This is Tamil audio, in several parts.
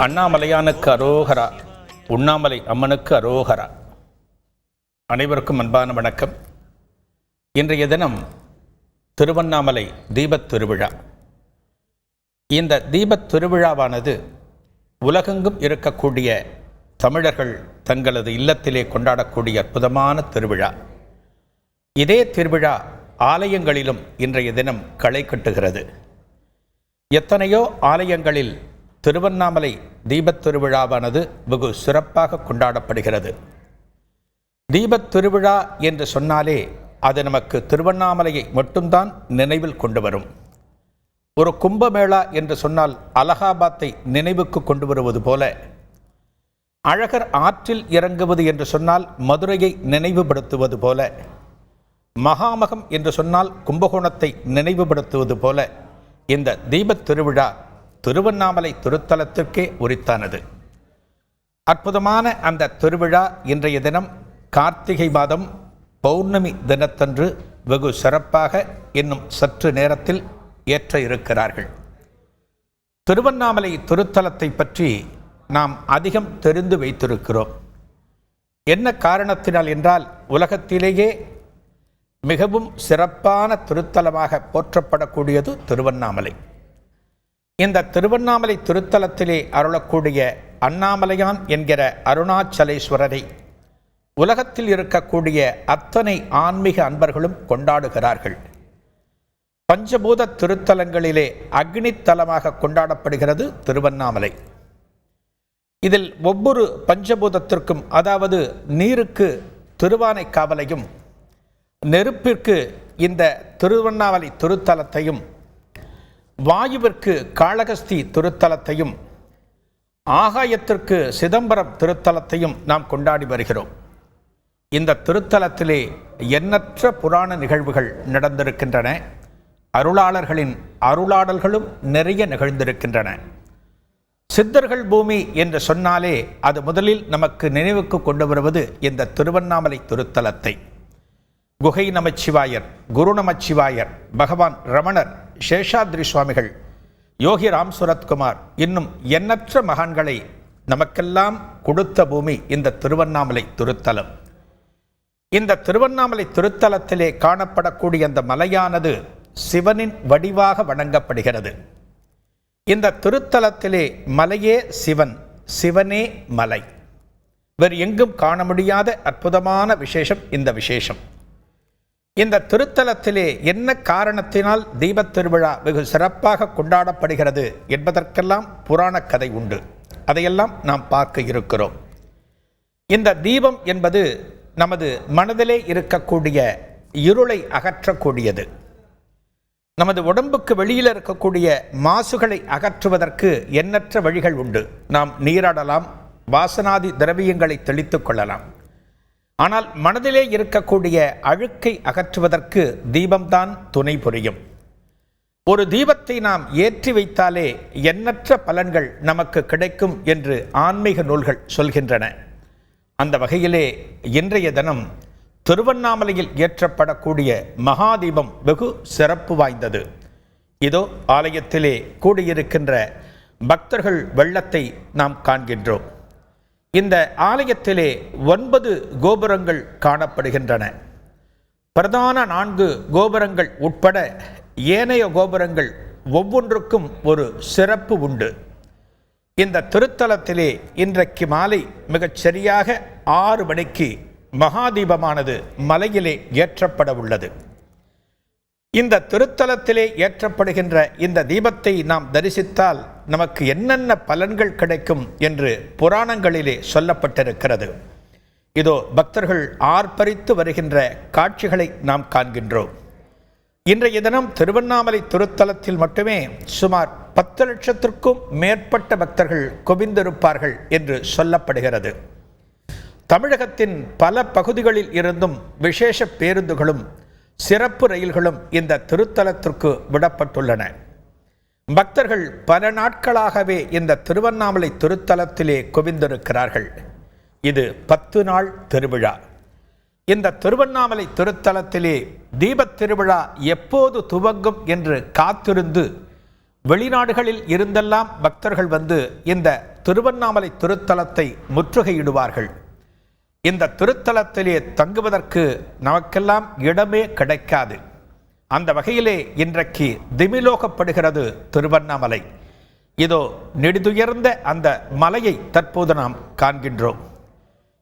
அண்ணாமலையானுக்கு அரோகரா, உண்ணாமலை அம்மனுக்கு அரோகரா. அனைவருக்கும் அன்பான வணக்கம். இன்றைய தினம் திருவண்ணாமலை தீபத் திருவிழா. இந்த தீபத் திருவிழாவானது உலகெங்கும் இருக்கக்கூடிய தமிழர்கள் தங்களது இல்லத்திலே கொண்டாடக்கூடிய அற்புதமான திருவிழா. இதே திருவிழா ஆலயங்களிலும் இன்றைய தினம் களை கட்டுகிறது. எத்தனையோ ஆலயங்களில் திருவண்ணாமலை தீபத் திருவிழாவானது வெகு சிறப்பாக கொண்டாடப்படுகிறது. தீபத் திருவிழா என்று சொன்னாலே அது நமக்கு திருவண்ணாமலையை மட்டும்தான் நினைவில் கொண்டு வரும். ஒரு கும்பமேளா என்று சொன்னால் அலகாபாத்தை நினைவுக்கு கொண்டு வருவது போல, அழகர் ஆற்றில் இறங்குவது என்று சொன்னால் மதுரையை நினைவுபடுத்துவது போல, மகாமகம் என்று சொன்னால் கும்பகோணத்தை நினைவுபடுத்துவது போல, இந்த தீபத் திருவிழா திருவண்ணாமலை திருத்தலத்திற்கே உரித்தானது. அற்புதமான அந்த திருவிழா இன்றைய தினம் கார்த்திகை மாதம் பௌர்ணமி தினத்தன்று வெகு சிறப்பாக இன்னும் சற்று நேரத்தில் ஏற்ற இருக்கிறார்கள். திருவண்ணாமலை திருத்தலத்தை பற்றி நாம் அதிகம் தெரிந்து வைத்திருக்கிறோம். என்ன காரணத்தினால் என்றால், உலகத்திலேயே மிகவும் சிறப்பான திருத்தலமாக போற்றப்படக்கூடியது திருவண்ணாமலை. இந்த திருவண்ணாமலை திருத்தலத்திலே அருளக்கூடிய அண்ணாமலையான் என்கிற அருணாச்சலேஸ்வரரை உலகத்தில் இருக்கக்கூடிய அத்தனை ஆன்மீக அன்பர்களும் கொண்டாடுகிறார்கள். பஞ்சபூத திருத்தலங்களிலே அக்னித்தலமாக கொண்டாடப்படுகிறது திருவண்ணாமலை. இதில் ஒவ்வொரு பஞ்சபூதத்திற்கும், அதாவது நீருக்கு திருவானைக்காவலையும், நெருப்பிற்கு இந்த திருவண்ணாமலை திருத்தலத்தையும், வாயுவிற்கு காளகஸ்தி திருத்தலத்தையும், ஆகாயத்திற்கு சிதம்பரம் திருத்தலத்தையும் நாம் கொண்டாடி வருகிறோம். இந்த திருத்தலத்திலே எண்ணற்ற புராண நிகழ்வுகள் நடந்திருக்கின்றன. அருளாளர்களின் அருளாடல்களும் நிறைய நிகழ்ந்திருக்கின்றன. சித்தர்கள் பூமி என்று சொன்னாலே அது முதலில் நமக்கு நினைவுக்கு கொண்டு வருவது இந்த திருவண்ணாமலை திருத்தலத்தை. குகை நமச்சிவாயர், குரு நமச்சிவாயர், பகவான் ரமணர், சேஷாத்ரி சுவாமிகள், யோகி ராம் சுரத்குமார், இன்னும் எண்ணற்ற மகான்களை நமக்கெல்லாம் கொடுத்த பூமி இந்த திருவண்ணாமலை திருத்தலம். இந்த திருவண்ணாமலை திருத்தலத்திலே காணப்படக்கூடிய அந்த மலையானது சிவனின் வடிவாக வணங்கப்படுகிறது. இந்த திருத்தலத்திலே மலையே சிவன், சிவனே மலை. வேறு எங்கும் காண முடியாத அற்புதமான விசேஷம் இந்த விசேஷம். இந்த திருத்தலத்திலே என்ன காரணத்தினால் தீபத் திருவிழா வெகு சிறப்பாக கொண்டாடப்படுகிறது என்பதற்கெல்லாம் புராண கதை உண்டு. அதையெல்லாம் நாம் பார்க்க இருக்கிறோம். இந்த தீபம் என்பது நமது மனதிலே இருக்கக்கூடிய இருளை அகற்றக்கூடியது. நமது உடம்புக்கு வெளியில் இருக்கக்கூடிய மாசுகளை அகற்றுவதற்கு எண்ணற்ற வழிகள் உண்டு. நாம் நீராடலாம், வாசனாதி திரவியங்களை தெளித்துக் கொள்ளலாம். ஆனால் மனதிலே இருக்கக்கூடிய அழுக்கை அகற்றுவதற்கு தீபம்தான் துணை புரியும். ஒரு தீபத்தை நாம் ஏற்றி வைத்தாலே எண்ணற்ற பலன்கள் நமக்கு கிடைக்கும் என்று ஆன்மீக நூல்கள் சொல்கின்றன. அந்த வகையிலே இன்றைய தினம் திருவண்ணாமலையில் ஏற்றப்படக்கூடிய மகாதீபம் வெகு சிறப்பு வாய்ந்தது. இதோ ஆலயத்திலே கூடியிருக்கின்ற பக்தர்கள் வெள்ளத்தை நாம் காண்கின்றோம். இந்த ஆலயத்திலே 9 கோபுரங்கள் காணப்படுகின்றன. பிரதான 4 கோபுரங்கள் உட்பட ஏனைய கோபுரங்கள் ஒவ்வொன்றுக்கும் ஒரு சிறப்பு உண்டு. இந்த திருத்தலத்திலே இன்றைக்கு மாலை மிகச் சரியாக 6 மணிக்கு மகாதீபமானது மலையிலே ஏற்றப்பட உள்ளது. இந்த திருத்தலத்திலே ஏற்றப்படுகின்ற இந்த தீபத்தை நாம் தரிசித்தால் நமக்கு என்னென்ன பலன்கள் கிடைக்கும் என்று புராணங்களிலே சொல்லப்பட்டிருக்கிறது. இதோ பக்தர்கள் ஆர்ப்பரித்து வருகின்ற காட்சிகளை நாம் காண்கின்றோம். இன்றைய தினம் திருவண்ணாமலை திருத்தலத்தில் மட்டுமே சுமார் 10 லட்சத்திற்கும் மேற்பட்ட பக்தர்கள் குவிந்திருப்பார்கள் என்று சொல்லப்படுகிறது. தமிழகத்தின் பல பகுதிகளில் இருந்தும் விசேஷ பேருந்துகளும் சிறப்பு ரயில்களும் இந்த திருத்தலத்திற்கு விடப்பட்டுள்ளன. பக்தர்கள் பல நாட்களாகவே இந்த திருவண்ணாமலை திருத்தலத்திலே குவிந்திருக்கிறார்கள். இது 10 நாள் திருவிழா. இந்த திருவண்ணாமலை திருத்தலத்திலே தீபத் திருவிழா எப்போது துவங்கும் என்று காத்திருந்து வெளிநாடுகளில் இருந்தெல்லாம் பக்தர்கள் வந்து இந்த திருவண்ணாமலை திருத்தலத்தை முற்றுகையிடுவார்கள். இந்த திருத்தலத்திலே தங்குவதற்கு நமக்கெல்லாம் இடமே கிடைக்காது. அந்த வகையிலே இன்றைக்கு திமிலோகப்படுகிறது திருவண்ணாமலை. இதோ நெடுதுயர்ந்த அந்த மலையை தற்போது நாம் காண்கின்றோம்.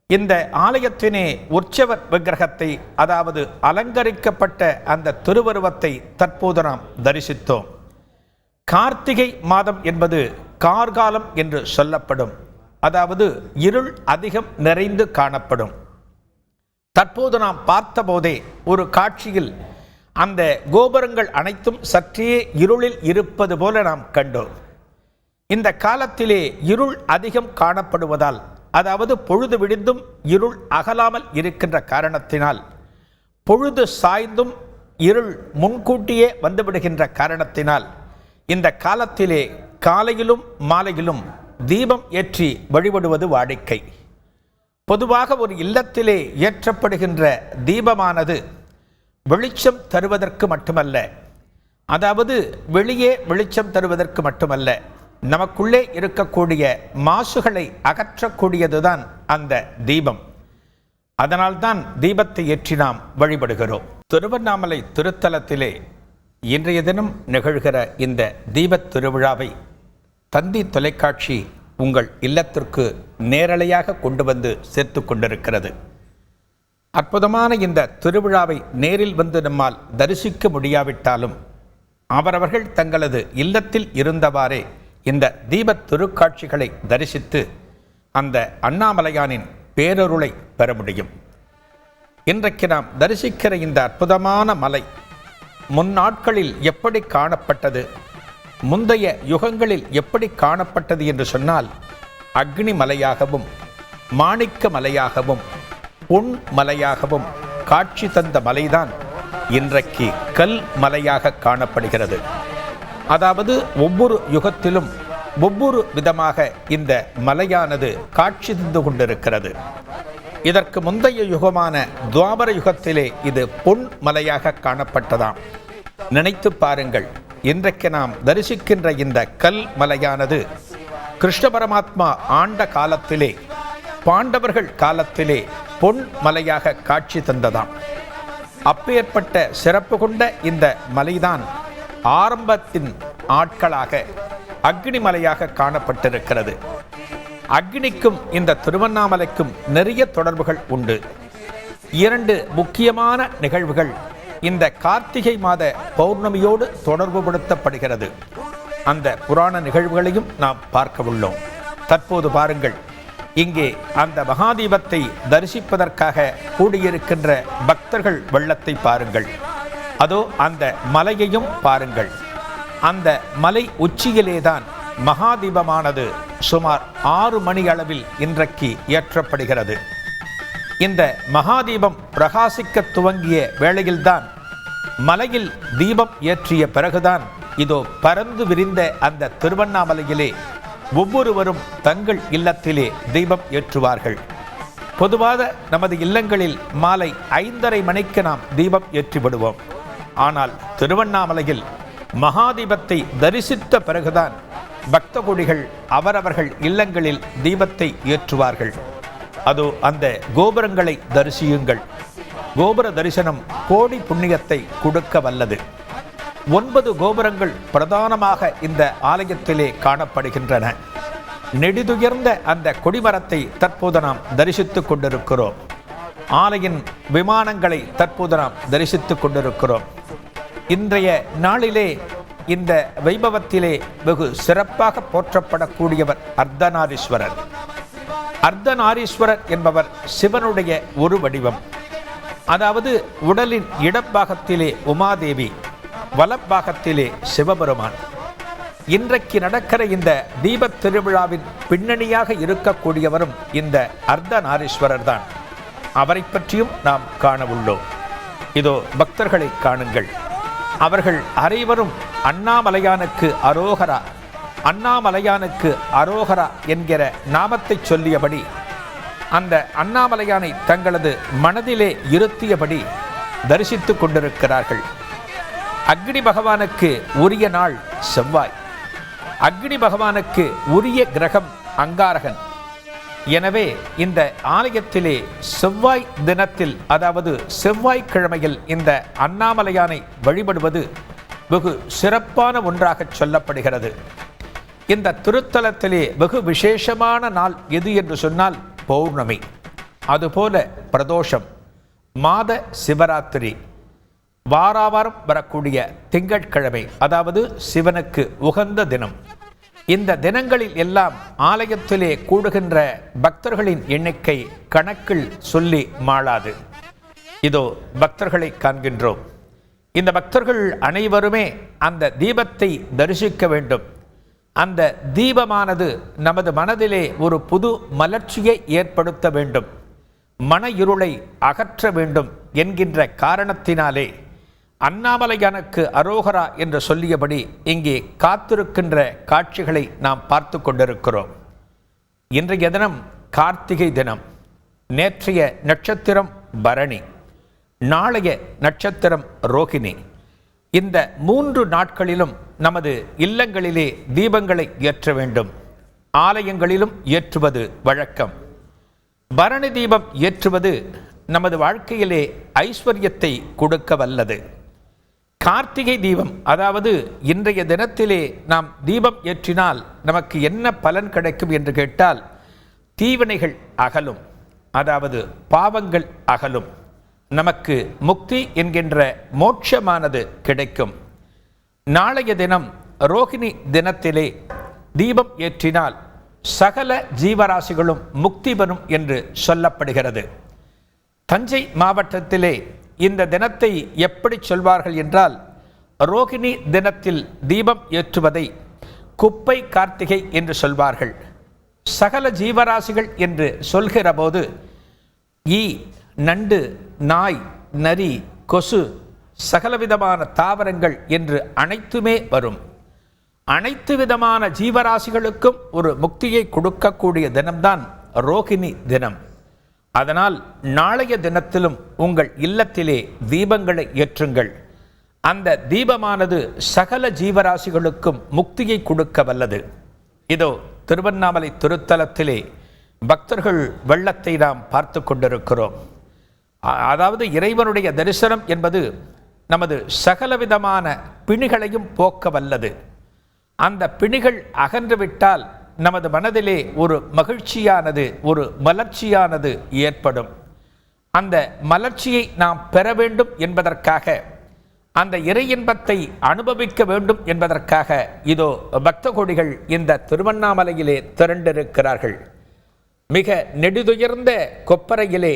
இந்த ஆலயத்தினே உற்சவர் விக்கிரகத்தை, அதாவது அலங்கரிக்கப்பட்ட அந்த திருவருவத்தை தற்போது நாம் தரிசித்தோம். கார்த்திகை மாதம் என்பது கார்காலம் என்று சொல்லப்படும், அதாவது இருள் அதிகம் நிறைந்து காணப்படும். தற்போது நாம் பார்த்தபோதே ஒரு காட்சியில் அந்த கோபுரங்கள் அனைத்தும் சற்றே இருளில் இருப்பது போல நாம் கண்டோம். இந்த காலத்திலே இருள் அதிகம் காணப்படுவதால், அதாவது பொழுது விடிந்தும் இருள் அகலாமல் இருக்கின்ற காரணத்தினால், பொழுது சாய்ந்தும் இருள் முன்கூட்டியே வந்துவிடுகின்ற காரணத்தினால், இந்த காலத்திலே காலையிலும் மாலையிலும் தீபம் ஏற்றி வழிபடுவது வாடிக்கை. பொதுவாக ஒரு இல்லத்திலே ஏற்றப்படுகின்ற தீபமானது வெளிச்சம் தருவதற்கு மட்டுமல்ல, அதாவது வெளியே வெளிச்சம் தருவதற்கு மட்டுமல்ல, நமக்குள்ளே இருக்கக்கூடிய மாசுகளை அகற்றக்கூடியதுதான் அந்த தீபம். அதனால்தான் தீபத்தை ஏற்றி நாம் வழிபடுகிறோம். திருவண்ணாமலை திருத்தலத்திலே இன்றைய தினம் நிகழ்கிற இந்த தீபத் திருவிழாவை தந்தி தொலைக்காட்சி உங்கள் இல்லத்திற்கு நேரலையாக கொண்டு வந்து சேர்த்து கொண்டிருக்கிறது. அற்புதமான இந்த திருவிழாவை நேரில் வந்து நம்மால் தரிசிக்க முடியாவிட்டாலும் அவரவர்கள் தங்களது இல்லத்தில் இருந்தவாறே இந்த தீபத் திருக்காட்சிகளை தரிசித்து அந்த அண்ணாமலையானின் பேரருளை பெற முடியும். இன்றைக்கு நாம் தரிசிக்கிற இந்த அற்புதமான மலை முன்னாட்களில் எப்படி காணப்பட்டது, முந்தைய யுகங்களில் எப்படி காணப்பட்டது என்று சொன்னால், அக்னி மலையாகவும் மாணிக்க மலையாகவும் பொன் மலையாகவும் காட்சி தந்த மலைதான் இன்றைக்கு கல் மலையாக காணப்படுகிறது. அதாவது ஒவ்வொரு யுகத்திலும் ஒவ்வொரு விதமாக இந்த மலையானது காட்சி தந்து கொண்டிருக்கிறது. இதற்கு முந்தைய யுகமான துவாபர யுகத்திலே இது பொன் மலையாக காணப்பட்டதாம். நினைத்து பாருங்கள், இன்றைக்கு நாம் தரிசிக்கின்ற இந்த கல் மலையானது கிருஷ்ண பரமாத்மா ஆண்ட காலத்திலே, பாண்டவர்கள் காலத்திலே பொன் மலையாக காட்சி தந்ததாம். அப்பேற்பட்ட சிறப்பு கொண்ட இந்த மலைதான் ஆரம்பத்தின் ஆட்களாக அக்னி மலையாக காணப்பட்டிருக்கிறது. அக்னிக்கும் இந்த திருவண்ணாமலைக்கும் நிறைய தொடர்புகள் உண்டு. 2 முக்கியமான நிகழ்வுகள் இந்த கார்த்திகை மாத பௌர்ணமியோடு தொடர்புபடுத்தப்படுகிறது. அந்த புராண நிகழ்வுகளையும் நாம் பார்க்க உள்ளோம். தற்போது பாருங்கள், இங்கே அந்த மகாதீபத்தை தரிசிப்பதற்காக கூடியிருக்கின்ற பக்தர்கள் வெள்ளத்தை பாருங்கள். அதோ அந்த மலையையும் பாருங்கள். அந்த மலை உச்சியிலேதான் மகாதீபமானது சுமார் 6 மணி அளவில் இன்றைக்கு ஏற்றப்படுகிறது. இந்த மகாதீபம் பிரகாசிக்க துவங்கிய வேளையில்தான், மலையில் தீபம் ஏற்றிய பிறகுதான் இதோ பறந்து விரிந்த அந்த திருவண்ணாமலையிலே ஒவ்வொருவரும் தங்கள் இல்லத்திலே தீபம் ஏற்றுவார்கள். பொதுவாக நமது இல்லங்களில் மாலை 5:30 மணிக்கு நாம் தீபம் ஏற்றிவிடுவோம். ஆனால் திருவண்ணாமலையில் மகாதீபத்தை தரிசித்த பிறகுதான் பக்த கோடிகள் அவரவர்கள் இல்லங்களில் தீபத்தை ஏற்றுவார்கள். அதோ அந்த கோபுரங்களை தரிசியுங்கள். கோபுர தரிசனம் கோடி புண்ணியத்தை கொடுக்க வல்லது. 9 கோபுரங்கள் பிரதானமாக இந்த ஆலயத்திலே காணப்படுகின்றன. நெடுதுயர்ந்த அந்த கொடிமரத்தை தற்போது நாம் தரிசித்துக் கொண்டிருக்கிறோம். ஆலயின் விமானங்களை தற்போது நாம் தரிசித்துக் கொண்டிருக்கிறோம். இன்றைய நாளிலே இந்த வைபவத்திலே வெகு சிறப்பாக போற்றப்படக்கூடியவர் அர்த்தநாரீஸ்வரர். அர்த்தநாரீஸ்வரர் என்பவர் சிவனுடைய ஒரு வடிவம். அதாவது உடலின் இடப்பாகத்திலே உமாதேவி, வலப்பாகத்திலே சிவபெருமான். இன்றைக்கு நடக்கிற இந்த தீபத் திருவிழாவின் பின்னணியாக இருக்கக்கூடியவரும் இந்த அர்த்தநாரீஸ்வரர் தான். அவரை பற்றியும் நாம் காண உள்ளோம். இதோ பக்தர்களை காணுங்கள். அவர்கள் அனைவரும் அண்ணாமலையானுக்கு அரோகரா, அண்ணாமலையானுக்கு அரோகரா என்கிற நாமத்தை சொல்லியபடி அந்த அண்ணாமலையானை தங்களது மனதிலே இருத்தியபடி தரிசித்துக் கொண்டிருக்கிறார்கள். அக்னி பகவானுக்கு உரிய நாள் செவ்வாய். அக்னி பகவானுக்கு உரிய கிரகம் அங்காரகன். எனவே இந்த ஆலயத்திலே செவ்வாய் தினத்தில், அதாவது செவ்வாய்க்கிழமையில் இந்த அண்ணாமலையானை வழிபடுவது வெகு சிறப்பான ஒன்றாக சொல்லப்படுகிறது. இந்த திருத்தலத்திலே வெகு விசேஷமான நாள் எது என்று சொன்னால் பௌர்ணமி, அதுபோல பிரதோஷம், மாத சிவராத்திரி, வாராவாரம் வரக்கூடிய திங்கட்கிழமை, அதாவது சிவனுக்கு உகந்த தினம். இந்த தினங்களில் எல்லாம் ஆலயத்திலே கூடுகின்ற பக்தர்களின் எண்ணிக்கை கணக்கில் சொல்லி மாளாது. இதோ பக்தர்களை காண்கின்றோம். இந்த பக்தர்கள் அனைவருமே அந்த தீபத்தை தரிசிக்க வேண்டும். அந்த தீபமானது நமது மனதிலே ஒரு புது மலர்ச்சியை ஏற்படுத்த வேண்டும், மன இருளை அகற்ற வேண்டும் என்கின்ற காரணத்தினாலே அண்ணாமலையானுக்கு அரோகரா என்று சொல்லியபடி இங்கே காத்திருக்கின்ற காட்சிகளை நாம் பார்த்து கொண்டிருக்கிறோம். இன்றைய தினம் கார்த்திகை தினம். நேற்றைய நட்சத்திரம் பரணி, நாளைய நட்சத்திரம் ரோகிணி. இந்த 3 நாட்களிலும் நமது இல்லங்களிலே தீபங்களை ஏற்ற வேண்டும். ஆலயங்களிலும் ஏற்றுவது வழக்கம். பரணி தீபம் ஏற்றுவது நமது வாழ்க்கையிலே ஐஸ்வர்யத்தை கொடுக்க வல்லது. கார்த்திகை தீபம், அதாவது இன்றைய தினத்திலே நாம் தீபம் ஏற்றினால் நமக்கு என்ன பலன் கிடைக்கும் என்று கேட்டால், தீவினைகள் அகலும், அதாவது பாவங்கள் அகலும், நமக்கு முக்தி என்கின்ற மோட்சமானது கிடைக்கும். நாளைய தினம் ரோகிணி தினத்திலே தீபம் ஏற்றினால் சகல ஜீவராசிகளும் முக்தி பெறும் என்று சொல்லப்படுகிறது. தஞ்சை மாவட்டத்திலே இந்த தினத்தை எப்படி சொல்வார்கள் என்றால், ரோகிணி தினத்தில் தீபம் ஏற்றுவதை குப்பை கார்த்திகை என்று சொல்வார்கள். சகல ஜீவராசிகள் என்று சொல்கிற போது ஈ, நண்டு, நாய், நரி, கொசு, சகலவிதமான தாவரங்கள் என்று அனைத்துமே வரும். அனைத்து விதமான ஜீவராசிகளுக்கும் ஒரு முக்தியை கொடுக்கக்கூடிய தினம்தான் ரோகிணி தினம். அதனால் நாளைய தினத்திலும் உங்கள் இல்லத்திலே தீபங்களை ஏற்றுங்கள். அந்த தீபமானது சகல ஜீவராசிகளுக்கும் முக்தியை கொடுக்க வல்லது. இதோ திருவண்ணாமலை திருத்தலத்திலே பக்தர்கள் வெள்ளத்தை நாம் பார்த்து கொண்டிருக்கிறோம். அதாவது இறைவனுடைய தரிசனம் என்பது நமது சகலவிதமான பிணிகளையும் போக்க வல்லது. அந்த பிணிகள் அகன்றுவிட்டால் நமது மனதிலே ஒரு மகிழ்ச்சியானது, ஒரு மலர்ச்சியானது ஏற்படும். அந்த மலர்ச்சியை நாம் பெற வேண்டும் என்பதற்காக, அந்த இறை இன்பத்தை அனுபவிக்க வேண்டும் என்பதற்காக இதோ பக்த கோடிகள் இந்த திருவண்ணாமலையிலே திரண்டிருக்கிறார்கள். மிக நெடுதுயர்ந்த கொப்பரையிலே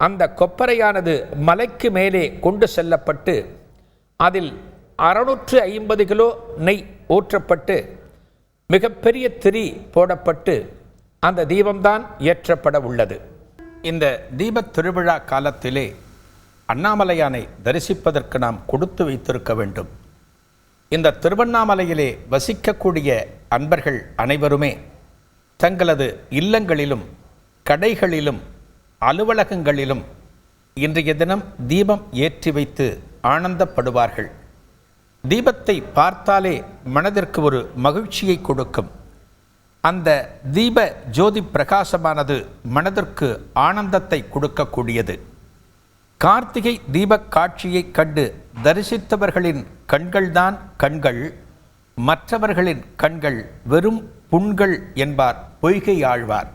அந்த கொப்பரையானது மலைக்கு மேலே கொண்டு செல்லப்பட்டு அதில் 650 கிலோ நெய் ஊற்றப்பட்டு மிகப்பெரிய திரி போடப்பட்டு அந்த தீபம்தான் ஏற்றப்பட உள்ளது. இந்த தீபத் திருவிழா காலத்திலே அண்ணாமலையானை தரிசிப்பதற்கு நாம் கொடுத்து வைத்திருக்க வேண்டும். இந்த திருவண்ணாமலையிலே வசிக்கக்கூடிய அன்பர்கள் அனைவருமே தங்களது இல்லங்களிலும் கடைகளிலும் அலுவலகங்களிலும் இன்றைய தினம் தீபம் ஏற்றி வைத்து ஆனந்தப்படுவார்கள். தீபத்தை பார்த்தாலே மனதிற்கு ஒரு மகிழ்ச்சியை கொடுக்கும். அந்த தீப ஜோதி பிரகாசமானது மனதிற்கு ஆனந்தத்தை கொடுக்கக்கூடியது. கார்த்திகை தீப காட்சியை கண்டு தரிசித்தவர்களின் கண்கள்தான் கண்கள், மற்றவர்களின் கண்கள் வெறும் புண்கள் என்பார் பொய்கை ஆழ்வார்.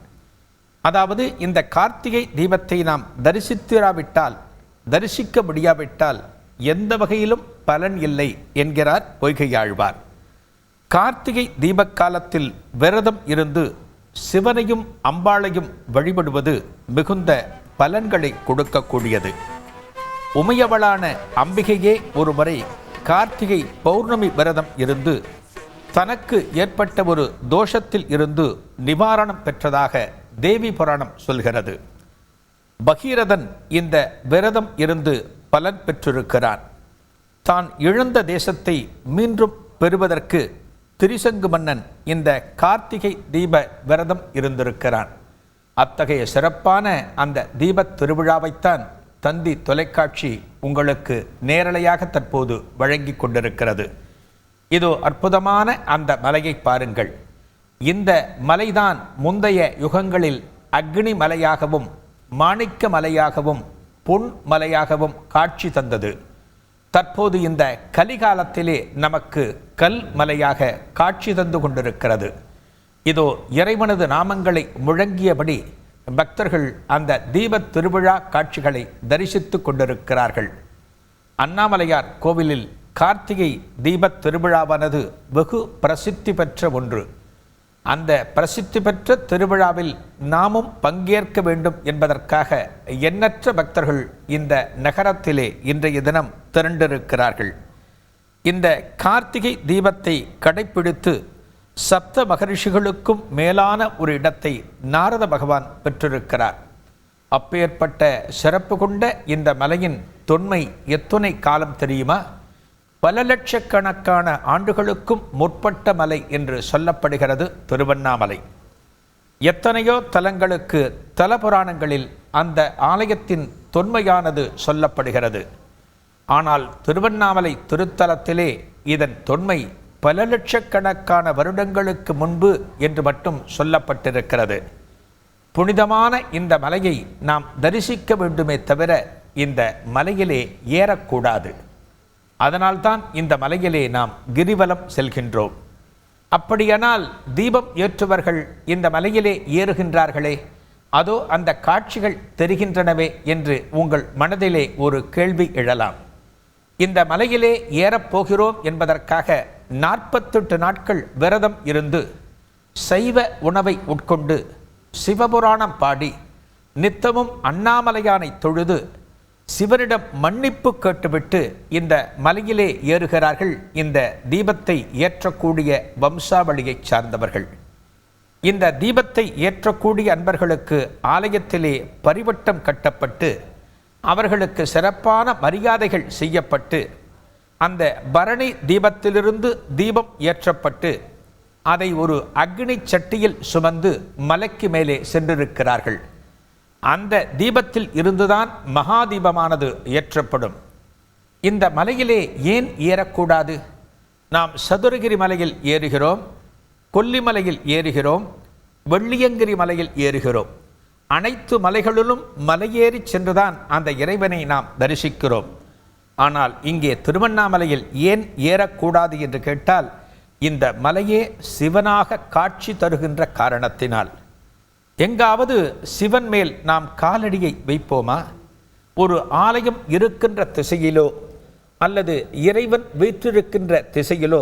அதாவது இந்த கார்த்திகை தீபத்தை நாம் தரிசித்திராவிட்டால், தரிசிக்க முடியாவிட்டால் எந்த வகையிலும் பலன் இல்லை என்கிறார் பொய்கையாழ்வார். கார்த்திகை தீபக்காலத்தில் விரதம் இருந்து சிவனையும் அம்பாளையும் வழிபடுவது மிகுந்த பலன்களை கொடுக்கக்கூடியது. உமையவளான அம்பிகையே ஒருமுறை கார்த்திகை பௌர்ணமி விரதம் இருந்து தனக்கு ஏற்பட்ட ஒரு தோஷத்தில் இருந்து நிவாரணம் பெற்றதாக தேவி புராணம் சொல்கிறது. பகீரதன் இந்த விரதம் இருந்து பலன் பெற்றிருக்கிறான். தான் இழந்த தேசத்தை மீண்டும் பெறுவதற்கு திரிசங்கு மன்னன் இந்த கார்த்திகை தீப விரதம் இருந்திருக்கிறான். அத்தகைய சிறப்பான அந்த தீபத் திருவிழாவைத்தான் தந்தி தொலைக்காட்சி உங்களுக்கு நேரலையாக தற்போது வழங்கி கொண்டிருக்கிறது. இதோ அற்புதமான அந்த மலையை பாருங்கள். இந்த மலைதான் முந்தைய யுகங்களில் அக்னி மலையாகவும் மாணிக்க மலையாகவும் பொன் மலையாகவும் காட்சி தந்தது. தற்போது இந்த கலிகாலத்திலே நமக்கு கல் மலையாக காட்சி தந்து கொண்டிருக்கிறது. இதோ இறைவனது நாமங்களை முழங்கியபடி பக்தர்கள் அந்த தீபத் திருவிழா காட்சிகளை தரிசித்து கொண்டிருக்கிறார்கள். அண்ணாமலையார் கோவிலில் கார்த்திகை தீபத் திருவிழாவானது வெகு பிரசித்தி பெற்ற ஒன்று. அந்த பிரசித்தி பெற்ற திருவிழாவில் நாமும் பங்கேற்க வேண்டும் என்பதற்காக எண்ணற்ற பக்தர்கள் இந்த நகரத்திலே இன்றைய தினம் திரண்டிருக்கிறார்கள். இந்த கார்த்திகை தீபத்தை கடைப்பிடித்து சப்த மகரிஷிகளுக்கும் மேலான ஒரு இடத்தை நாரத பகவான் பெற்றிருக்கிறார். அப்பேற்பட்ட சிறப்பு கொண்ட இந்த மலையின் தொன்மை எத்துணை காலம் தெரியுமா? பல லட்சக்கணக்கான ஆண்டுகளுக்கும் முற்பட்ட மலை என்று சொல்லப்படுகிறது திருவண்ணாமலை. எத்தனையோ தலங்களுக்கு தல புராணங்களில் அந்த ஆலயத்தின் தொன்மையானது சொல்லப்படுகிறது. ஆனால் திருவண்ணாமலை திருத்தலத்திலே இதன் தொன்மை பல லட்சக்கணக்கான வருடங்களுக்கு முன்பு என்று மட்டும் சொல்லப்பட்டிருக்கிறது. புனிதமான இந்த மலையை நாம் தரிசிக்க வேண்டுமே தவிர இந்த மலையிலே ஏறக்கூடாது. அதனால்தான் இந்த மலையிலே நாம் கிரிவலம் செல்கின்றோம். அப்படியானால் தீபம் ஏற்றுவர்கள் இந்த மலையிலே ஏறுகின்றார்களே, அதோ அந்த காட்சிகள் தெரிகின்றனவே என்று உங்கள் மனதிலே ஒரு கேள்வி எழலாம். இந்த மலையிலே ஏறப்போகிறோம் என்பதற்காக 48 நாட்கள் விரதம் இருந்து சைவ உணவை உட்கொண்டு சிவபுராணம் பாடி நித்தமும் அண்ணாமலையானை தொழுது சிவனிடம் மன்னிப்பு கேட்டுவிட்டு இந்த மலையிலே ஏறுகிறார்கள் இந்த தீபத்தை ஏற்றக்கூடிய வம்சாவளியைச் சார்ந்தவர்கள். இந்த தீபத்தை ஏற்றக்கூடிய அன்பர்களுக்கு ஆலயத்திலே பரிவட்டம் கட்டப்பட்டு அவர்களுக்கு சிறப்பான மரியாதைகள் செய்யப்பட்டு அந்த பரணி தீபத்திலிருந்து தீபம் ஏற்றப்பட்டு அதை ஒரு அக்னி சட்டியில் சுமந்து மலைக்கு மேலே சென்றிருக்கிறார்கள். அந்த தீபத்தில் இருந்துதான் மகா தீபமானது ஏற்றப்படும். இந்த மலையிலே ஏன் ஏறக்கூடாது? நாம் சதுரகிரி மலையில் ஏறுகிறோம், கொல்லிமலையில் ஏறுகிறோம், வெள்ளியங்கிரி மலையில் ஏறுகிறோம். அனைத்து மலைகளிலும் மலையேறி சென்றுதான் அந்த இறைவனை நாம் தரிசிக்கிறோம். ஆனால் இங்கே திருவண்ணாமலையில் ஏன் ஏறக்கூடாது என்று கேட்டால், இந்த மலையே சிவனாக காட்சி தருகின்ற காரணத்தினால். எங்காவது சிவன் மேல் நாம் காலடியை வைப்போமா? ஒரு ஆலயம் இருக்கின்ற திசையிலோ அல்லது இறைவன் வீற்றிருக்கின்ற திசையிலோ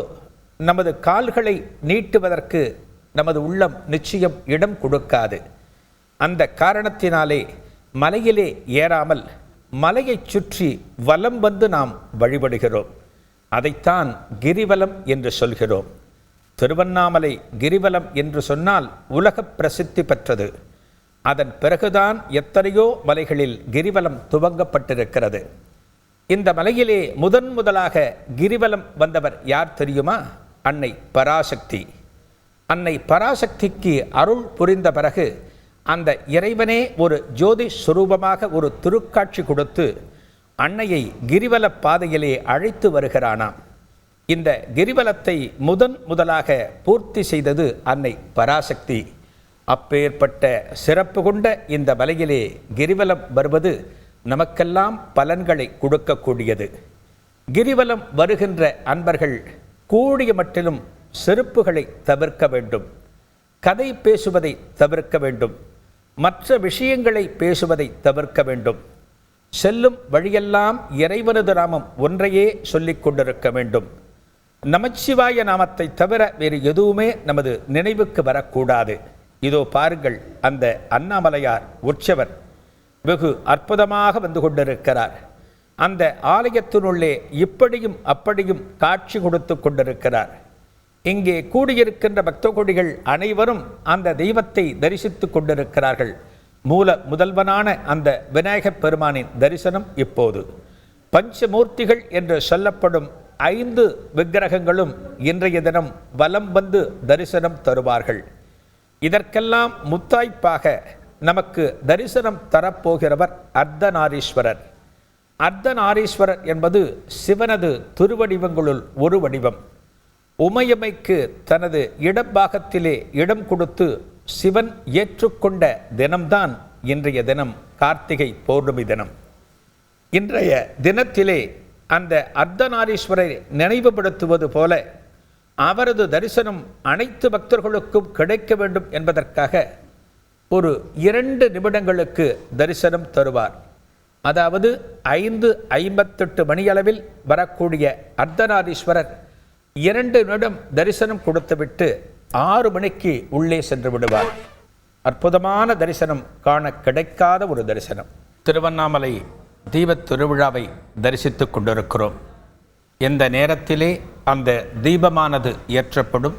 நமது கால்களை நீட்டுவதற்கு நமது உள்ளம் நிச்சயம் இடம் கொடுக்காது. அந்த காரணத்தினாலே மலையிலே ஏறாமல் மலையை சுற்றி வலம் வந்து நாம் வழிபடுகிறோம். அதைத்தான் கிரிவலம் என்று சொல்கிறோம். திருவண்ணாமலை கிரிவலம் என்று சொன்னால் உலக பிரசித்தி பெற்றது. அதன் பிறகுதான் எத்தனையோ மலைகளில் கிரிவலம் துவங்கப்பட்டிருக்கிறது. இந்த மலையிலே முதலாக கிரிவலம் வந்தவர் யார் தெரியுமா? அன்னை பராசக்தி. அன்னை பராசக்திக்கு அருள் புரிந்த பிறகு அந்த இறைவனே ஒரு ஜோதி சுரூபமாக ஒரு திருக்காட்சி கொடுத்து அன்னையை கிரிவல பாதையிலே அழைத்து வருகிறானாம். இந்த கிரிவலத்தை முதலாக பூர்த்தி செய்தது அன்னை பராசக்தி. அப்பேற்பட்ட சிறப்பு கொண்ட இந்த மலையிலே கிரிவலம் வருவது நமக்கெல்லாம் பலன்களை கொடுக்கக்கூடியது. கிரிவலம் வருகின்ற அன்பர்கள் கூடிய மட்டிலும் செருப்புகளை தவிர்க்க வேண்டும், கதை பேசுவதை தவிர்க்க வேண்டும், மற்ற விஷயங்களை பேசுவதை தவிர்க்க வேண்டும். செல்லும் வழியெல்லாம் இறைவனது நாமம் ஒன்றையே சொல்லிக் கொண்டிருக்க வேண்டும். நமச்சிவாய நாமத்தை தவிர வேறு எதுவுமே நமது நினைவுக்கு வரக்கூடாது. இதோ பாருங்கள், அந்த அண்ணாமலையார் உற்சவர் வெகு அற்புதமாக வந்து கொண்டிருக்கிறார். அந்த ஆலயத்தினுள்ளே இப்படியும் அப்படியும் காட்சி கொடுத்து கொண்டிருக்கிறார். இங்கே கூடியிருக்கின்ற பக்த கோடிகள் அனைவரும் அந்த தெய்வத்தை தரிசித்து கொண்டிருக்கிறார்கள். முதல்வனான அந்த விநாயகப் பெருமானின் தரிசனம் இப்போது. பஞ்சமூர்த்திகள் என்று சொல்லப்படும் 5 விக்கிரகங்களும் இன்றைய தினம் வலம் வந்து தரிசனம் தருவார்கள். இதற்கெல்லாம் முத்தாய்ப்பாக நமக்கு தரிசனம் தரப்போகிறவர் அர்த்தநாரீஸ்வரர். அர்த்தநாரீஸ்வரர் என்பது சிவனது திருவடிவங்களுள் ஒரு வடிவம். உமையம்மைக்கு தனது இடப்பாகத்திலே இடம் கொடுத்து சிவன் ஏற்றுக்கொண்ட தினம்தான் இன்றைய தினம் கார்த்திகை பௌர்ணமி தினம். இன்றைய தினத்திலே அந்த அர்த்தநாரீஸ்வரரை நினைவுபடுத்துவது போல அவரது தரிசனம் அனைத்து பக்தர்களுக்கும் கிடைக்க வேண்டும் என்பதற்காக ஒரு 2 நிமிடங்களுக்கு தரிசனம் தருவார். அதாவது 5:58 மணியளவில் வரக்கூடிய அர்த்தநாரீஸ்வரர் 2 நிமிடம் தரிசனம் கொடுத்துவிட்டு 6 மணிக்கு உள்ளே சென்று விடுவார். அற்புதமான தரிசனம், காண கிடைக்காத ஒரு தரிசனம். திருவண்ணாமலை தீபத் திருவிழாவை தரிசித்துக் கொண்டிருக்கிறோம். எந்த நேரத்திலே அந்த தீபமானது ஏற்றப்படும்,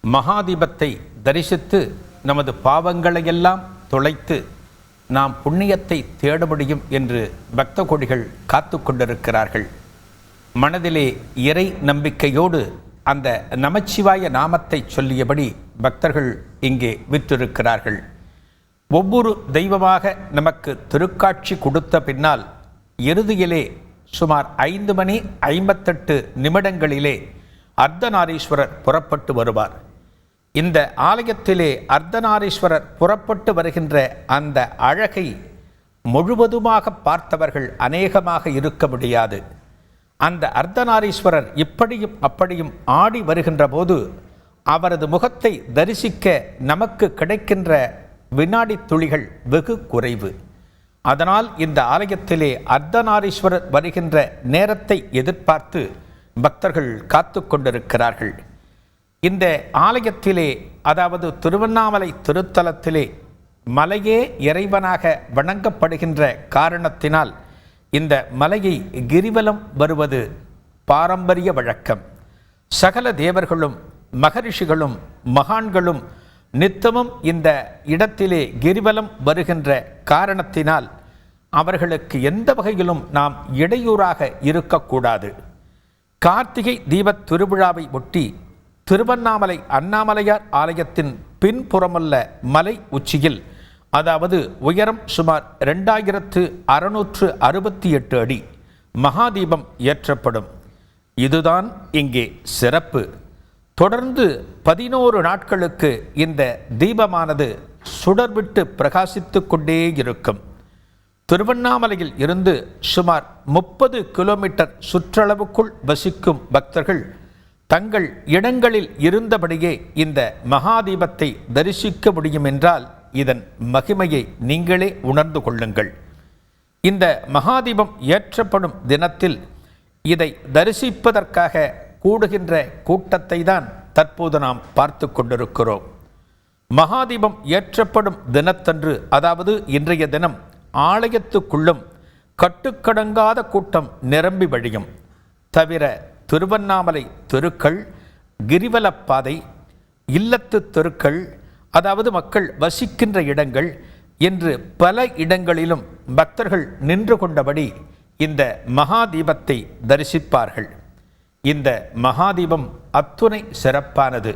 மகாதீபத்தை தரிசித்து நமது பாவங்களையெல்லாம் தொலைத்து நாம் புண்ணியத்தை தேட முடியும் என்று பக்த கோடிகள் காத்து கொண்டிருக்கிறார்கள். மனதிலே இறை நம்பிக்கையோடு அந்த நமச்சிவாய நாமத்தை சொல்லியபடி பக்தர்கள் இங்கே விற்றிருக்கிறார்கள். ஒவ்வொரு தெய்வமாக நமக்கு திருக்காட்சி கொடுத்த பின்னால் இறுதியிலே சுமார் 5:58 அர்த்தநாரீஸ்வரர் புறப்பட்டு வருவார். இந்த ஆலயத்திலே அர்த்தநாரீஸ்வரர் புறப்பட்டு வருகின்ற அந்த அழகை முழுவதுமாக பார்த்தவர்கள் அநேகமாக இருக்க முடியாது. அந்த அர்த்தநாரீஸ்வரர் இப்படியும் அப்படியும் ஆடி வருகின்ற போது அவரது முகத்தை தரிசிக்க நமக்கு கிடைக்கின்ற வினாடி துளிகள் வெகு குறைவு. அதனால் இந்த ஆலயத்திலே அர்த்தநாரீஸ்வரர் வருகின்ற நேரத்தை எதிர்பார்த்து பக்தர்கள் காத்து கொண்டிருக்கிறார்கள். இந்த ஆலயத்திலே, அதாவது திருவண்ணாமலை திருத்தலத்திலே மலையே இறைவனாக வணங்கப்படுகின்ற காரணத்தினால் இந்த மலையை கிரிவலம் வருவது பாரம்பரிய வழக்கம். சகல தேவர்களும் மகரிஷிகளும் மகான்களும் நித்தமும் இந்த இடத்திலே கிரிவலம் வருகின்ற காரணத்தினால் அவர்களுக்கு எந்த வகையிலும் நாம் இடையூறாக இருக்கக்கூடாது. கார்த்திகை தீபத் திருவிழாவை ஒட்டி திருவண்ணாமலை அண்ணாமலையார் ஆலயத்தின் பின்புறமுள்ள மலை உச்சியில், அதாவது உயரம் சுமார் 2668 அடி மகாதீபம் ஏற்றப்படும். இதுதான் இங்கே சிறப்பு. தொடர்ந்து 11 நாட்களுக்கு இந்த தீபமானது சுடர்விட்டு பிரகாசித்து கொண்டே இருக்கும். திருவண்ணாமலையில் இருந்து சுமார் 30 கிலோமீட்டர் சுற்றளவுக்குள் வசிக்கும் பக்தர்கள் தங்கள் இடங்களில் இருந்தபடியே இந்த மகாதீபத்தை தரிசிக்க முடியும் என்றால் இதன் மகிமையை நீங்களே உணர்ந்து கொள்ளுங்கள். இந்த மகாதீபம் ஏற்றப்படும் தினத்தில் இதை தரிசிப்பதற்காக கூடுகின்ற கூட்டத்தை தான் தற்போது நாம் பார்த்து கொண்டிருக்கிறோம். மகாதீபம் ஏற்றப்படும் தினத்தன்று, அதாவது இன்றைய தினம், ஆலயத்துக்குள்ளும் கட்டுக்கடங்காத கூட்டம் நிரம்பி வழியும். தவிர திருவண்ணாமலை தெருக்கள், கிரிவலப்பாதை, இல்லத்து தெருக்கள், அதாவது மக்கள் வசிக்கின்ற இடங்கள் என்று பல இடங்களிலும் பக்தர்கள் நின்று கொண்டபடி இந்த மகாதீபத்தை தரிசிப்பார்கள். இந்த மகாதீபம் அத்துணை சிறப்பானது.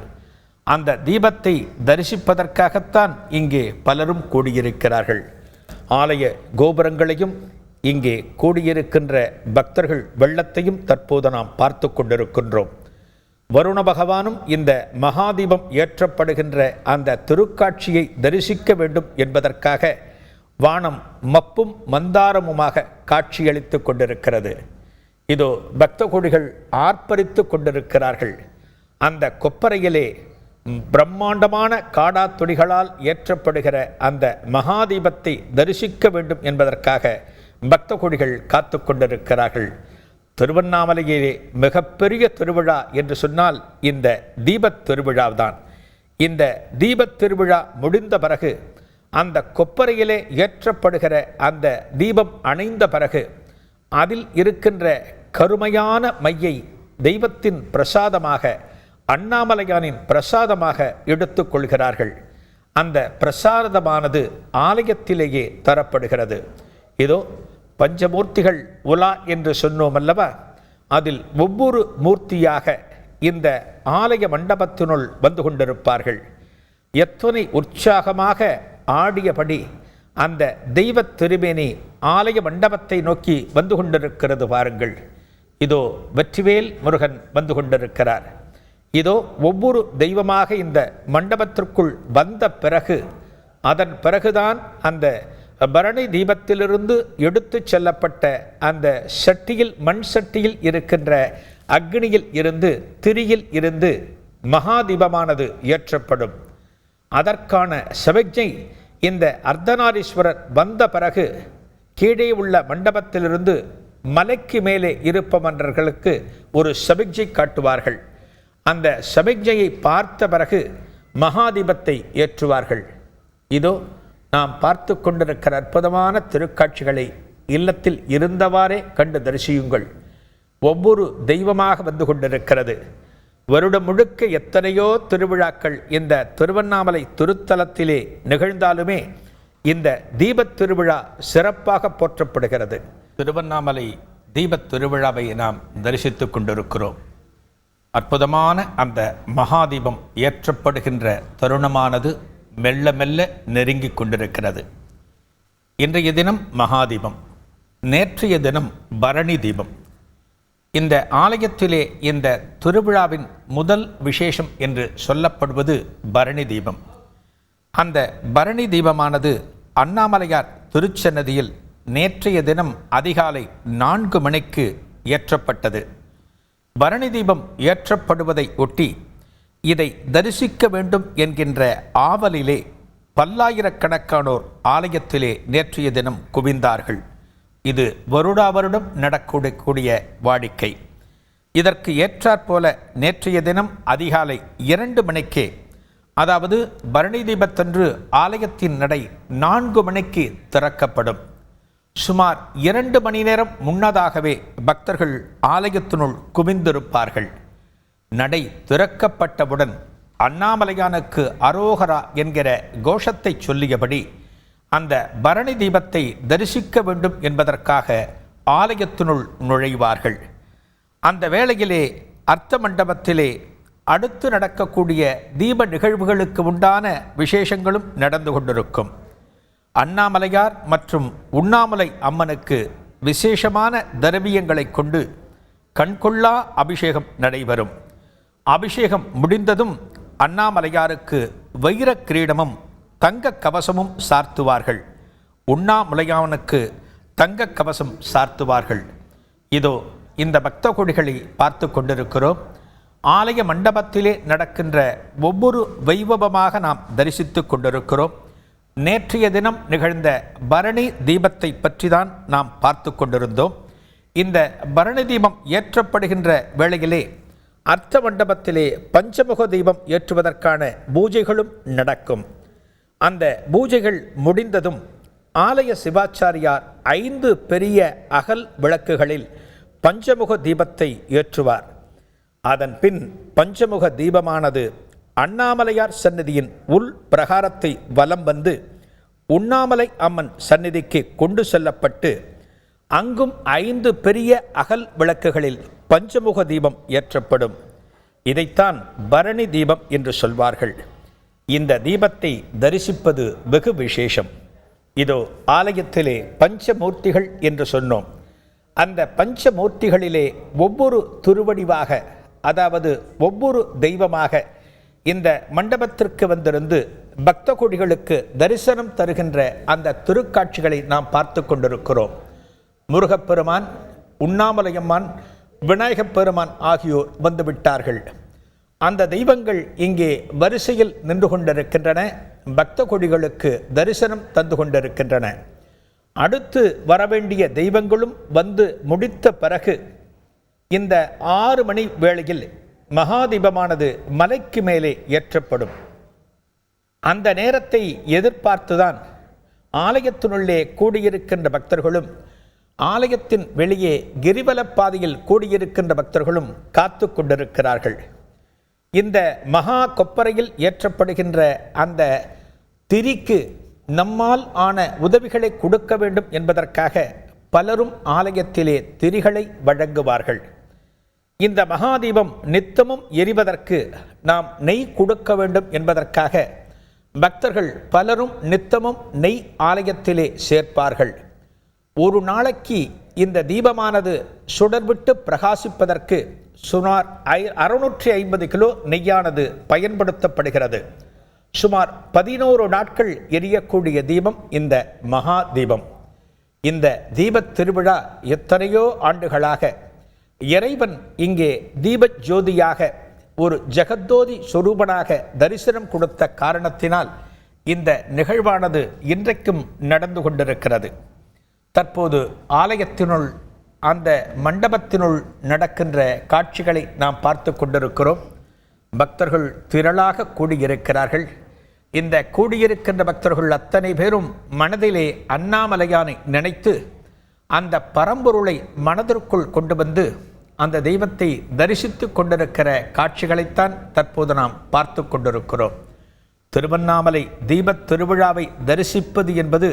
அந்த தீபத்தை தரிசிப்பதற்காகத்தான் இங்கே பலரும் கூடியிருக்கிறார்கள். ஆலய கோபுரங்களையும் இங்கே கூடியிருக்கின்ற பக்தர்கள் வெள்ளத்தையும் தற்போது நாம் பார்த்து கொண்டிருக்கின்றோம். வருண பகவானும் இந்த மகாதீபம் ஏற்றப்படுகின்ற அந்த திருக்காட்சியை தரிசிக்க வேண்டும் என்பதற்காக வானம் மப்பும் மந்தாரமுமாக காட்சியளித்து கொண்டிருக்கிறது. இதோ பக்த கோடிகள் ஆர்ப்பரித்து கொண்டிருக்கிறார்கள். அந்த கொப்பரையிலே பிரம்மாண்டமான காடா துணிகளால் ஏற்றப்படுகிற அந்த மகாதீபத்தை தரிசிக்க வேண்டும் என்பதற்காக பக்த கோடிகள் காத்து கொண்டிருக்கிறார்கள். திருவண்ணாமலையிலே மிகப்பெரிய திருவிழா என்று சொன்னால் இந்த தீபத் திருவிழாதான். இந்த தீபத் திருவிழா முடிந்த பிறகு அந்த கொப்பரையிலே ஏற்றப்படுகிற அந்த தீபம் அணைந்த பிறகு அதில் இருக்கின்ற கருமையான மையை தெய்வத்தின் பிரசாதமாக, அண்ணாமலையானின் பிரசாதமாக எடுத்துக் கொள்கிறார்கள். அந்த பிரசாதமானது ஆலயத்திலேயே தரப்படுகிறது. இதோ பஞ்சமூர்த்திகள் உலா என்று சொன்னோம் அல்லவா, அதில் ஒவ்வொரு மூர்த்தியாக இந்த ஆலய மண்டபத்தினுள் வந்து கொண்டிருப்பார்கள். எத்தனை உற்சாகமாக ஆடியபடி அந்த தெய்வ திருமேனி ஆலய மண்டபத்தை நோக்கி வந்து கொண்டிருக்கிறது பாருங்கள். இதோ வெற்றிவேல் முருகன் வந்து கொண்டிருக்கிறார். இதோ ஒவ்வொரு தெய்வமாக இந்த மண்டபத்திற்குள் வந்த பிறகு அதன் பிறகுதான் அந்த பரணி தீபத்திலிருந்து எடுத்து செல்லப்பட்ட அந்த சட்டியில், மண் சட்டியில் இருக்கின்ற அக்னியில் இருந்து, திரியில் இருந்து மகா தீபமானது ஏற்றப்படும். அதற்கான சமிக்ஞை இந்த அர்த்தநாரீஸ்வரர் வந்த பிறகு கீழே உள்ள மண்டபத்திலிருந்து மலைக்கு மேலே இருப்பவர்களுக்கு ஒரு சமிக்ஞை காட்டுவார்கள். அந்த சமிக்ஞையை பார்த்த பிறகு மகாதீபத்தை ஏற்றுவார்கள். இதோ நாம் பார்த்து கொண்டிருக்கிற அற்புதமான திருக்காட்சிகளை இல்லத்தில் இருந்தவாறே கண்டு தரிசியுங்கள். ஒவ்வொரு தெய்வமாக வந்து கொண்டிருக்கிறது. வருடம் முழுக்க எத்தனையோ திருவிழாக்கள் இந்த திருவண்ணாமலை திருத்தலத்திலே நிகழ்ந்தாலுமே இந்த தீபத் திருவிழா சிறப்பாக போற்றப்படுகிறது. திருவண்ணாமலை தீபத் திருவிழாவை நாம் தரிசித்து கொண்டிருக்கிறோம். அற்புதமான அந்த மகாதீபம் ஏற்றப்படுகின்ற தருணமானது மெல்ல மெல்ல நெருங்கி கொண்டிருக்கிறது. இன்றைய தினம் மகாதீபம், நேற்றைய தினம் பரணி தீபம். இந்த ஆலயத்திலே இந்த திருவிழாவின் முதல் விசேஷம் என்று சொல்லப்படுவது பரணி தீபம். அந்த பரணி தீபமானது அண்ணாமலையார் திருச்சன்னதியில் நேற்றைய தினம் அதிகாலை 4 மணிக்கு ஏற்றப்பட்டது. பரணி தீபம் ஏற்றப்படுவதை ஒட்டி இதை தரிசிக்க வேண்டும் என்கின்ற ஆவலிலே பல்லாயிரக்கணக்கானோர் ஆலயத்திலே நேற்றைய தினம் குவிந்தார்கள். இது வருடா வருடம் நடக்கக்கூடிய வாடிக்கை. இதற்கு ஏற்றாற்போல நேற்றைய தினம் அதிகாலை 2 மணிக்கே, அதாவது பரணி தீபத்தன்று ஆலயத்தின் நடை 4 மணிக்கு திறக்கப்படும். சுமார் 2 மணி நேரம் முன்னதாகவே பக்தர்கள் ஆலயத்தினுள் குவிந்திருப்பார்கள். நடை திறக்கப்பட்டவுடன் அண்ணாமலையானுக்கு அரோகரா என்கிற கோஷத்தை சொல்லியபடி அந்த பரணி தீபத்தை தரிசிக்க வேண்டும் என்பதற்காக ஆலயத்தினுள் நுழைவார்கள். அந்த வேளையிலே அர்த்த மண்டபத்திலே அடுத்து நடக்கக்கூடிய தீப நிகழ்வுகளுக்கு உண்டான விசேஷங்களும் நடந்து கொண்டிருக்கும். அண்ணாமலையார் மற்றும் உண்ணாமலை அம்மனுக்கு விசேஷமான திரவியங்களை கொண்டு கண்கொள்ளா அபிஷேகம் நடைபெறும். அபிஷேகம் முடிந்ததும் அண்ணாமலையாருக்கு வைர கிரீடமும் தங்க கவசமும் சார்த்துவார்கள். உண்ணாமலையானுக்கு தங்க கவசம் சார்த்துவார்கள். இதோ இந்த பக்த கொடிகளை பார்த்து கொண்டிருக்கிறோம். ஆலய மண்டபத்திலே நடக்கின்ற ஒவ்வொரு வைபவமாக நாம் தரிசித்து கொண்டிருக்கிறோம். நேற்றைய தினம் நிகழ்ந்த பரணி தீபத்தை பற்றி தான் நாம் பார்த்து கொண்டிருந்தோம். இந்த பரணி தீபம் ஏற்றப்படுகின்ற வேளையிலே அர்த்த மண்டபத்திலே பஞ்சமுக தீபம் ஏற்றுவதற்கான பூஜைகளும் நடக்கும். அந்த பூஜைகள் முடிந்ததும் ஆலய சிவாச்சாரியார் 5 பெரிய அகல் விளக்குகளில் பஞ்சமுக தீபத்தை ஏற்றுவார். அதன் பின் பஞ்சமுக தீபமானது அண்ணாமலையார் சந்நிதியின் உள் பிரகாரத்தை வலம் வந்து உண்ணாமலை அம்மன் சந்நிதிக்கு கொண்டு செல்லப்பட்டு அங்கும் 5 பெரிய அகல் விளக்குகளில் பஞ்சமுக தீபம் ஏற்றப்படும். இதைத்தான் பரணி தீபம் என்று சொல்வார்கள். இந்த தீபத்தை தரிசிப்பது வெகு விசேஷம். இதோ ஆலயத்திலே பஞ்சமூர்த்திகள் என்று சொன்னோம். அந்த பஞ்சமூர்த்திகளிலே ஒவ்வொரு திருவடிவாக, அதாவது ஒவ்வொரு தெய்வமாக இந்த மண்டபத்திற்கு வந்திருந்து பக்த கொடிகளுக்கு தரிசனம் தருகின்ற அந்த திருக்காட்சிகளை நாம் பார்த்து கொண்டிருக்கிறோம். முருகப்பெருமான், உண்ணாமலையம்மான், விநாயகப் பெருமான் ஆகியோர் வந்துவிட்டார்கள். அந்த தெய்வங்கள் இங்கே வரிசையில் நின்று கொண்டிருக்கின்றன. பக்த கொடிகளுக்கு தரிசனம் தந்து கொண்டிருக்கின்றன. அடுத்து வரவேண்டிய தெய்வங்களும் வந்து முடித்த பிறகு இந்த 6 மணி வேளையில் மகாதீபமானது மலைக்கு மேலே ஏற்றப்படும். அந்த நேரத்தை எதிர்பார்த்துதான் ஆலயத்தினுள்ளே கூடியிருக்கின்ற பக்தர்களும் ஆலயத்தின் வெளியே கிரிவலப்பாதையில் கூடியிருக்கின்ற பக்தர்களும் காத்து கொண்டிருக்கிறார்கள். இந்த மகா கொப்பரையில் ஏற்றப்படுகின்ற அந்த திரிக்கு நம்மால் ஆன உதவிகளை கொடுக்க வேண்டும் என்பதற்காக பலரும் ஆலயத்திலே திரிகளை வழங்குவார்கள். இந்த மகாதீபம் நித்தமும் எரிவதற்கு நாம் நெய் கொடுக்க வேண்டும் என்பதற்காக பக்தர்கள் பலரும் நித்தமும் நெய் ஆலயத்திலே சேர்ப்பார்கள். ஒரு நாளைக்கு இந்த தீபமானது சுடர்விட்டு பிரகாசிப்பதற்கு சுமார் 650 கிலோ நெய்யானது பயன்படுத்தப்படுகிறது. சுமார் 11 நாட்கள் எரியக்கூடிய தீபம் இந்த மகா தீபம். இந்த தீபத் திருவிழா எத்தனையோ ஆண்டுகளாக இறைவன் இங்கே தீப ஜோதியாக ஒரு ஜெகத்தோதி சொரூபனாக தரிசனம் கொடுத்த காரணத்தினால் இந்த நிகழ்வானது இன்றைக்கும் நடந்து கொண்டிருக்கிறது. தற்போது ஆலயத்தினுள் அந்த மண்டபத்தினுள் நடக்கின்ற காட்சிகளை நாம் பார்த்து கொண்டிருக்கிறோம். பக்தர்கள் திரளாக கூடியிருக்கிறார்கள். இந்த கூடியிருக்கின்ற பக்தர்கள் அத்தனை பேரும் மனதிலே அண்ணாமலையானை நினைத்து அந்த பரம்பொருளை மனதிற்குள் கொண்டு வந்து அந்த தெய்வத்தை தரிசித்து கொண்டிருக்கிற காட்சிகளைத்தான் தற்போது நாம் பார்த்து கொண்டிருக்கிறோம். திருவண்ணாமலை தீபத் திருவிழாவை தரிசிப்பது என்பது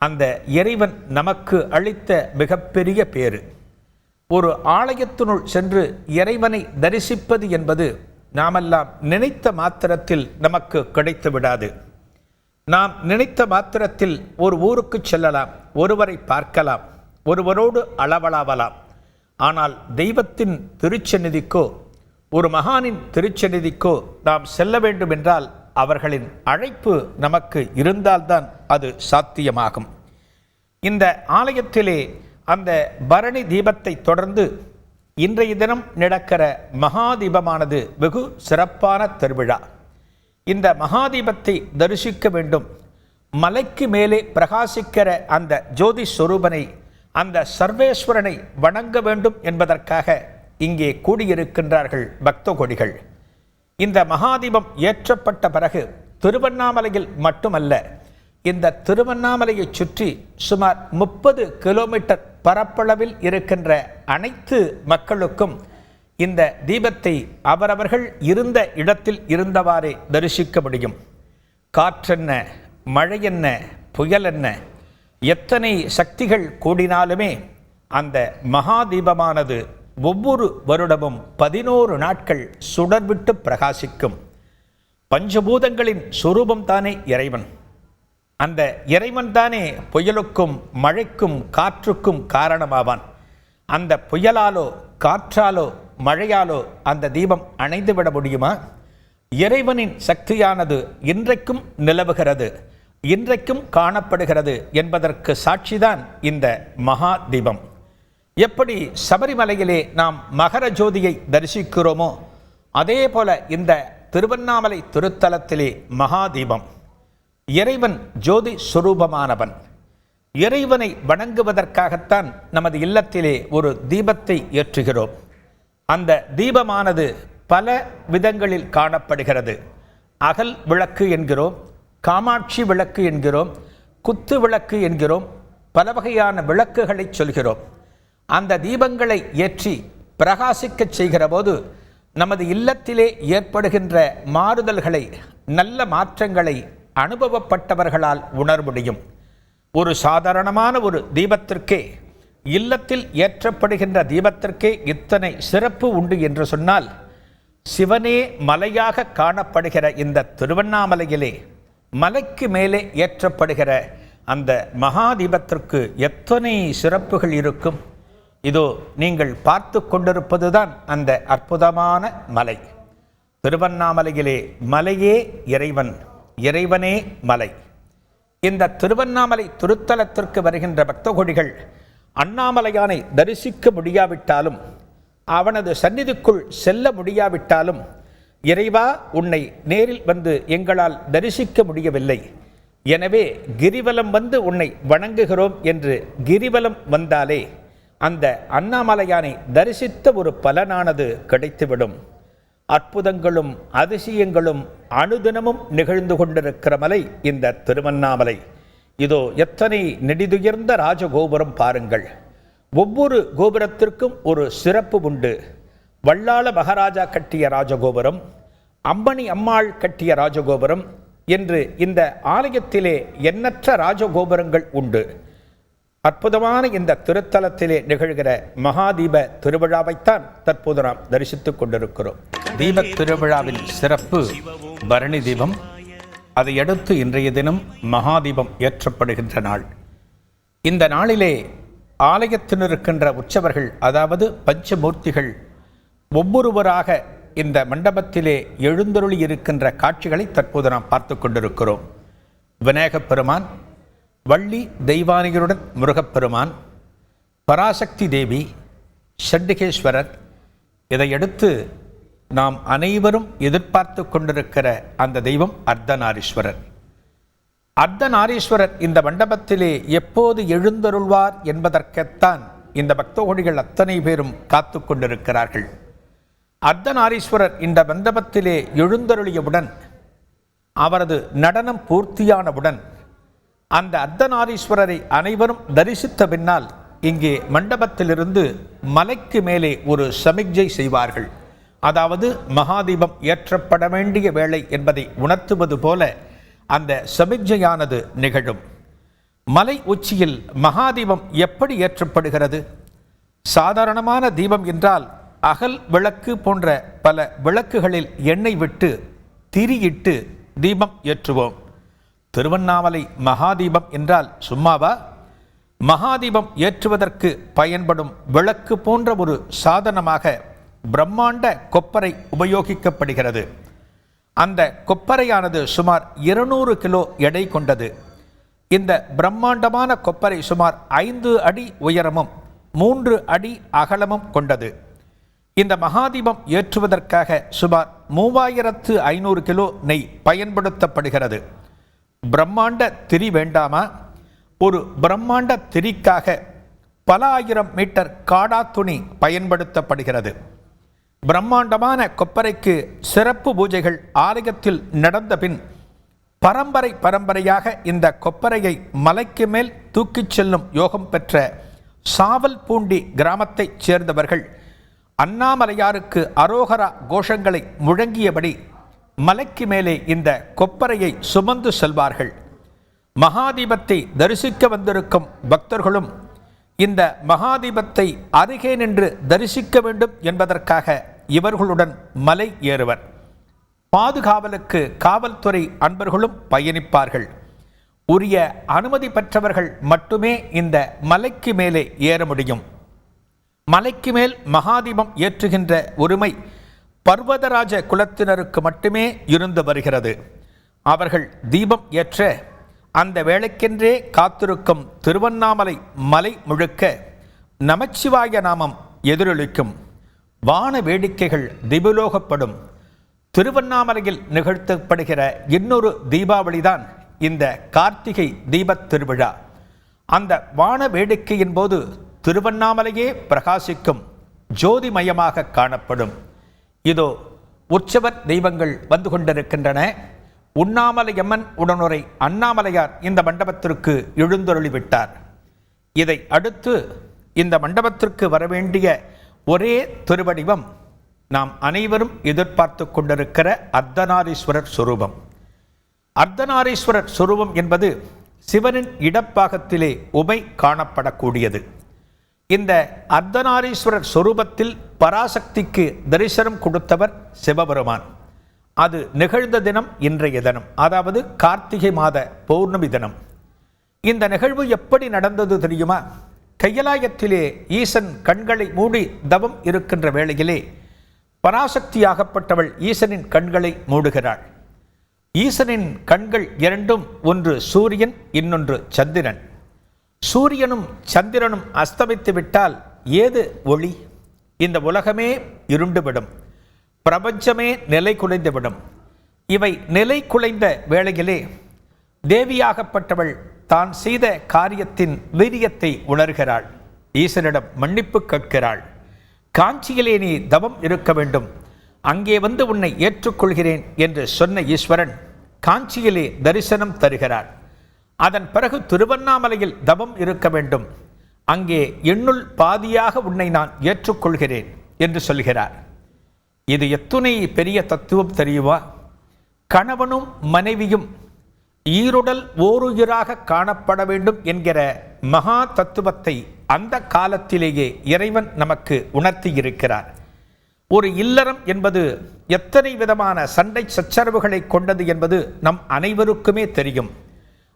அந்த இறைவன் நமக்கு அளித்த மிகப்பெரிய பேறு. ஒரு ஆலயத்தினுள் சென்று இறைவனை தரிசிப்பது என்பது நாமெல்லாம் நினைத்த மாத்திரத்தில் நமக்கு கிடைத்து விடாது. நாம் நினைத்த மாத்திரத்தில் ஒரு ஊருக்கு செல்லலாம், ஒருவரை பார்க்கலாம், ஒருவரோடு அளவலாவலாம். ஆனால் தெய்வத்தின் திருச்சந்நிதிக்கோ ஒரு மகானின் திருச்சந்நிதிக்கோ நாம் செல்ல வேண்டும் என்றால் அவர்களின் அழைப்பு நமக்கு இருந்தால்தான் அது சாத்தியமாகும். இந்த ஆலயத்திலே அந்த பரணி தீபத்தை தொடர்ந்து இன்றைய தினம் நடக்கிற மகாதீபமானது வெகு சிறப்பான திருவிழா. இந்த மகாதீபத்தை தரிசிக்க வேண்டும், மலைக்கு மேலே பிரகாசிக்கிற அந்த ஜோதி சொரூபனை, அந்த சர்வேஸ்வரனை வணங்க வேண்டும் என்பதற்காக இங்கே கூடியிருக்கின்றார்கள் பக்த கோடிகள். இந்த மகாதீபம் ஏற்றப்பட்ட பிறகு திருவண்ணாமலையில் மட்டுமல்ல, இந்த திருவண்ணாமலையை சுற்றி சுமார் 30 கிலோமீட்டர் பரப்பளவில் இருக்கின்ற அனைத்து மக்களுக்கும் இந்த தீபத்தை அவரவர்கள் இருந்த இடத்தில் இருந்தவாறே தரிசிக்க முடியும். காற்றென்ன, மழையென்ன, புயலென்ன, எத்தனை சக்திகள் கூடினாலுமே அந்த மகாதீபமானது ஒவ்வொரு வருடமும் 11 நாட்கள் சுடர்விட்டு பிரகாசிக்கும். பஞ்சபூதங்களின் சொரூபம் தானே இறைவன். அந்த இறைவன் தானே புயலுக்கும் மழைக்கும் காற்றுக்கும் காரணமாவான். அந்த புயலாலோ காற்றாலோ மழையாலோ அந்த தீபம் அணைந்துவிட முடியுமா? இறைவனின் சக்தியானது இன்றைக்கும் நிலவுகிறது, இன்றைக்கும் காணப்படுகிறது என்பதற்கு சாட்சிதான் இந்த மகா தீபம். எப்படி சபரிமலையிலே நாம் மகர ஜோதியை தரிசிக்கிறோமோ அதே போல இந்த திருவண்ணாமலை திருத்தலத்திலே மகாதீபம். இறைவன் ஜோதி சுரூபமானவன். இறைவனை வணங்குவதற்காகத்தான் நமது இல்லத்திலே ஒரு தீபத்தை ஏற்றுகிறோம். அந்த தீபமானது பல விதங்களில் காணப்படுகிறது. அகல் விளக்கு என்கிறோம், காமாட்சி விளக்கு என்கிறோம், குத்து விளக்கு என்கிறோம், பல வகையான விளக்குகளை சொல்கிறோம். அந்த தீபங்களை ஏற்றி பிரகாசிக்க செய்கிற போது நமது இல்லத்திலே ஏற்படுகின்ற மாறுதல்களை, நல்ல மாற்றங்களை அனுபவப்பட்டவர்களால் உணர முடியும். ஒரு சாதாரணமான ஒரு தீபத்திற்கே, இல்லத்தில் ஏற்றப்படுகின்ற தீபத்திற்கே இத்தனை சிறப்பு உண்டு என்று சொன்னால், சிவனே மலையாக காணப்படுகிற இந்த திருவண்ணாமலையிலே மலைக்கு மேலே ஏற்றப்படுகிற அந்த மகாதீபத்திற்கு எத்தனை சிறப்புகள் இருக்கும். இதோ நீங்கள் பார்த்து கொண்டிருப்பதுதான் அந்த அற்புதமான மலை. திருவண்ணாமலையிலே மலையே இறைவன், இறைவனே மலை. இந்த திருவண்ணாமலை திருத்தலத்திற்கு வருகின்ற பக்த கோடிகள் அண்ணாமலையானை தரிசிக்க முடியாவிட்டாலும், அவனது சந்நிதிக்குள் செல்ல முடியாவிட்டாலும், இறைவா உன்னை நேரில் வந்து எங்களால் தரிசிக்க முடியவில்லை, எனவே கிரிவலம் வந்து உன்னை வணங்குகிறோம் என்று கிரிவலம் வந்தாலே அந்த அண்ணாமலையானை தரிசித்த ஒரு பலனானது கிடைத்துவிடும். அற்புதங்களும் அதிசயங்களும் அனுதினமும் நிகழ்ந்து கொண்டிருக்கிற மலை இந்த திருவண்ணாமலை. இதோ எத்தனை நெடிதுயர்ந்த ராஜகோபுரம் பாருங்கள். ஒவ்வொரு கோபுரத்திற்கும் ஒரு சிறப்பு உண்டு. வல்லாள மகாராஜா கட்டிய ராஜகோபுரம், அம்பணி அம்மாள் கட்டிய ராஜகோபுரம் என்று இந்த ஆலயத்திலே எண்ணற்ற ராஜகோபுரங்கள் உண்டு. அற்புதமான இந்த திருத்தலத்திலே நிகழ்கிற மகாதீப திருவிழாவைத்தான் தற்போது நாம் தரிசித்துக் கொண்டிருக்கிறோம். தீப திருவிழாவின் சிறப்பு பரணி தீபம். அதையடுத்து இன்றைய தினம் மகாதீபம் ஏற்றப்படுகின்ற நாள். இந்த நாளிலே ஆலயத்தில் இருக்கின்ற உற்சவர்கள், அதாவது பஞ்சமூர்த்திகள் ஒவ்வொருவராக இந்த மண்டபத்திலே எழுந்தருளி இருக்கின்ற காட்சிகளை தற்போது நாம் பார்த்து கொண்டிருக்கிறோம். விநாயகப் பெருமான், வள்ளி தெய்வானிகருடன் முருகப்பெருமான், பராசக்தி தேவி, சண்டிகேஸ்வரர், இதையடுத்து நாம் அனைவரும் எதிர்பார்த்து கொண்டிருக்கிற அந்த தெய்வம் அர்த்தநாரீஸ்வரர். அர்த்தநாரீஸ்வரர் இந்த மண்டபத்திலே எப்போது எழுந்தருள்வார் என்பதற்கத்தான் இந்த பக்தகோடிகள் அத்தனை பேரும் காத்து கொண்டிருக்கிறார்கள். அர்த்தநாரீஸ்வரர் இந்த மண்டபத்திலே எழுந்தருளியவுடன், அவரது நடனம் பூர்த்தியானவுடன், அந்த அர்த்தநாரீஸ்வரரை அனைவரும் தரிசித்த பின்னால் இங்கே மண்டபத்திலிருந்து மலைக்கு மேலே ஒரு சமிக்ஞை செய்வார்கள். அதாவது மகாதீபம் ஏற்றப்பட வேண்டிய வேளை என்பதை உணர்த்துவது போல அந்த சமிக்ஞையானது நிகழும். மலை உச்சியில் மகாதீபம் எப்படி ஏற்றப்படுகிறது? சாதாரணமான தீபம் என்றால் அகல் விளக்கு போன்ற பல விளக்குகளில் எண்ணெய் விட்டு திரியிட்டு தீபம் ஏற்றுவோம். திருவண்ணாமலை மகாதீபம் என்றால் சும்மாவா? மகாதீபம் ஏற்றுவதற்கு பயன்படும் விளக்கு போன்ற ஒரு சாதனமாக பிரம்மாண்ட கொப்பரை உபயோகிக்கப்படுகிறது. அந்த கொப்பரையானது சுமார் 200 கிலோ எடை கொண்டது. இந்த பிரம்மாண்டமான கொப்பரை சுமார் 5 அடி உயரமும் 3 அடி அகலமும் கொண்டது. இந்த மகாதீபம் ஏற்றுவதற்காக சுமார் 3500 கிலோ நெய் பயன்படுத்தப்படுகிறது. பிரம்மாண்ட திரி வேண்டாமா? ஒரு பிரம்மாண்ட திரிக்காக பல ஆயிரம் மீட்டர் காடா துணி பயன்படுத்தப்படுகிறது. பிரம்மாண்டமான கொப்பரைக்கு சிறப்பு பூஜைகள் ஆலயத்தில் நடந்த பின் பரம்பரையாக இந்த கொப்பரையை மலைக்கு மேல் தூக்கிச் செல்லும் யோகம் பெற்ற சாவல்பூண்டி கிராமத்தைச் சேர்ந்தவர்கள் அண்ணாமலையாருக்கு அரோகரா கோஷங்களை முழங்கியபடி மலைக்கு மேலே இந்த கொப்பரையை சுமந்து செல்வார்கள். மகாதீபத்தை தரிசிக்க வந்திருக்கும் பக்தர்களும் இந்த மகாதீபத்தை அருகே நின்று தரிசிக்க வேண்டும் என்பதற்காக இவர்களுடன் மலை ஏறுவர். பாதுகாவலுக்கு காவல்துறை அன்பர்களும் பயணிப்பார்கள். உரிய அனுமதி பெற்றவர்கள் மட்டுமே இந்த மலைக்கு மேலே ஏற முடியும். மலைக்கு மேல் மகாதீபம் ஏற்றுகின்ற உரிமை பர்வதராஜ குலத்தினருக்கு மட்டுமே இருந்து வருகிறது. அவர்கள் தீபம் ஏற்ற அந்த வேளைக்கென்றே காத்திருக்கும் திருவண்ணாமலை மலை முழுக்க நமச்சிவாய நாமம் எதிரொலிக்கும். வான வேடிக்கைகள் திபுலோகப்படும். திருவண்ணாமலையில் நிகழ்த்தப்படுகிற இன்னொரு தீபாவளிதான் இந்த கார்த்திகை தீபத் திருவிழா. அந்த வான வேடிக்கையின் போது திருவண்ணாமலையே பிரகாசிக்கும், ஜோதிமயமாக காணப்படும். இதோ உற்சவர் தெய்வங்கள் வந்து கொண்டிருக்கின்றன. உண்ணாமலையம்மன் உடனுரை அண்ணாமலையார் இந்த மண்டபத்திற்கு எழுந்தருளிவிட்டார். இதை அடுத்து இந்த மண்டபத்திற்கு வரவேண்டிய ஒரே திருவடிவம் நாம் அனைவரும் எதிர்பார்த்து கொண்டிருக்கிற அர்த்தநாரீஸ்வரர் சொரூபம். அர்த்தநாரீஸ்வரர் சொரூபம் என்பது சிவனின் இடப்பாகத்திலே உமை காணப்படக்கூடியது. இந்த அர்த்தநாரீஸ்வரர் சொரூபத்தில் பராசக்திக்கு தரிசனம் கொடுத்தவர் சிவபெருமான். அது நிகழ்ந்த தினம் இன்றைய தினம், அதாவது கார்த்திகை மாத பௌர்ணமி தினம். இந்த நிகழ்வு எப்படி நடந்தது தெரியுமா? கைலாயத்திலே ஈசன் கண்களை மூடி தவம் இருக்கின்ற வேளையிலே பராசக்தியாகப்பட்டவள் ஈசனின் கண்களை மூடுகிறாள். ஈசனின் கண்கள் இரண்டும், ஒன்று சூரியன், இன்னொன்று சந்திரன். சூரியனும் சந்திரனும் அஸ்தமித்து விட்டால் ஏது ஒளி? இந்த உலகமே இருண்டுவிடும், பிரபஞ்சமே நிலை குலைந்துவிடும். இவை நிலை குலைந்த வேளையிலே தேவியாகப்பட்டவள் தான் செய்த காரியத்தின் வீரியத்தை உணர்கிறாள். ஈசனிடம் மன்னிப்பு கேட்கிறாள். காஞ்சியிலே நீ தவம் இருக்க வேண்டும், அங்கே வந்து உன்னை ஏற்றுக்கொள்கிறேன் என்று சொன்ன ஈஸ்வரன் காஞ்சியிலே தரிசனம் தருகிறார். அதன் பிறகு திருவண்ணாமலையில் தவம் இருக்க வேண்டும், அங்கே என்னுள் பாதியாக உன்னை நான் ஏற்றுக்கொள்கிறேன் என்று சொல்கிறார். இது எத்துணை பெரிய தத்துவம் தெரியுமா? கணவனும் மனைவியும் ஈருடல் ஓருயிராக காணப்பட வேண்டும் என்கிற மகா தத்துவத்தை அந்த காலத்திலேயே இறைவன் நமக்கு உணர்த்தி இருக்கிறார். ஒரு இல்லறம் என்பது எத்தனை விதமான சண்டை சச்சரவுகளை கொண்டது என்பது நம் அனைவருக்குமே தெரியும்.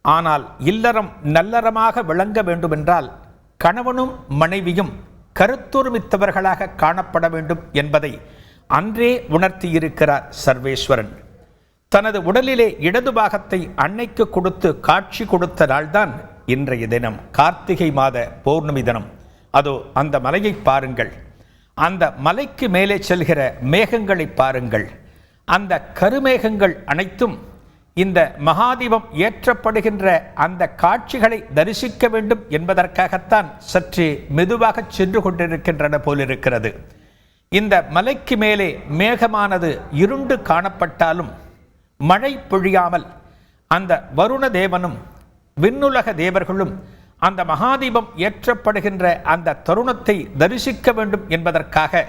ஆனால் இல்லறம் நல்லறமாக விளங்க வேண்டுமென்றால் கணவனும் மனைவியும் கருத்துருமித்தவர்களாக காணப்பட வேண்டும் என்பதை அன்றே உணர்த்தியிருக்கிறார் சர்வேஸ்வரன். தனது உடலிலே இடது பாகத்தை அன்னைக்கு கொடுத்து காட்சி கொடுத்த நாள்தான் இன்றைய தினம், கார்த்திகை மாத பௌர்ணமி தினம். அதோ அந்த மலையை பாருங்கள், அந்த மலைக்கு மேலே செல்கிற மேகங்களை பாருங்கள். அந்த கருமேகங்கள் அனைத்தும் இந்த மகாதீபம் ஏற்றப்படுகின்ற அந்த காட்சிகளை தரிசிக்க வேண்டும் என்பதற்காகத்தான் சற்றே மெதுவாக சென்று கொண்டிருக்கின்றன போலிருக்கிறது. இந்த மலைக்கு மேலே மேகமானது இருண்டு காணப்பட்டாலும் மழை பொழியாமல் அந்த வருண தேவனும் விண்ணுலக தேவர்களும் அந்த மகாதீபம் ஏற்றப்படுகின்ற அந்த தருணத்தை தரிசிக்க வேண்டும் என்பதற்காக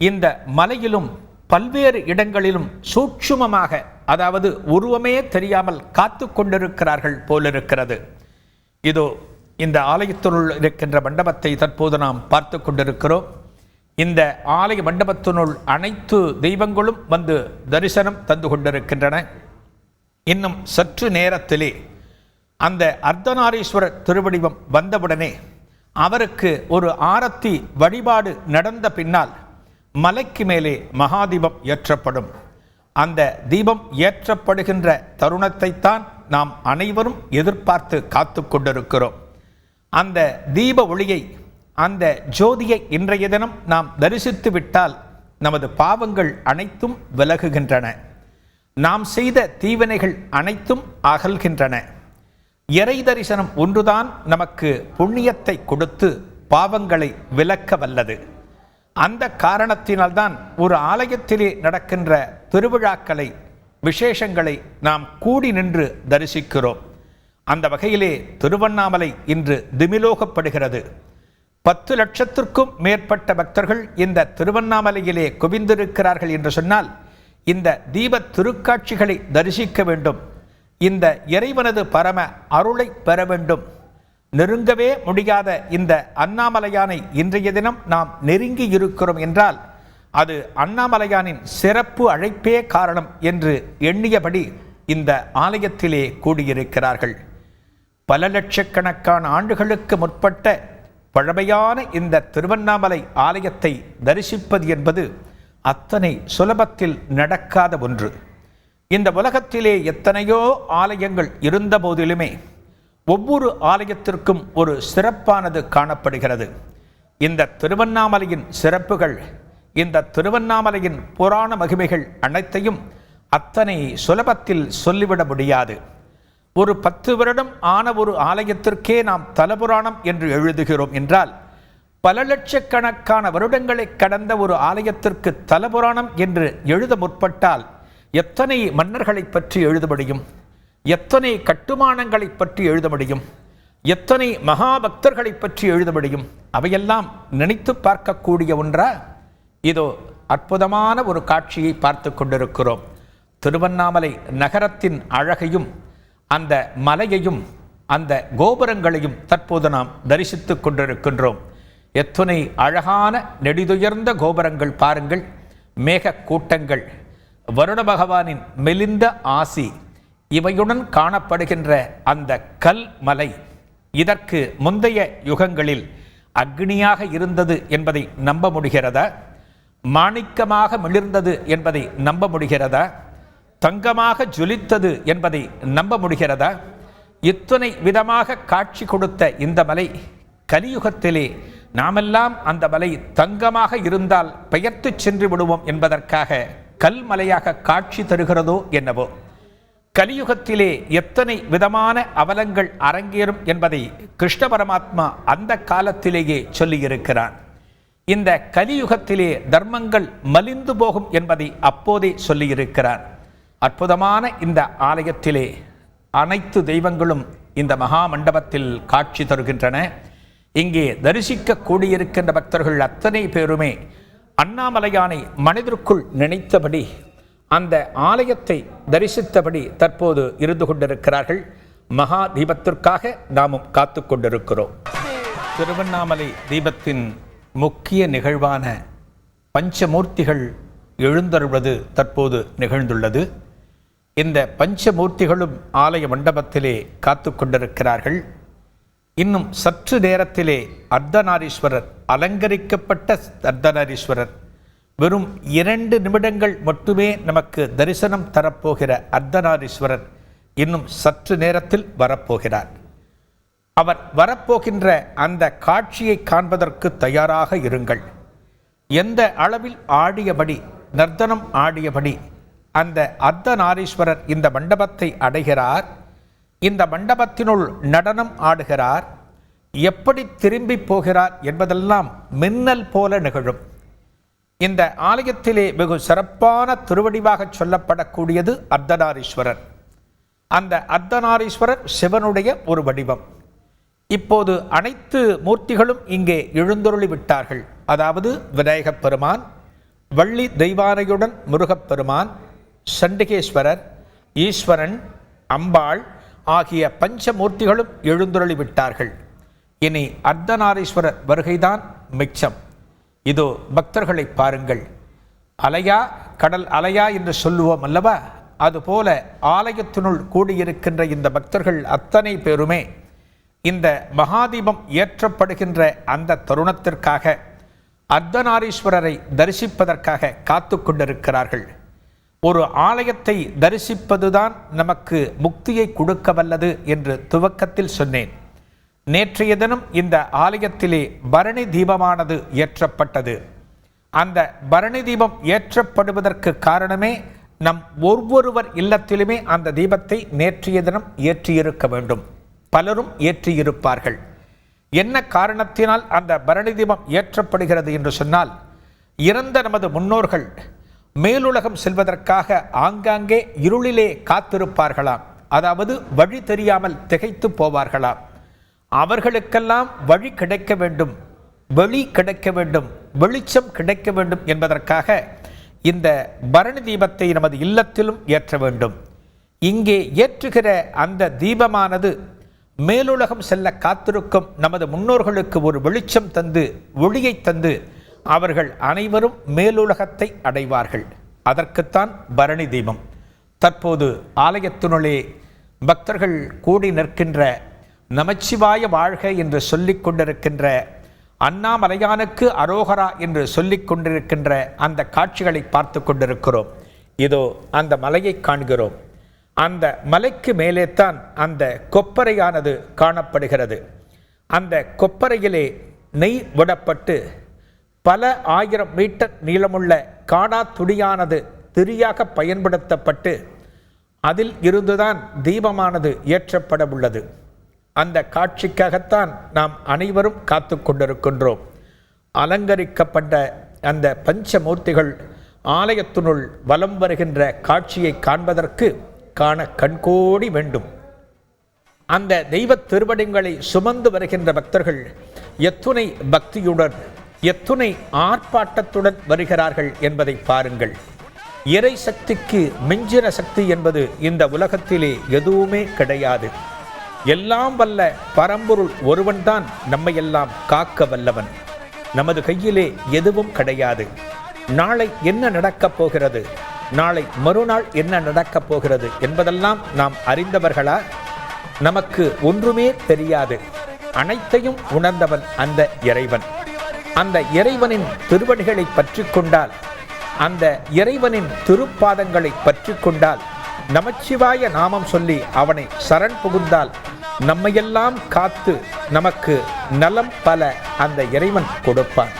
இந்த மலையிலும் பல்வேறு இடங்களிலும் சூட்சுமமாக, அதாவது உருவமே தெரியாமல் காத்து கொண்டிருக்கிறார்கள் போலிருக்கிறது. இதோ இந்த ஆலயத்தினுள் இருக்கின்ற மண்டபத்தை தற்போது நாம் பார்த்து கொண்டிருக்கிறோம். இந்த ஆலய மண்டபத்தினுள் அனைத்து தெய்வங்களும் வந்து தரிசனம் தந்து கொண்டிருக்கின்றன. இன்னும் சற்று நேரத்திலே அந்த அர்த்தநாரீஸ்வரர் திருவடிவம் வந்தவுடனே அவருக்கு ஒரு ஆரத்தி வழிபாடு நடந்த பின்னால் மலைக்கு மேலே மகாதீபம் ஏற்றப்படும். அந்த தீபம் ஏற்றப்படுகின்ற தருணத்தைத்தான் நாம் அனைவரும் எதிர்பார்த்து காத்து கொண்டிருக்கிறோம். அந்த தீப ஒளியை, அந்த ஜோதியை இன்றைய தினம் நாம் தரிசித்து விட்டால் நமது பாவங்கள் அனைத்தும் விலகுகின்றன. நாம் செய்த தீவினைகள் அனைத்தும் அகல்கின்றன. இறை தரிசனம் ஒன்றுதான் நமக்கு புண்ணியத்தை கொடுத்து பாவங்களை விலக்க வல்லது. அந்த காரணத்தினால்தான் ஒரு ஆலயத்திலே நடக்கின்ற திருவிழாக்களை, விசேஷங்களை நாம் கூடி நின்று தரிசிக்கிறோம். அந்த வகையிலே திருவண்ணாமலை இன்று திமிலோகப்படுகிறது. 10 லட்சத்திற்கும் மேற்பட்ட பக்தர்கள் இந்த திருவண்ணாமலையிலே குவிந்திருக்கிறார்கள் என்று சொன்னால், இந்த தீப திருக்காட்சிகளை தரிசிக்க வேண்டும், இந்த இறைவனது பரம அருளை பெற வேண்டும். நெருங்கவே முடியாத இந்த அண்ணாமலையானை இன்றைய தினம் நாம் நெருங்கி இருக்கிறோம் என்றால் அது அண்ணாமலையானின் சிறப்பு அழைப்பே காரணம் என்று எண்ணியபடி இந்த ஆலயத்திலே கூடியிருக்கிறார்கள். பல லட்சக்கணக்கான ஆண்டுகளுக்கு முற்பட்ட பழமையான இந்த திருவண்ணாமலை ஆலயத்தை தரிசிப்பது என்பது அத்தனை சுலபத்தில் நடக்காத ஒன்று. இந்த உலகத்திலே எத்தனையோ ஆலயங்கள் இருந்த போதிலுமே ஒவ்வொரு ஆலயத்திற்கும் ஒரு சிறப்பானது காணப்படுகிறது. இந்த திருவண்ணாமலையின் சிறப்புகள், இந்த திருவண்ணாமலையின் புராண மகிமைகள் அனைத்தையும் அத்தனை சுலபத்தில் சொல்லிவிட முடியாது. ஒரு 10 வருடம் ஆன ஒரு ஆலயத்திற்கே நாம் தலபுராணம் என்று எழுதுகிறோம் என்றால், பல லட்சக்கணக்கான வருடங்களை கடந்த ஒரு ஆலயத்திற்கு தலபுராணம் என்று எழுத முற்பட்டால் எத்தனை மன்னர்களை பற்றி எழுத முடியும், எத்தனை கட்டுமானங்களை பற்றி எழுத முடியும், எத்தனை மகாபக்தர்களை பற்றி எழுத முடியும். அவையெல்லாம் நினைத்து பார்க்கக்கூடிய ஒன்றா? இதோ அற்புதமான ஒரு காட்சியை பார்த்து கொண்டிருக்கிறோம். திருவண்ணாமலை நகரத்தின் அழகையும் அந்த மலையையும் அந்த கோபுரங்களையும் தற்போது நாம் தரிசித்து கொண்டிருக்கின்றோம். எத்தனை அழகான நெடிதுயர்ந்த கோபுரங்கள் பாருங்கள், மேக கூட்டங்கள், வருண பகவானின் மெலிந்த ஆசி, இவையுடன் காணப்படுகின்ற அந்த கல் மலை இதற்கு முந்தைய யுகங்களில் அக்னியாக இருந்தது என்பதை நம்ப முடிகிறதா? மாணிக்கமாக மிளிர்ந்தது என்பதை நம்ப முடிகிறதா? தங்கமாக ஜொலித்தது என்பதை நம்ப முடிகிறதா? இத்தனை விதமாக காட்சி கொடுத்த இந்த மலை கலியுகத்திலே நாமெல்லாம் அந்த மலை தங்கமாக இருந்தால் பெயர்த்து சென்று விடுவோம் என்பதற்காக கல்மலையாக காட்சி தருகிறதோ என்னவோ. கலியுகத்திலே எத்தனை விதமான அவலங்கள் அரங்கேறும் என்பதை கிருஷ்ண பரமாத்மா அந்த காலத்திலேயே சொல்லியிருக்கிறான். இந்த கலியுகத்திலே தர்மங்கள் மலிந்து போகும் என்பதை அப்போதே சொல்லியிருக்கிறான். அற்புதமான இந்த ஆலயத்திலே அனைத்து தெய்வங்களும் இந்த மகா மண்டபத்தில் காட்சி தருகின்றன. இங்கே தரிசிக்க கூடியிருக்கின்ற பக்தர்கள் அத்தனை பேருமே அண்ணாமலையானை மனதிற்குள் நினைத்தபடி அந்த ஆலயத்தை தரிசித்தபடி தற்போது இருந்து கொண்டிருக்கிறார்கள். மகா தீபத்திற்காக நாமும் காத்து கொண்டிருக்கிறோம். திருவண்ணாமலை தீபத்தின் முக்கிய நிகழ்வான பஞ்சமூர்த்திகள் எழுந்தருள்வது தற்போது நிகழ்ந்துள்ளது. இந்த பஞ்சமூர்த்திகளும் ஆலய மண்டபத்திலே காத்து கொண்டிருக்கிறார்கள். இன்னும் சற்று நேரத்திலே அர்த்தநாரீஸ்வரர், அலங்கரிக்கப்பட்ட அர்த்தநாரீஸ்வரர், வெறும் 2 நிமிடங்கள் மட்டுமே நமக்கு தரிசனம் தரப்போகிற அர்த்தநாரீஸ்வரர் இன்னும் சற்று நேரத்தில் வரப்போகிறார். அவர் வரப்போகின்ற அந்த காட்சியை காண்பதற்கு தயாராக இருங்கள். எந்த அளவில் ஆடியபடி, நர்த்தனம் ஆடியபடி அந்த அர்த்தநாரீஸ்வரர் இந்த மண்டபத்தை அடைகிறார், இந்த மண்டபத்தினுள் நடனம் ஆடுகிறார், எப்படி திரும்பி போகிறார் என்பதெல்லாம் மின்னல் போல நிகழும். இந்த ஆலயத்திலே வெகு சிறப்பான திருவடிவாக சொல்லப்படக்கூடியது அர்த்தநாரீஸ்வரர். அந்த அர்த்தநாரீஸ்வரர் சிவனுடைய ஒரு வடிவம். இப்போது அனைத்து மூர்த்திகளும் இங்கே எழுந்தருளி விட்டார்கள். அதாவது விநாயகப் பெருமான், வள்ளி தெய்வானையுடன் முருகப்பெருமான், சண்டிகேஸ்வரர், ஈஸ்வரன், அம்பாள் ஆகிய பஞ்சமூர்த்திகளும் எழுந்தருளி விட்டார்கள். இனி அர்த்தநாரீஸ்வரர் வருகைதான் மிச்சம். இதோ பக்தர்களை பாருங்கள். அலையா கடல் அலையா என்று சொல்லுவோம் அல்லவா, அதுபோல ஆலயத்தினுள் கூடியிருக்கின்ற இந்த பக்தர்கள் அத்தனை பேருமே இந்த மகாதீபம் ஏற்றப்படுகின்ற அந்த தருணத்திற்காக அர்த்தநாரீஸ்வரரை தரிசிப்பதற்காக காத்து கொண்டிருக்கிறார்கள். ஒரு ஆலயத்தை தரிசிப்பதுதான் நமக்கு முக்தியை கொடுக்க வல்லது என்று துவக்கத்தில் சொன்னேன். நேற்றைய தினம் இந்த ஆலயத்திலே பரணி தீபமானது ஏற்றப்பட்டது. அந்த பரணி தீபம் ஏற்றப்படுவதற்கு காரணமே நம் ஒவ்வொருவர் இல்லத்திலுமே அந்த தீபத்தை நேற்றைய தினம் ஏற்றியிருக்க வேண்டும். பலரும் ஏற்றியிருப்பார்கள். என்ன காரணத்தினால் அந்த பரணி தீபம் ஏற்றப்படுகிறது என்று சொன்னால், இறந்த நமது முன்னோர்கள் மேலுலகம் செல்வதற்காக ஆங்காங்கே இருளிலே காத்திருப்பார்களாம். அதாவது வழி தெரியாமல் திகைத்து போவார்களாம். அவர்களுக்கெல்லாம் வழி கிடைக்க வேண்டும், வெளி கிடைக்க வேண்டும், வெளிச்சம் கிடைக்க வேண்டும் என்பதற்காக இந்த பரணி தீபத்தை நமது இல்லத்திலும் ஏற்ற வேண்டும். இங்கே ஏற்றுகிற அந்த தீபமானது மேலுலகம் செல்ல காத்திருக்கும் நமது முன்னோர்களுக்கு ஒரு வெளிச்சம் தந்து, ஒளியை தந்து அவர்கள் அனைவரும் மேலுலகத்தை அடைவார்கள். அதற்குத்தான் பரணி தீபம். தற்போது ஆலயத்தினுள்ளே பக்தர்கள் கூடி நிற்கின்ற, நமச்சிவாய வாழ்க என்று சொல்லிக் கொண்டிருக்கின்ற, அண்ணாமலையானுக்கு அரோகரா என்று சொல்லிக் கொண்டிருக்கின்ற அந்த காட்சிகளை பார்த்து கொண்டிருக்கிறோம். இதோ அந்த மலையை காண்கிறோம். அந்த மலைக்கு மேலே தான் அந்த கொப்பரையானது காணப்படுகிறது. அந்த கொப்பரையிலே நெய் விடப்பட்டு பல 1000 மீட்டர் நீளமுள்ள காடா துடியானது திரியாக பயன்படுத்தப்பட்டு அதில் இருந்துதான் தீபமானது ஏற்றப்பட உள்ளது. அந்த காட்சிக்காகத்தான் நாம் அனைவரும் காத்து கொண்டிருக்கின்றோம். அலங்கரிக்கப்பட்ட அந்த பஞ்சமூர்த்திகள் ஆலயத்தினுள் வலம் வருகின்ற காட்சியை காண்பதற்கு காண கண்கோடி வேண்டும். அந்த தெய்வ திருவடிகளை சுமந்து வருகின்ற பக்தர்கள் எத்துணை பக்தியுடன், எத்துணை ஆர்ப்பாட்டத்துடன் வருகிறார்கள் என்பதை பாருங்கள். இறை சக்திக்கு மிஞ்சின சக்தி என்பது இந்த உலகத்திலே எதுவுமே கிடையாது. எல்லாம் வல்ல பரம்பொருள் ஒருவன்தான் நம்மையெல்லாம் காக்க வல்லவன். நமது கையிலே எதுவும் கிடையாது. நாளை என்ன நடக்கப் போகிறது, நாளை மறுநாள் என்ன நடக்கப் போகிறது என்பதெல்லாம் நாம் அறிந்தவர்களா? நமக்கு ஒன்றுமே தெரியாது. அனைத்தையும் உணர்ந்தவன் அந்த இறைவன். அந்த இறைவனின் திருவடிகளை பற்றி கொண்டால், அந்த இறைவனின் திருப்பாதங்களை பற்றி கொண்டால், நமச்சிவாய நாமம் சொல்லி அவனை சரண் புகுந்தால் நம்மையெல்லாம் காத்து நமக்கு நலம் பல அந்த இறைவன் கொடுப்பான்.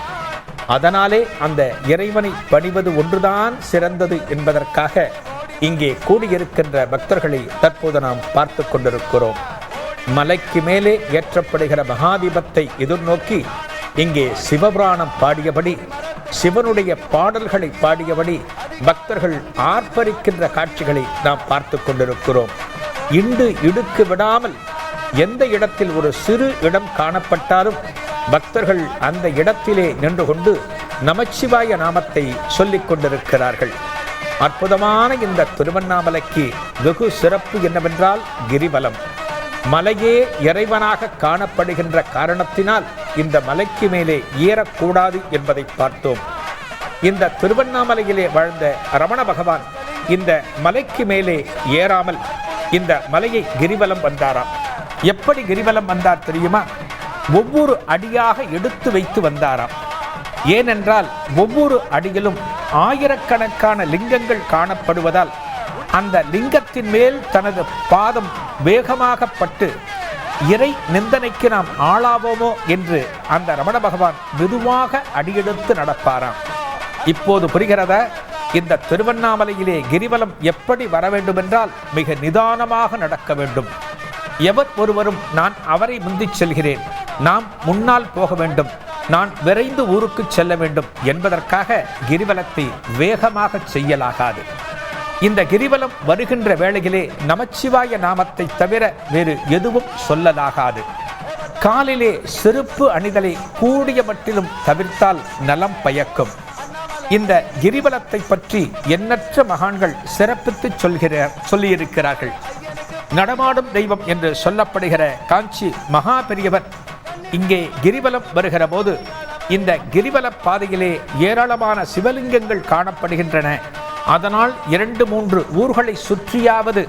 அதனாலே அந்த இறைவனை பணிவது ஒன்றுதான் சிறந்தது என்பதற்காக இங்கே கூடியிருக்கின்ற பக்தர்களை தற்போது நாம் பார்த்து கொண்டிருக்கிறோம். மலைக்கு மேலே ஏற்றப்படுகிற மகாதீபத்தை எதிர்நோக்கி இங்கே சிவபுராணம் பாடியபடி, சிவனுடைய பாடல்களை பாடியபடி பக்தர்கள் ஆர்ப்பரிக்கின்ற காட்சிகளை நாம் பார்த்து கொண்டிருக்கிறோம். இண்டு இடுக்கு விடாமல் எந்த இடத்தில் ஒரு சிறு இடம் காணப்பட்டாலும் பக்தர்கள் அந்த இடத்திலே நின்று கொண்டு நமச்சிவாய நாமத்தை சொல்லிக் கொண்டிருக்கிறார்கள். அற்புதமான இந்த திருவண்ணாமலைக்கு வெகு சிறப்பு என்னவென்றால் கிரிவலம். மலையே இறைவனாக காணப்படுகின்ற காரணத்தினால் இந்த மலைக்கு மேலே ஏறக்கூடாது என்பதை பார்த்தோம். இந்த திருவண்ணாமலையிலே வாழ்ந்த ரமண பகவான் இந்த மலைக்கு மேலே ஏறாமல் இந்த மலையை கிரிவலம் வந்தாராம். எப்படி கிரிவலம் வந்தார் தெரியுமா? ஒவ்வொரு அடியாக எடுத்து வைத்து வந்தாராம். ஏனென்றால் ஒவ்வொரு அடியிலும் ஆயிரக்கணக்கான லிங்கங்கள் காணப்படுவதால் அந்த லிங்கத்தின் மேல் தனது பாதம் வேகமாக பட்டு இறை நிந்தனைக்கு நாம் ஆளாவோமோ என்று அந்த ரமண பகவான் மெதுவாக அடியெடுத்து நடப்பாராம். இப்போது புரிகிறதா? இந்த திருவண்ணாமலையிலே கிரிவலம் எப்படி வர வேண்டும் என்றால் மிக நிதானமாக நடக்க வேண்டும். எவர் ஒருவரும் நான் அவரை முந்திச் செல்கிறேன், நாம் முன்னால் போக வேண்டும், நான் விரைந்து ஊருக்கு செல்ல வேண்டும் என்பதற்காக கிரிவலத்தை வேகமாக செய்யலாகாது. இந்த கிரிவலம் வருகின்ற வேளையிலே நமச்சிவாய நாமத்தை தவிர வேறு எதுவும் சொல்லலாகாது. காலிலே செருப்பு அணிதலை கூடிய மட்டிலும் தவிர்த்தால் நலம் பயக்கும். இந்த கிரிவலத்தை பற்றி எண்ணற்ற மகான்கள் சிறப்பித்து சொல்லியிருக்கிறார்கள். நடமாடும் தெய்வம் என்று சொல்லப்படுகிற காஞ்சி மகா பெரியவர் இங்கே கிரிவலம் வருகிற போது இந்த கிரிவல பாதையிலே ஏராளமான சிவலிங்கங்கள் காணப்படுகின்றன. அதனால் 2-3 ஊர்களை சுற்றியாவது,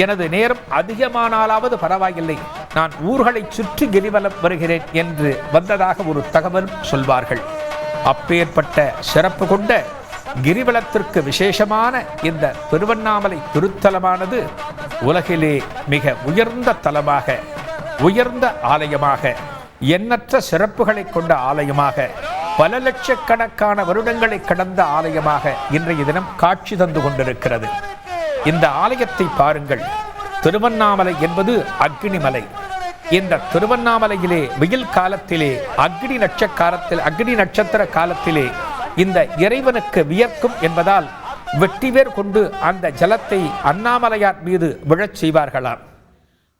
எனது நேரம் அதிகமானாலாவது பரவாயில்லை, நான் ஊர்களை சுற்றி கிரிவலம் வருகிறேன் என்று வந்ததாக ஒரு தகவல் சொல்வார்கள். அப்பேற்பட்ட சிறப்பு கொண்ட கிரிவலத்திற்கு விசேஷமான இந்த திருவண்ணாமலை திருத்தலமானது உலகிலே மிக உயர்ந்த தலமாக, உயர்ந்த ஆலயமாக, எண்ணற்ற சிறப்புகளை கொண்ட ஆலயமாக, பல லட்சக்கணக்கான வருடங்களை கடந்த ஆலயமாக இன்றைய தினம் காட்சி தந்து கொண்டிருக்கிறது. இந்த ஆலயத்தை பாருங்கள். திருவண்ணாமலை என்பது அக்னிமலை. இந்த திருவண்ணாமலையிலே வெயில் காலத்திலே அக்னி நட்சத்திர காலத்திலே இந்த இறைவனுக்கு வியர்க்கும் என்பதால் வெட்டிவேர் கொண்டு அந்த ஜலத்தை அண்ணாமலையார் மீது விழச் செய்வார்களாம்.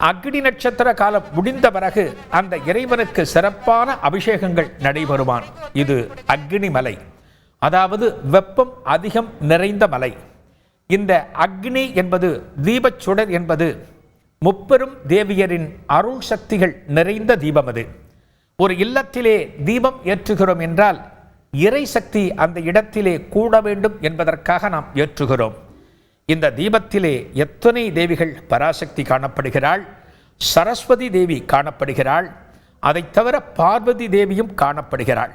அக்னி நட்சத்திர காலம் முடிந்த பிறகு அந்த இறைவனுக்கு சிறப்பான அபிஷேகங்கள் நடைபெறுவான். இது அக்னி மலை, அதாவது வெப்பம் அதிகம் நிறைந்த மலை. இந்த அக்னி என்பது தீபச்சுடர் என்பது முப்பெரும் தேவியரின் அருள் சக்திகள் நிறைந்த தீபம். அது ஒரு இல்லத்திலே தீபம் ஏற்றுகிறோம் என்றால் இறை சக்தி அந்த இடத்திலே கூட வேண்டும் என்பதற்காக நாம் ஏற்றுகிறோம். இந்த தீபத்திலே எத்தனை தேவிகள்? பராசக்தி காணப்படுகிறாள், சரஸ்வதி தேவி காணப்படுகிறாள், அதை தவிர பார்வதி தேவியும் காணப்படுகிறாள்.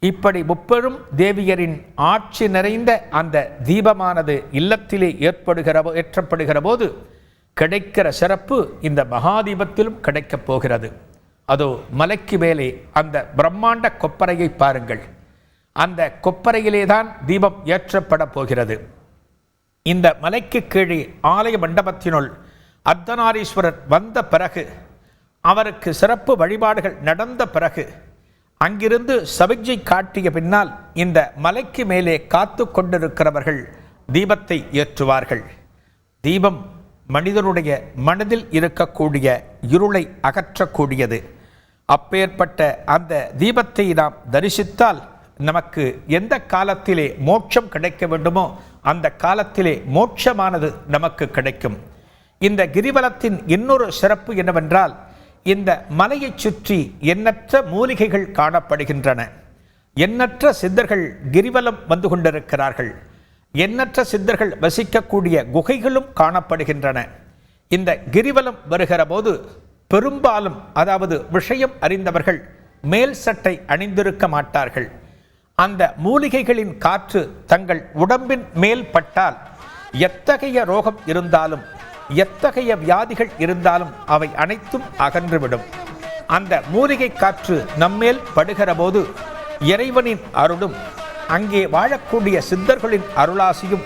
இப்படி முப்பெரும் தேவியரின் ஆட்சி நிறைந்த அந்த தீபமானது இல்லத்திலே ஏற்றப்படுகிற போது கிடைக்கிற சிறப்பு இந்த மகாதீபத்திலும் கிடைக்கப் போகிறது. அதோ மலைக்கு மேலே அந்த பிரம்மாண்ட கொப்பரையை பாருங்கள். அந்த கொப்பரையிலே தான் தீபம் ஏற்றப்பட போகிறது. இந்த மலைக்கு கீழே ஆலய மண்டபத்தினுள் அர்த்தநாரீஸ்வரர் வந்த பிறகு, அவருக்கு சிறப்பு வழிபாடுகள் நடந்த பிறகு, அங்கிருந்து சமிக்ஞை காட்டிய பின்னால் இந்த மலைக்கு மேலே காத்து கொண்டிருக்கிறவர்கள் தீபத்தை ஏற்றுவார்கள். தீபம் மனிதனுடைய மனதில் இருக்கக்கூடிய இருளை அகற்றக்கூடியது. அப்பேற்பட்ட அந்த தீபத்தை நாம் தரிசித்தால் நமக்கு எந்த காலத்திலே மோட்சம் கிடைக்க வேண்டுமோ அந்த காலத்திலே மோட்சமானது நமக்கு கிடைக்கும். இந்த கிரிவலத்தின் இன்னொரு சிறப்பு என்னவென்றால், இந்த மலையை சுற்றி எண்ணற்ற மூலிகைகள் காணப்படுகின்றன. எண்ணற்ற சித்தர்கள் கிரிவலம் வந்து கொண்டிருக்கிறார்கள். எண்ணற்ற சித்தர்கள் வசிக்கக்கூடிய குகைகளும் காணப்படுகின்றன. இந்த கிரிவலம் வருகிற போது பெரும்பாலும், அதாவது விஷயம் அறிந்தவர்கள் மேல் சட்டை அணிந்திருக்க மாட்டார்கள். அந்த மூலிகைகளின் காற்று தங்கள் உடம்பின் மேல் பட்டால் எத்தகைய ரோகம் இருந்தாலும், எத்தகைய வியாதிகள் இருந்தாலும் அவை அனைத்தும் அகன்றுவிடும். அந்த மூலிகை காற்று நம்மேல் படுகிற போது இறைவனின் அருளும் அங்கே வாழக்கூடிய சித்தர்களின் அருளாசியும்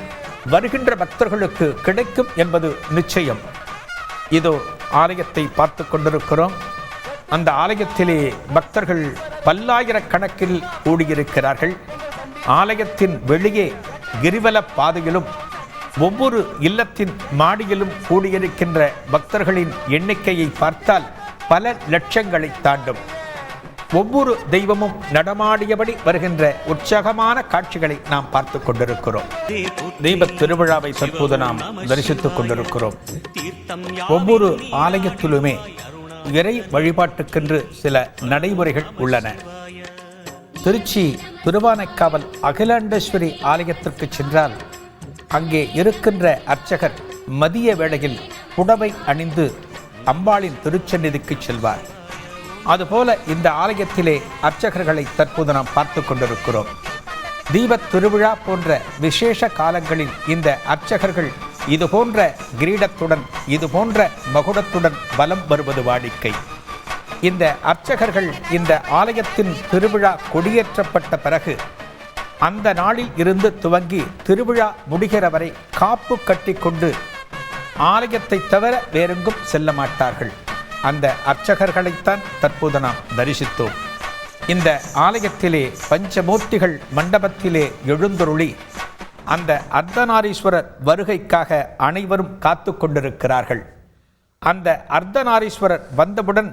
வருகின்ற பக்தர்களுக்கு கிடைக்கும் என்பது நிச்சயம். இதோ ஆலயத்தை பார்த்து கொண்டிருக்கிறோம். அந்த ஆலயத்திலே பக்தர்கள் பல்லாயிரக்கணக்கில் கூடியிருக்கிறார்கள். ஆலயத்தின் வெளியே கிரிவல பாதையிலும் ஒவ்வொரு இல்லத்தின் மாடியிலும் கூடியிருக்கின்ற பக்தர்களின் எண்ணிக்கையை பார்த்தால் பல லட்சங்களை தாண்டும். ஒவ்வொரு தெய்வமும் நடமாடியபடி வருகின்ற உற்சாகமான காட்சிகளை நாம் பார்த்து கொண்டிருக்கிறோம். தெய்வ திருவிழாவை தற்போது நாம் தரிசித்துக் கொண்டிருக்கிறோம். ஒவ்வொரு ஆலயத்திலுமே இறை வழிபாட்டுக்கென்று சில நடைமுறைகள் உள்ளன. திருச்சி திருவானைக்காவல் அகிலாண்டேஸ்வரி ஆலயத்திற்கு சென்றால் அங்கே இருக்கின்ற அர்ச்சகர் மதிய வேளையில் புடவை அணிந்து அம்பாளின் திருச்சந்நிதிக்கு செல்வார். அதுபோல இந்த ஆலயத்திலே அர்ச்சகர்களை தற்போது நாம் பார்த்து கொண்டிருக்கிறோம். தீபத் திருவிழா போன்ற விசேஷ காலங்களில் இந்த அர்ச்சகர்கள் இதுபோன்ற கிரீடத்துடன் இதுபோன்ற மகுடத்துடன் வலம் வருவது வாடிக்கை. இந்த அர்ச்சகர்கள் இந்த ஆலயத்தின் திருவிழா கொடியேற்றப்பட்ட பிறகு அந்த நாளில் இருந்து துவங்கி திருவிழா முடிகிற வரை காப்பு கட்டி கொண்டு ஆலயத்தை தவிர வேறெங்கும் செல்ல மாட்டார்கள். அந்த அர்ச்சகர்களைத்தான் தற்போது நாம் தரிசித்தோம். இந்த ஆலயத்திலே பஞ்சமூர்த்திகள் மண்டபத்திலே எழுந்தருளி அந்த அர்த்தநாரீஸ்வரர் வருகைக்காக அனைவரும் காத்து கொண்டிருக்கிறார்கள். அந்த அர்த்தநாரீஸ்வரர் வந்தவுடன்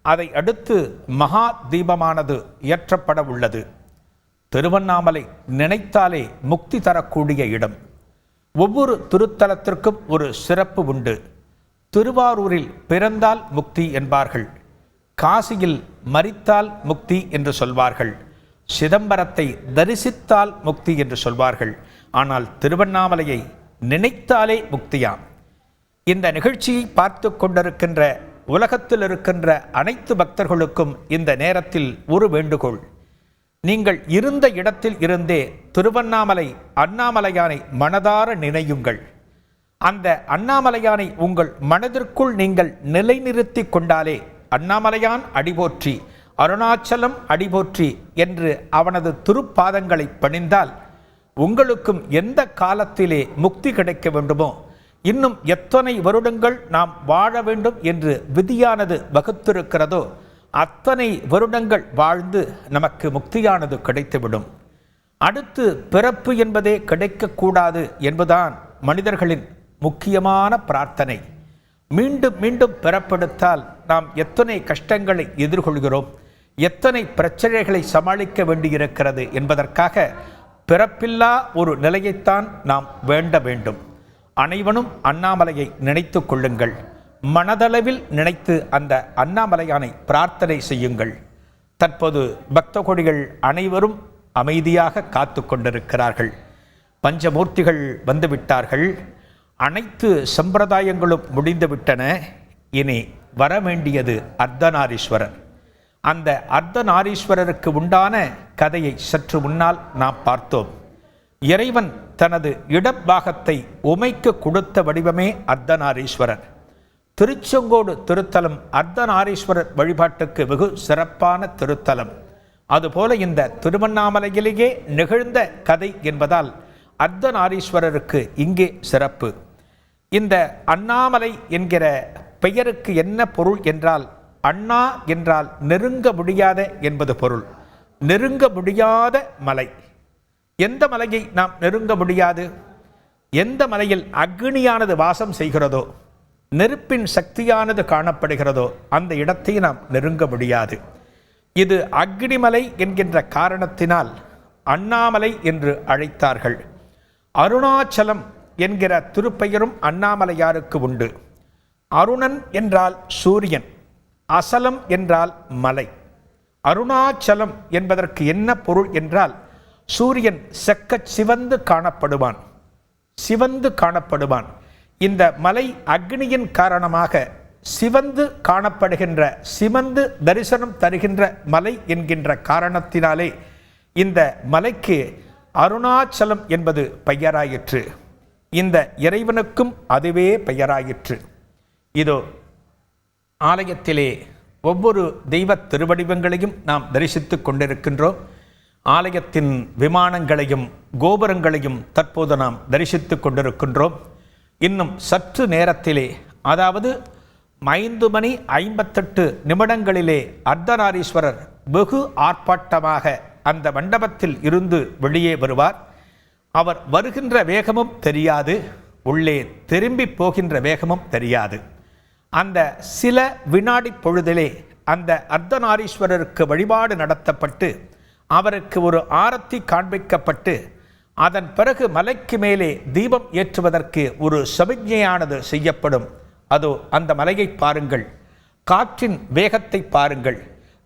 அதை அடுத்து மகா தீபமானது ஏற்றப்பட உள்ளது. திருவண்ணாமலை நினைத்தாலே முக்தி தரக்கூடிய இடம். ஒவ்வொரு திருத்தலத்திற்கும் ஒரு சிறப்பு உண்டு. திருவாரூரில் பிறந்தால் முக்தி என்பார்கள், காசியில் மரித்தால் முக்தி என்று சொல்வார்கள், சிதம்பரத்தை தரிசித்தால் முக்தி என்று சொல்வார்கள். ஆனால் திருவண்ணாமலையை நினைத்தாலே முக்தியாம். இந்த நிகழ்ச்சியை பார்த்து கொண்டிருக்கின்ற உலகத்தில் இருக்கின்ற அனைத்து பக்தர்களுக்கும் இந்த நேரத்தில் ஒரு வேண்டுகோள். நீங்கள் இருந்த இடத்தில் இருந்தே திருவண்ணாமலை அண்ணாமலையானை மனதார நினையுங்கள். அந்த அண்ணாமலையானை உங்கள் மனதிற்குள் நீங்கள் நிலைநிறுத்தி கொண்டாலே அண்ணாமலையான் அடிபோற்றி, அருணாச்சலம் அடிபோற்றி என்று அவனது திருப்பாதங்களை பணிந்தால் உங்களுக்கும் எந்த காலத்திலே முக்தி கிடைக்க வேண்டுமோ, இன்னும் எத்தனை வருடங்கள் நாம் வாழ வேண்டும் என்று விதியானது வகுத்திருக்கிறதோ அத்தனை வருடங்கள் வாழ்ந்து நமக்கு முக்தியானது கிடைத்துவிடும். அடுத்து பிறப்பு என்பதே கிடைக்கக்கூடாது என்பதுதான் மனிதர்களின் முக்கியமான பிரார்த்தனை. மீண்டும் மீண்டும் பிறப்பெடுத்தால் நாம் எத்தனை கஷ்டங்களை எதிர்கொள்கிறோம், எத்தனை பிரச்சனைகளை சமாளிக்க வேண்டியிருக்கிறது என்பதற்காக பிறப்பில்லா ஒரு நிலையைத்தான் நாம் வேண்ட வேண்டும். அனைவரும் அண்ணாமலையை நினைத்து கொள்ளுங்கள். மனதளவில் நினைத்து அந்த அண்ணாமலையானை பிரார்த்தனை செய்யுங்கள். தற்போது பக்த கோடிகள் அனைவரும் அமைதியாக காத்து கொண்டிருக்கிறார்கள். பஞ்சமூர்த்திகள் வந்துவிட்டார்கள். அனைத்து சம்பிரதாயங்களும் முடிந்துவிட்டன. இனி வரவேண்டியது அர்த்தநாரீஸ்வரர். அந்த அர்த்தநாரீஸ்வரருக்கு உண்டான கதையை சற்று முன்னால் நாம் பார்த்தோம். இறைவன் தனது இடப்பாகத்தை உமைக்கு கொடுத்த வடிவமே அர்த்தநாரீஸ்வரர். திருச்செங்கோடு திருத்தலம் அர்த்தநாரீஸ்வரர் வழிபாட்டுக்கு வெகு சிறப்பான திருத்தலம். அதுபோல இந்த திருவண்ணாமலையிலேயே நிகழ்ந்த கதை என்பதால் அர்த்தநாரீஸ்வரருக்கு இங்கே சிறப்பு. இந்த அண்ணாமலை என்கிற பெயருக்கு என்ன பொருள் என்றால், அண்ணா என்றால் நெருங்க முடியாத என்பது பொருள். நெருங்க முடியாத மலை. எந்த மலையை நாம் நெருங்க முடியாது? எந்த மலையில் அக்னியானது வாசம் செய்கிறதோ, நெருப்பின் சக்தியானது காணப்படுகிறதோ அந்த இடத்தை நாம் நெருங்க முடியாது. இது அக்னிமலை என்கின்ற காரணத்தினால் அண்ணாமலை என்று அழைத்தார்கள். அருணாச்சலம் என்கிற திருப்பெயரும் அண்ணாமலையாருக்கு உண்டு. அருணன் என்றால் சூரியன், அசலம் என்றால் மலை. அருணாச்சலம் என்பதற்கு என்ன பொருள் என்றால், சூரியன் செக்கச் சிவந்து காணப்படுவான், சிவந்து காணப்படுவான். இந்த மலை அக்னியின் காரணமாக சிவந்து காணப்படுகின்ற, சிவந்து தரிசனம் தருகின்ற மலை என்கின்ற காரணத்தினாலே இந்த மலைக்கு அருணாச்சலம் என்பது பெயராயிற்று. இந்த இறைவனுக்கும் அதுவே பெயராயிற்று. இதோ ஆலயத்திலே ஒவ்வொரு தெய்வ திருவடிவங்களையும் நாம் தரிசித்து கொண்டிருக்கின்றோம். ஆலயத்தின் விமானங்களையும் கோபுரங்களையும் தற்போது நாம் தரிசித்து கொண்டிருக்கின்றோம். இன்னும் சற்று நேரத்திலே, அதாவது 5:58 அர்த்தநாரீஸ்வரர் வெகு ஆர்ப்பாட்டமாக அந்த மண்டபத்தில் இருந்து வெளியே வருவார். அவர் வருகின்ற வேகமும் தெரியாது, உள்ளே திரும்பி போகின்ற வேகமும் தெரியாது. அந்த சில வினாடி பொழுதிலே அந்த அர்த்தநாரீஸ்வரருக்கு வழிபாடு நடத்தப்பட்டு அவருக்கு ஒரு ஆரத்தி காண்பிக்கப்பட்டு அதன் பிறகு மலைக்கு மேலே தீபம் ஏற்றுவதற்கு ஒரு சமிக்ஞையானது செய்யப்படும். அதோ அந்த மலையை பாருங்கள், காற்றின் வேகத்தை பாருங்கள்,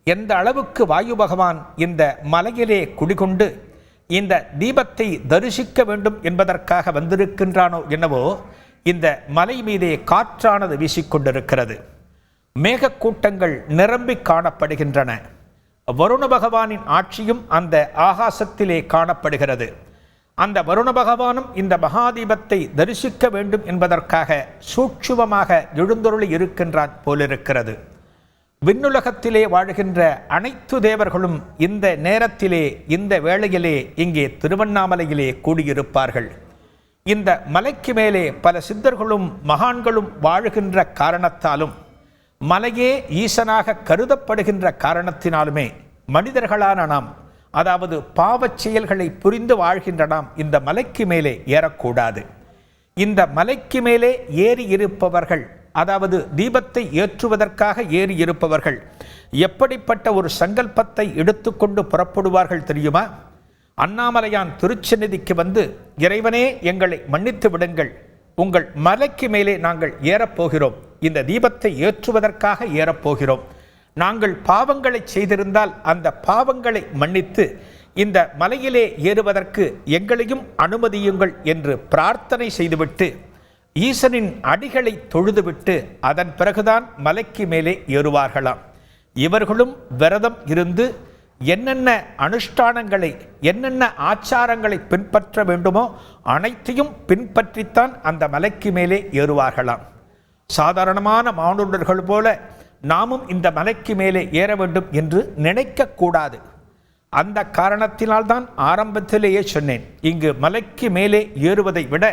எந்த அளவுக்கு வாயு பகவான் இந்த மலையிலே குடிகொண்டு இந்த தீபத்தை தரிசிக்க வேண்டும் என்பதற்காக வந்திருக்கின்றானோ என்னவோ, இந்த மலை மீதே காற்றானது வீசிக்கொண்டிருக்கிறது. மேகக்கூட்டங்கள் நிரம்பி காணப்படுகின்றன. வருண பகவானின் ஆட்சியும் அந்த ஆகாசத்திலே காணப்படுகிறது. அந்த வருண பகவானும் இந்த மகாதீபத்தை தரிசிக்க வேண்டும் என்பதற்காக சூட்சுமமாக எழுந்தருளி இருக்கின்றான் போலிருக்கிறது. விண்ணுலகத்திலே வாழ்கின்ற அனைத்து தேவர்களும் இந்த நேரத்திலே, இந்த வேளையிலே இங்கே திருவண்ணாமலையிலே கூடியிருப்பார்கள். இந்த மலைக்கு மேலே பல சித்தர்களும் மகான்களும் வாழ்கின்ற காரணத்தாலும், மலையே ஈசனாக கருதப்படுகின்ற காரணத்தினாலுமே மனிதர்களான நாம், அதாவது பாவச் செயல்களை புரிந்து வாழ்கின்ற நாம் இந்த மலைக்கு மேலே ஏறக்கூடாது. இந்த மலைக்கு மேலே ஏறி இருப்பவர்கள், அதாவது தீபத்தை ஏற்றுவதற்காக ஏறி இருப்பவர்கள் எப்படிப்பட்ட ஒரு சங்கல்பத்தை எடுத்துக்கொண்டு புறப்படுவார்கள் தெரியுமா? அண்ணாமலையான் திருச்சந்நிதிக்கு வந்து, இறைவனே எங்களை மன்னித்து விடுங்கள், உங்கள் மலைக்கு மேலே நாங்கள் ஏறப்போகிறோம், இந்த தீபத்தை ஏற்றுவதற்காக ஏறப்போகிறோம், நாங்கள் பாவங்களை செய்திருந்தால் அந்த பாவங்களை மன்னித்து இந்த மலையிலே ஏறுவதற்கு எங்களையும் அனுமதியுங்கள் என்று பிரார்த்தனை செய்துவிட்டு ஈசனின் அடிகளை தொழுதுவிட்டு அதன் பிறகுதான் மலைக்கு மேலே ஏறுவார்களாம். இவர்களும் விரதம் இருந்து என்னென்ன அனுஷ்டானங்களை, என்னென்ன ஆச்சாரங்களை பின்பற்ற வேண்டுமோ அனைத்தையும் பின்பற்றித்தான் அந்த மலைக்கு மேலே ஏறுவார்களாம். சாதாரணமான மானுடர்கள் போல நாமும் இந்த மலைக்கு மேலே ஏற வேண்டும் என்று நினைக்கக்கூடாது. அந்த காரணத்தினால்தான் ஆரம்பத்திலேயே சொன்னேன், இங்கு மலைக்கு மேலே ஏறுவதை விட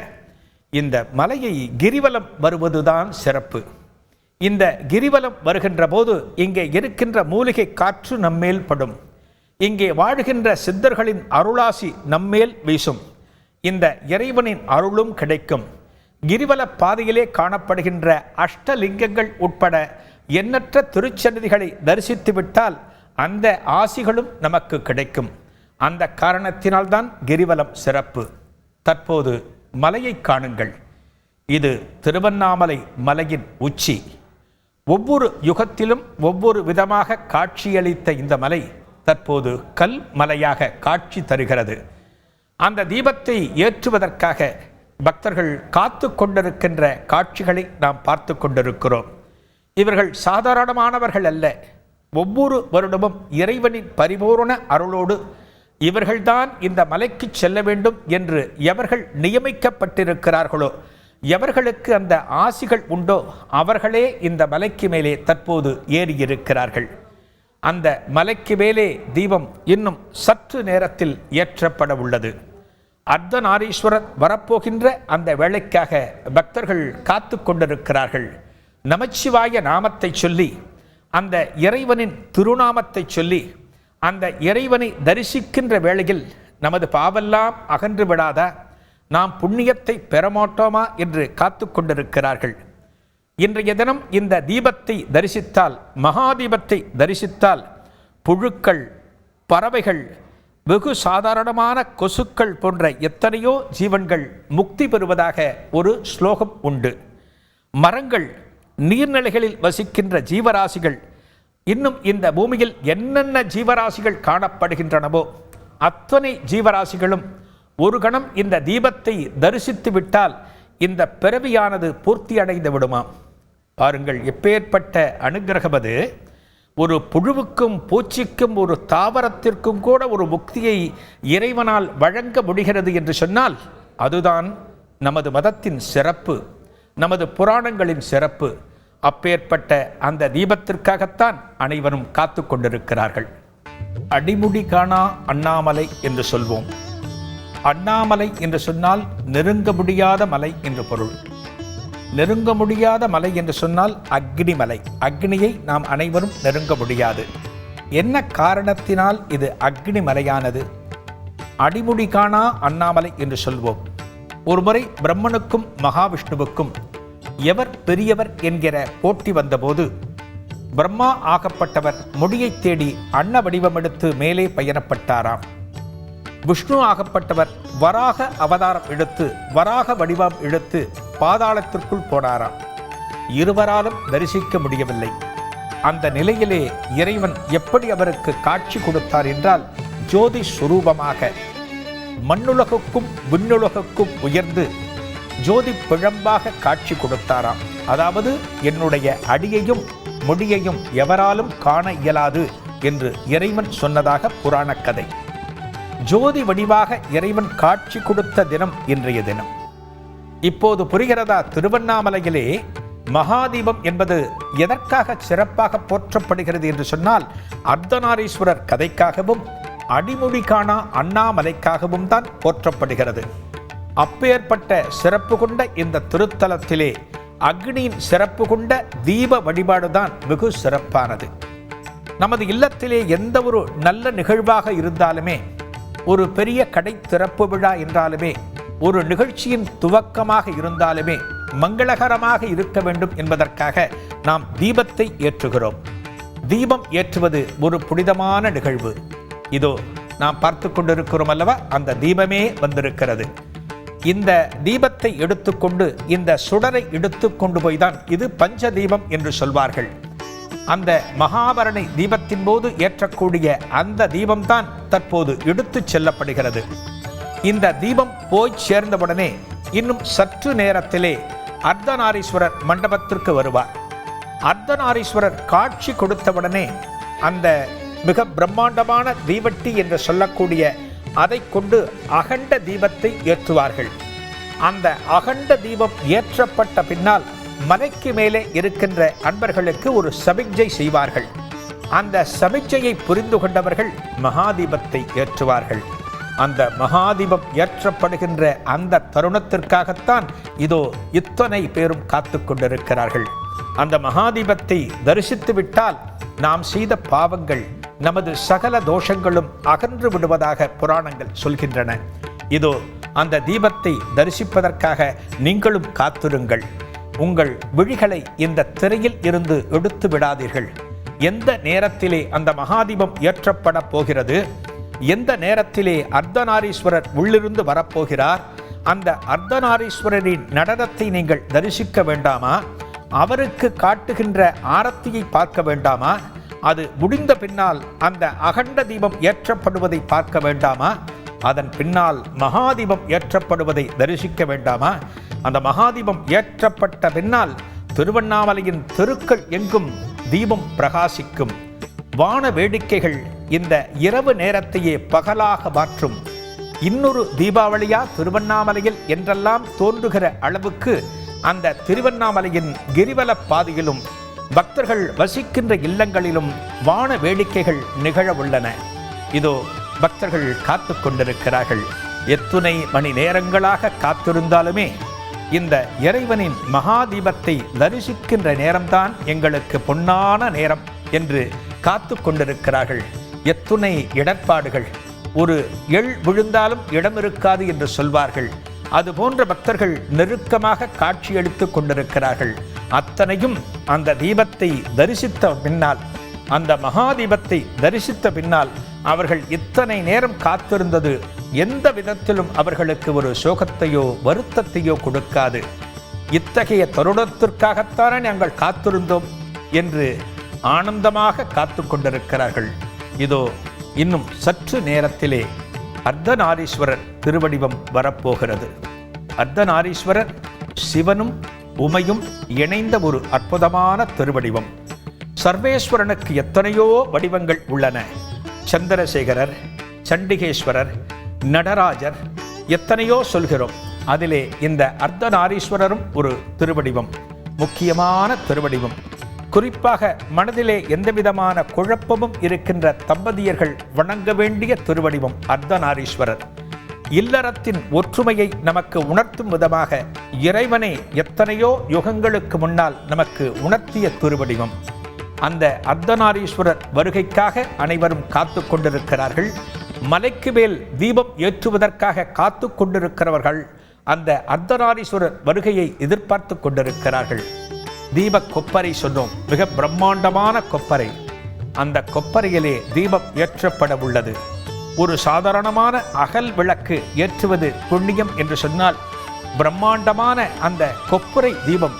இந்த மலையை கிரிவலம் வருவதுதான் சிறப்பு. இந்த கிரிவலம் வருகின்ற போது இங்கே இருக்கின்ற மூலிகை காற்று நம்மேல் படும், இங்கே வாழ்கின்ற சித்தர்களின் அருளாசி நம்மேல் வீசும், இந்த இறைவனின் அருளும் கிடைக்கும். கிரிவல பாதையிலே காணப்படுகின்ற அஷ்டலிங்கங்கள் உட்பட எண்ணற்ற திருச்சந்நிதிகளை தரிசித்து விட்டால் அந்த ஆசிகளும் நமக்கு கிடைக்கும். அந்த காரணத்தினால்தான் கிரிவலம் சிறப்பு. தற்போது மலையை காணுங்கள். இது திருவண்ணாமலை மலையின் உச்சி. ஒவ்வொரு யுகத்திலும் ஒவ்வொரு விதமாக காட்சியளித்த இந்த மலை தற்போது கல் மலையாக காட்சி தருகிறது. அந்த தீபத்தை ஏற்றுவதற்காக பக்தர்கள் காத்து கொண்டிருக்கின்ற காட்சிகளை நாம் பார்த்து கொண்டிருக்கிறோம். இவர்கள் சாதாரணமானவர்கள் அல்ல. ஒவ்வொரு வருடமும் இறைவனின் பரிபூரண அருளோடு இவர்கள்தான் இந்த மலைக்கு செல்ல வேண்டும் என்று எவர்கள் நியமிக்கப்பட்டிருக்கிறார்களோ, எவர்களுக்கு அந்த ஆசிகள் உண்டோ, அவர்களே இந்த மலைக்கு மேலே தற்போது ஏறியிருக்கிறார்கள். அந்த மலைக்கு மேலே தீபம் இன்னும் சற்று நேரத்தில் ஏற்றப்பட உள்ளது. அர்த்தநாரீஸ்வரர் வரப்போகின்ற அந்த வேளைக்காக பக்தர்கள் காத்து கொண்டிருக்கிறார்கள். நமச்சிவாய நாமத்தை சொல்லி, அந்த இறைவனின் திருநாமத்தை சொல்லி, அந்த இறைவனை தரிசிக்கின்ற வேளையில் நமது பாவெல்லாம் அகன்று விடாதா, நாம் புண்ணியத்தை பெறமாட்டோமா என்று காத்து கொண்டிருக்கிறார்கள். இன்றைய தினம் இந்த தீபத்தை தரிசித்தால், மகாதீபத்தை தரிசித்தால் புழுக்கள், பறவைகள், வெகு சாதாரணமான கொசுக்கள் போன்ற எத்தனையோ ஜீவன்கள் முக்தி பெறுவதாக ஒரு ஸ்லோகம் உண்டு. மரங்கள், நீர்நிலைகளில் வசிக்கின்ற ஜீவராசிகள், இன்னும் இந்த பூமியில் என்னென்ன ஜீவராசிகள் காணப்படுகின்றனவோ அத்தனை ஜீவராசிகளும் ஒரு கணம் இந்த தீபத்தை தரிசித்து விட்டால் இந்த பிறவியானது பூர்த்தி அடைந்து விடுமாம். பாருங்கள், எப்பேற்பட்ட அனுக்கிரகம் அது! ஒரு புழுவுக்கும் பூச்சிக்கும் ஒரு தாவரத்திற்கும் கூட ஒரு முக்தியை இறைவனால் வழங்க முடிகிறது என்று சொன்னால் அதுதான் நமது மதத்தின் சிறப்பு, நமது புராணங்களின் சிறப்பு. அப்பேற்பட்ட அந்த தீபத்திற்காகத்தான் அனைவரும் காத்து கொண்டிருக்கிறார்கள். அடிமுடி காணா அண்ணாமலை என்று சொல்வோம். அண்ணாமலை என்று சொன்னால் நெருங்க முடியாத மலை என்று பொருள். நெருங்க முடியாத மலை என்று சொன்னால் அக்னி மலை. அக்னியை நாம் அனைவரும் நெருங்க முடியாது. என்ன காரணத்தினால் இது அக்னி மலையானது? அடிமுடி காணா அண்ணாமலை என்று சொல்வோம். ஒருமுறை பிரம்மனுக்கும் மகாவிஷ்ணுவுக்கும் எவர் பெரியவர் என்கிற போட்டி வந்தபோது பிரம்மா ஆகப்பட்டவர் முடியை தேடி அன்ன வடிவமெடுத்து மேலே பயணப்பட்டாராம். விஷ்ணு ஆகப்பட்டவர் வராக அவதாரம் எடுத்து வராக வடிவம் எடுத்து பாதாளத்திற்குள் போனாராம். இருவராலும் தரிசிக்க முடியவில்லை. அந்த நிலையிலே இறைவன் எப்படி அவருக்கு காட்சி கொடுத்தார் என்றால், ஜோதி சுரூபமாக மண்ணுலகுக்கும் விண்ணுலகுக்கும் உயர்ந்து ஜோதி பிழம்பாக காட்சி கொடுத்தாராம். அதாவது என்னுடைய அடியையும் முடியையும் எவராலும் காண இயலாது என்று இறைவன் சொன்னதாக புராண கதை. ஜோதி வடிவாக இறைவன் காட்சி கொடுத்த தினம் இன்றைய தினம். இப்போது புரிகிறதா? திருவண்ணாமலையிலே மகாதீபம் என்பது எதற்காக சிறப்பாக போற்றப்படுகிறது என்று சொன்னால், அர்த்தநாரீஸ்வரர் கதைக்காகவும் அடிமுடி காணா அண்ணாமலைக்காகவும் தான் போற்றப்படுகிறது. அப்பேற்பட்ட சிறப்பு கொண்ட இந்த திருத்தலத்திலே அக்னியின் சிறப்பு கொண்ட தீப வழிபாடுதான் வெகு சிறப்பானது. நமது இல்லத்திலே எந்த ஒரு நல்ல நிகழ்வாக இருந்தாலுமே, ஒரு பெரிய கடை திறப்பு விழா என்றாலுமே, ஒரு நிகழ்ச்சியின் துவக்கமாக இருந்தாலுமே மங்களகரமாக இருக்க வேண்டும் என்பதற்காக நாம் தீபத்தை ஏற்றுகிறோம். தீபம் ஏற்றுவது ஒரு புனிதமான நிகழ்வு. இதோ நாம் பார்த்து கொண்டிருக்கிறோம் அல்லவா, அந்த தீபமே வந்திருக்கிறது. இந்த தீபத்தை எடுத்துக்கொண்டு இந்த சுடரை எடுத்துக்கொண்டு போய்தான் இது பஞ்ச தீபம் என்று சொல்வார்கள். அந்த மகாபரணி தீபத்தின் போது ஏற்றக்கூடிய அந்த தீபம்தான் தற்போது எடுத்துச் செல்லப்படுகிறது. இந்த தீபம் போய் சேர்ந்தவுடனே இன்னும் சற்று நேரத்திலே அர்த்தநாரீஸ்வரர் மண்டபத்திற்கு வருவார். அர்த்தநாரீஸ்வரர் காட்சி கொடுத்தவுடனே அந்த மிக பிரம்மாண்டமான தீவட்டி என்று சொல்லக்கூடிய அதை கொண்டு அகண்ட தீபத்தை ஏற்றுவார்கள். அந்த அகண்ட தீபம் ஏற்றப்பட்ட பின்னால் மலைக்கு மேலே இருக்கின்ற அன்பர்களுக்கு ஒரு சமிக்ஞை செய்வார்கள். அந்த சமிக்ஞையை புரிந்து கொண்டவர்கள் மகாதீபத்தை ஏற்றுவார்கள். அந்த மகாதீபம் ஏற்றப்படுகின்ற அந்த தருணத்திற்காகத்தான் இதோ இத்தனை பேரும் காத்து கொண்டிருக்கிறார்கள். அந்த மகாதீபத்தை தரிசித்து விட்டால் நாம் செய்த பாவங்கள், நமது சகல தோஷங்களும் அகன்று விடுவதாக புராணங்கள் சொல்கின்றன. இதோ அந்த தீபத்தை தரிசிப்பதற்காக நீங்களும் காத்திருங்கள். உங்கள் விழிகளை இந்த திரையில் இருந்து எடுத்து விடாதீர்கள். எந்த நேரத்திலே அந்த மகாதீபம் ஏற்றப்பட போகிறது, எந்த நேரத்திலே அர்த்தநாரீஸ்வரர் உள்ளிருந்து வரப்போகிறார், அந்த அர்த்தநாரீஸ்வரரின் நடனத்தை நீங்கள் தரிசிக்க வேண்டாமா? அவருக்கு காட்டுகின்ற ஆரத்தியை பார்க்க வேண்டாமா? அது முடிந்த பின்னால் அந்த அகண்ட தீபம் ஏற்றப்படுவதை பார்க்க வேண்டாமா? அதன் பின்னால் மகாதீபம் ஏற்றப்படுவதை தரிசிக்க வேண்டாமா? அந்த மகாதீபம் ஏற்றப்பட்ட பின்னால் திருவண்ணாமலையின் தெருக்கள் எங்கும் தீபம் பிரகாசிக்கும். வான வேடிக்கைகள் இந்த இரவு நேரத்தையே பகலாக மாற்றும். இன்னொரு தீபாவளியா திருவண்ணாமலையில் என்றெல்லாம் தோன்றுகிற அளவுக்கு அந்த திருவண்ணாமலையின் கிரிவல பாதையிலும் பக்தர்கள் வசிக்கின்ற இல்லங்களிலும் வான வேடிக்கைகள் நிகழ உள்ளன. இதோ பக்தர்கள் காத்து கொண்டிருக்கிறார்கள். எத்துணை மணி நேரங்களாக காத்திருந்தாலுமே இந்த இறைவனின் மகாதீபத்தை தரிசிக்கின்ற நேரம்தான் எங்களுக்கு பொன்னான நேரம் என்று காத்து கொண்டிருக்கிறார்கள். எத்துணை இடர்பாடுகள், ஒரு எள் விழுந்தாலும் இடம் இருக்காது என்று சொல்வார்கள். அதுபோன்ற பக்தர்கள் நெருக்கமாக காட்சியளித்து கொண்டிருக்கிறார்கள். அத்தனையும் அந்த தீபத்தை தரிசித்த பின்னால், அந்த மகாதீபத்தை தரிசித்த பின்னால் அவர்கள் இத்தனை நேரம் காத்திருந்தது எந்த விதத்திலும் அவர்களுக்கு ஒரு சோகத்தையோ வருத்தத்தையோ கொடுக்காது. இத்தகைய தருணத்திற்காகத்தானே நாங்கள் காத்திருந்தோம் என்று ஆனந்தமாக காத்து கொண்டிருக்கிறார்கள். இதோ இன்னும் சற்று நேரத்திலே அர்த்தநாரீஸ்வரர் திருவடிவம் வரப்போகிறது. அர்த்தநாரீஸ்வரர் சிவனும் உமையும் இணைந்த ஒரு அற்புதமான திருவடிவம். சர்வேஸ்வரனுக்கு எத்தனையோ வடிவங்கள் உள்ளன. சந்திரசேகரர், சண்டிகேஸ்வரர், நடராஜர், எத்தனையோ சொல்கிறோம். அதிலே இந்த அர்த்தநாரீஸ்வரரும் ஒரு திருவடிவம், முக்கியமான திருவடிவம். குறிப்பாக மனதிலே எந்தவிதமான குழப்பமும் இருக்கின்ற தம்பதியர்கள் வணங்க வேண்டிய திருவடிவம் அர்த்தநாரீஸ்வரர். இல்லறத்தின் ஒற்றுமையை நமக்கு உணர்த்தும் விதமாக இறைவனை எத்தனையோ யுகங்களுக்கு முன்னால் நமக்கு உணர்த்திய திருவடிவம். அந்த அர்த்தநாரீஸ்வரர் வருகைக்காக அனைவரும் காத்து கொண்டிருக்கிறார்கள். மலைக்கு மேல் தீபம் ஏற்றுவதற்காக காத்து கொண்டிருக்கிறவர்கள் அந்த அர்த்தநாரீஸ்வரர் வருகையை எதிர்பார்த்து கொண்டிருக்கிறார்கள். தீப கொப்பரை சொன்னோம், மிக பிரம்மாண்டமான கொப்பரை. அந்த கொப்பரையிலே தீபம் ஏற்றப்பட உள்ளது. ஒரு சாதாரணமான அகல் விளக்கு ஏற்றுவது புண்ணியம் என்று சொன்னால், பிரம்மாண்டமான அந்த கொப்பரை தீபம்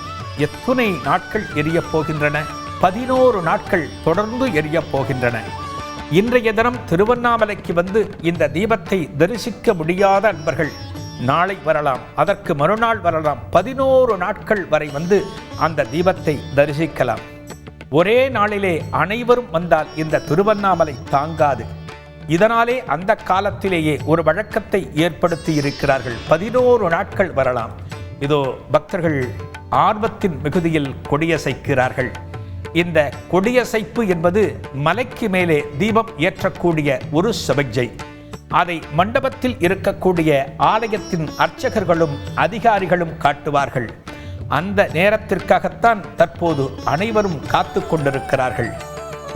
எத்துணை நாட்கள் எரியப் போகின்றன? 11 நாட்கள் தொடர்ந்து எரியப் போகின்றன. இன்றைய தினம் திருவண்ணாமலைக்கு வந்து இந்த தீபத்தை தரிசிக்க முடியாத அன்பர்கள் நாளை வரலாம், அதற்கு மறுநாள் வரலாம். 11 நாட்கள் வரை வந்து அந்த தீபத்தை தரிசிக்கலாம். ஒரே நாளிலே அனைவரும் வந்தால் இந்த திருவண்ணாமலை தாங்காது. இதனாலே அந்த காலத்திலேயே ஒரு வழக்கத்தை ஏற்படுத்தி இருக்கிறார்கள். 11 நாட்கள் வரலாம். இதோ பக்தர்கள் ஆர்வத்தின் மிகுதியில் கொடியசைக்கிறார்கள். இந்த கொடியசைப்பு என்பது மலைக்கு மேலே தீபம் ஏற்றக்கூடிய ஒரு சமிக்ஞை. அதை மண்டபத்தில் இருக்கக்கூடிய ஆலயத்தின் அர்ச்சகர்களும் அதிகாரிகளும் காட்டுவார்கள். அந்த நேரத்திற்காகத்தான் தற்போது அனைவரும் காத்து கொண்டிருக்கிறார்கள்.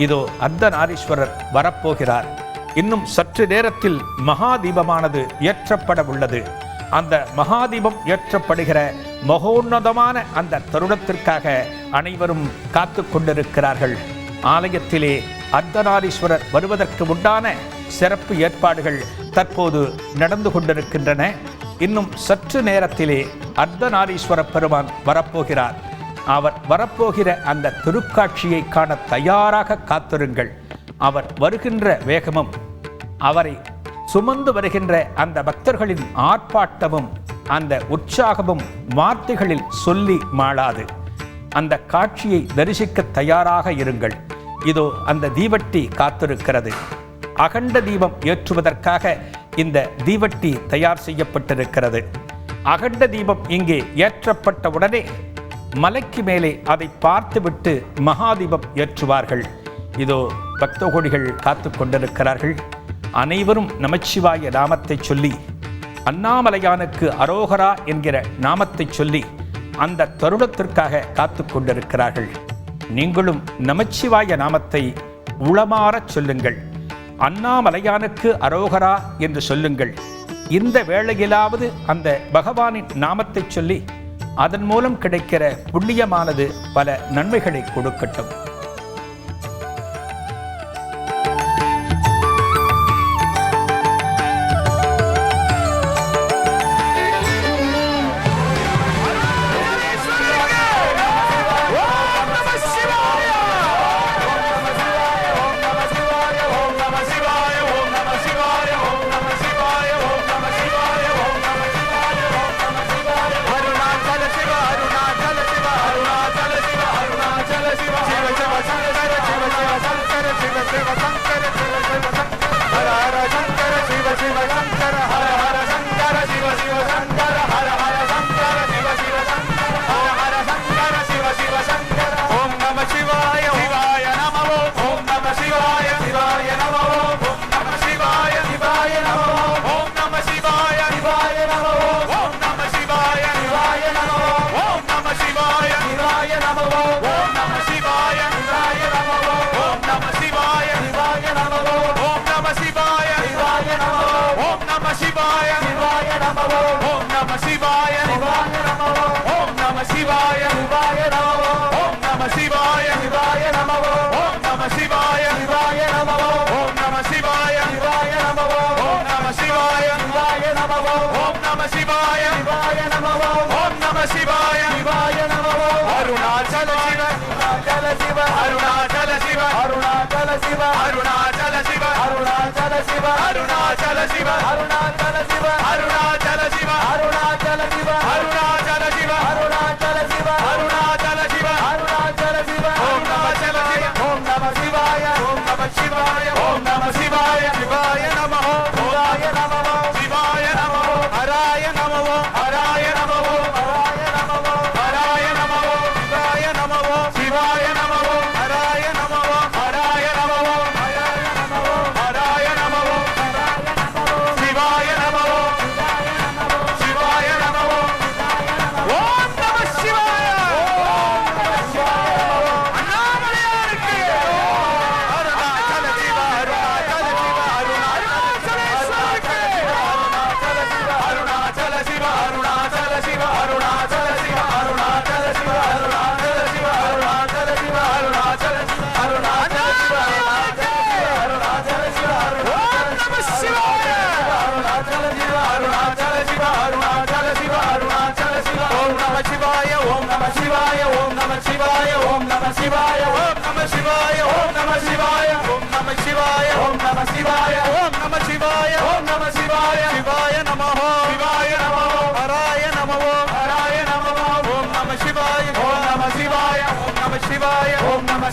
இதோ அர்த்தநாரீஸ்வரர் வரப்போகிறார். இன்னும் சற்று நேரத்தில் மகாதீபமானது ஏற்றப்பட உள்ளது. அந்த மகாதீபம் ஏற்றப்படுகிற மகோன்னதமான அந்த தருணத்திற்காக அனைவரும் காத்து கொண்டிருக்கிறார்கள். ஆலயத்திலே அர்த்தநாரீஸ்வரர் வருவதற்கு உண்டான சிறப்பு ஏற்பாடுகள் தற்போது நடந்து கொண்டிருக்கின்றன. இன்னும் சற்று நேரத்திலே அர்த்தநாரீஸ்வர பெருமான் வரப்போகிறார். அவர் வரப்போகிற அந்த திருக்காட்சியை காண தயாராக காத்திருங்கள். அவர் வருகின்ற வேகமும் அவரை சுமந்து வருகின்ற அந்த பக்தர்களின் ஆர்ப்பாட்டமும் அந்த உற்சாகமும் வார்த்தைகளில் சொல்லி மாளாது. அந்த காட்சியை தரிசிக்க தயாராக இருங்கள். இதோ அந்த தீவட்டி காத்திருக்கிறது. அகண்ட தீபம் ஏற்றுவதற்காக இந்த தீவட்டி தயார் செய்யப்பட்டிருக்கிறது. அகண்ட தீபம் இங்கே ஏற்றப்பட்ட உடனே மலைக்கு மேலே அதை பார்த்துவிட்டு மகாதீபம் ஏற்றுவார்கள். இதோ பக்த கோடிகள் காத்து கொண்டிருக்கிறார்கள். அனைவரும் நமச்சிவாய நாமத்தை சொல்லி, அண்ணாமலையானுக்கு அரோகரா என்கிற நாமத்தை சொல்லி அந்த தருணத்திற்காக காத்து கொண்டிருக்கிறார்கள். நீங்களும் நமச்சிவாய நாமத்தை உளமாறச் சொல்லுங்கள். அண்ணாமலையானுக்கு அரோகரா என்று சொல்லுங்கள். இந்த வேளையிலாவது அந்த பகவானின் நாமத்தை சொல்லி அதன் மூலம் கிடைக்கிற புண்ணியமானது பல நன்மைகளை கொடுக்கட்டும்.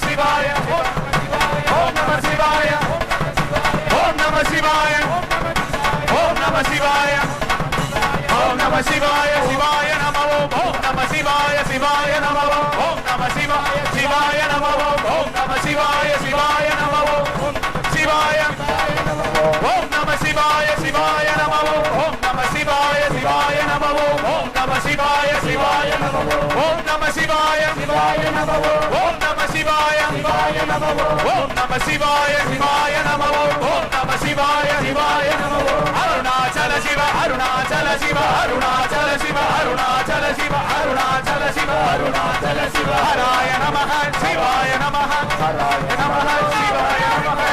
சிவாய ஓம் நம சிவாய ஓம் நம சிவாய ஓம் நம சிவாய ஓம் நம சிவாய சிவாய நமோ ஓம் நம சிவாய சிவாய நமோ ஓம் நம சிவாய சிவாய நமோ ஓம் நம சிவாய சிவாய நமோ சிவாய ஓம் நம சிவாய சிவாய நமோ ஓம் நம சிவாய சிவாய நமோ ஓம் நம சிவாய சிவாய நமோ ஓம் நம சிவாய சிவாய நமோ ஓம் நம சிவாய சிவாய நமோ ஓம் நம சிவாய சிவாய நமோ ஓம் நம சிவாய சிவாய நமோ அருணாச்சல சிவ அருணாச்சல சிவ அருணாச்சல சிவ அருணாச்சல சிவ அருணாச்சல சிவ அருணாச்சல சிவ ஹராய நமஹ சிவாய நமஹ ஹராய நமஹ சிவாய நமஹ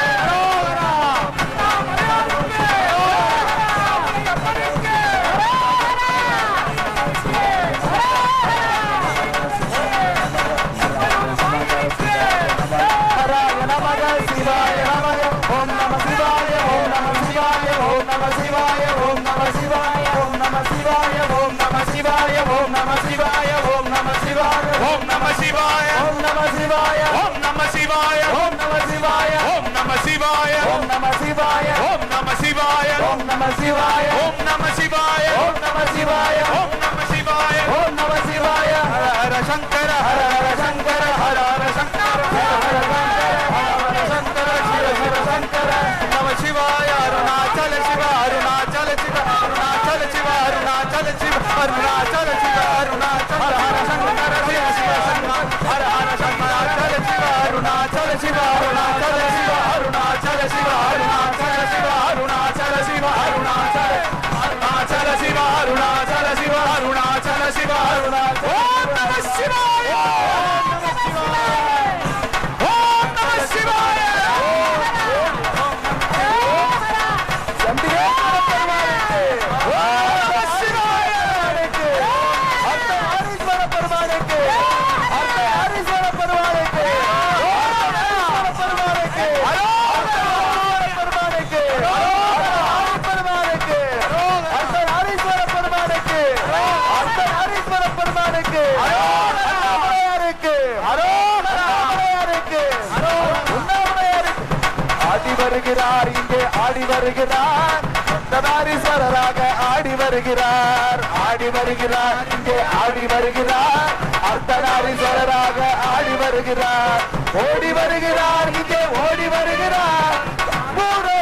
வருகிறார் இங்கே ஆடி வருகிறார் அர்த்தநாரீஸ்வரராக ஆடி வருகிறார் ஆடி வருகிறார் இங்கே ஆடி வருகிறார் அர்த்தநாரீஸ்வரராக ஆடி வருகிறார் ஓடி வருகிறார் இங்கே ஓடி வருகிறார்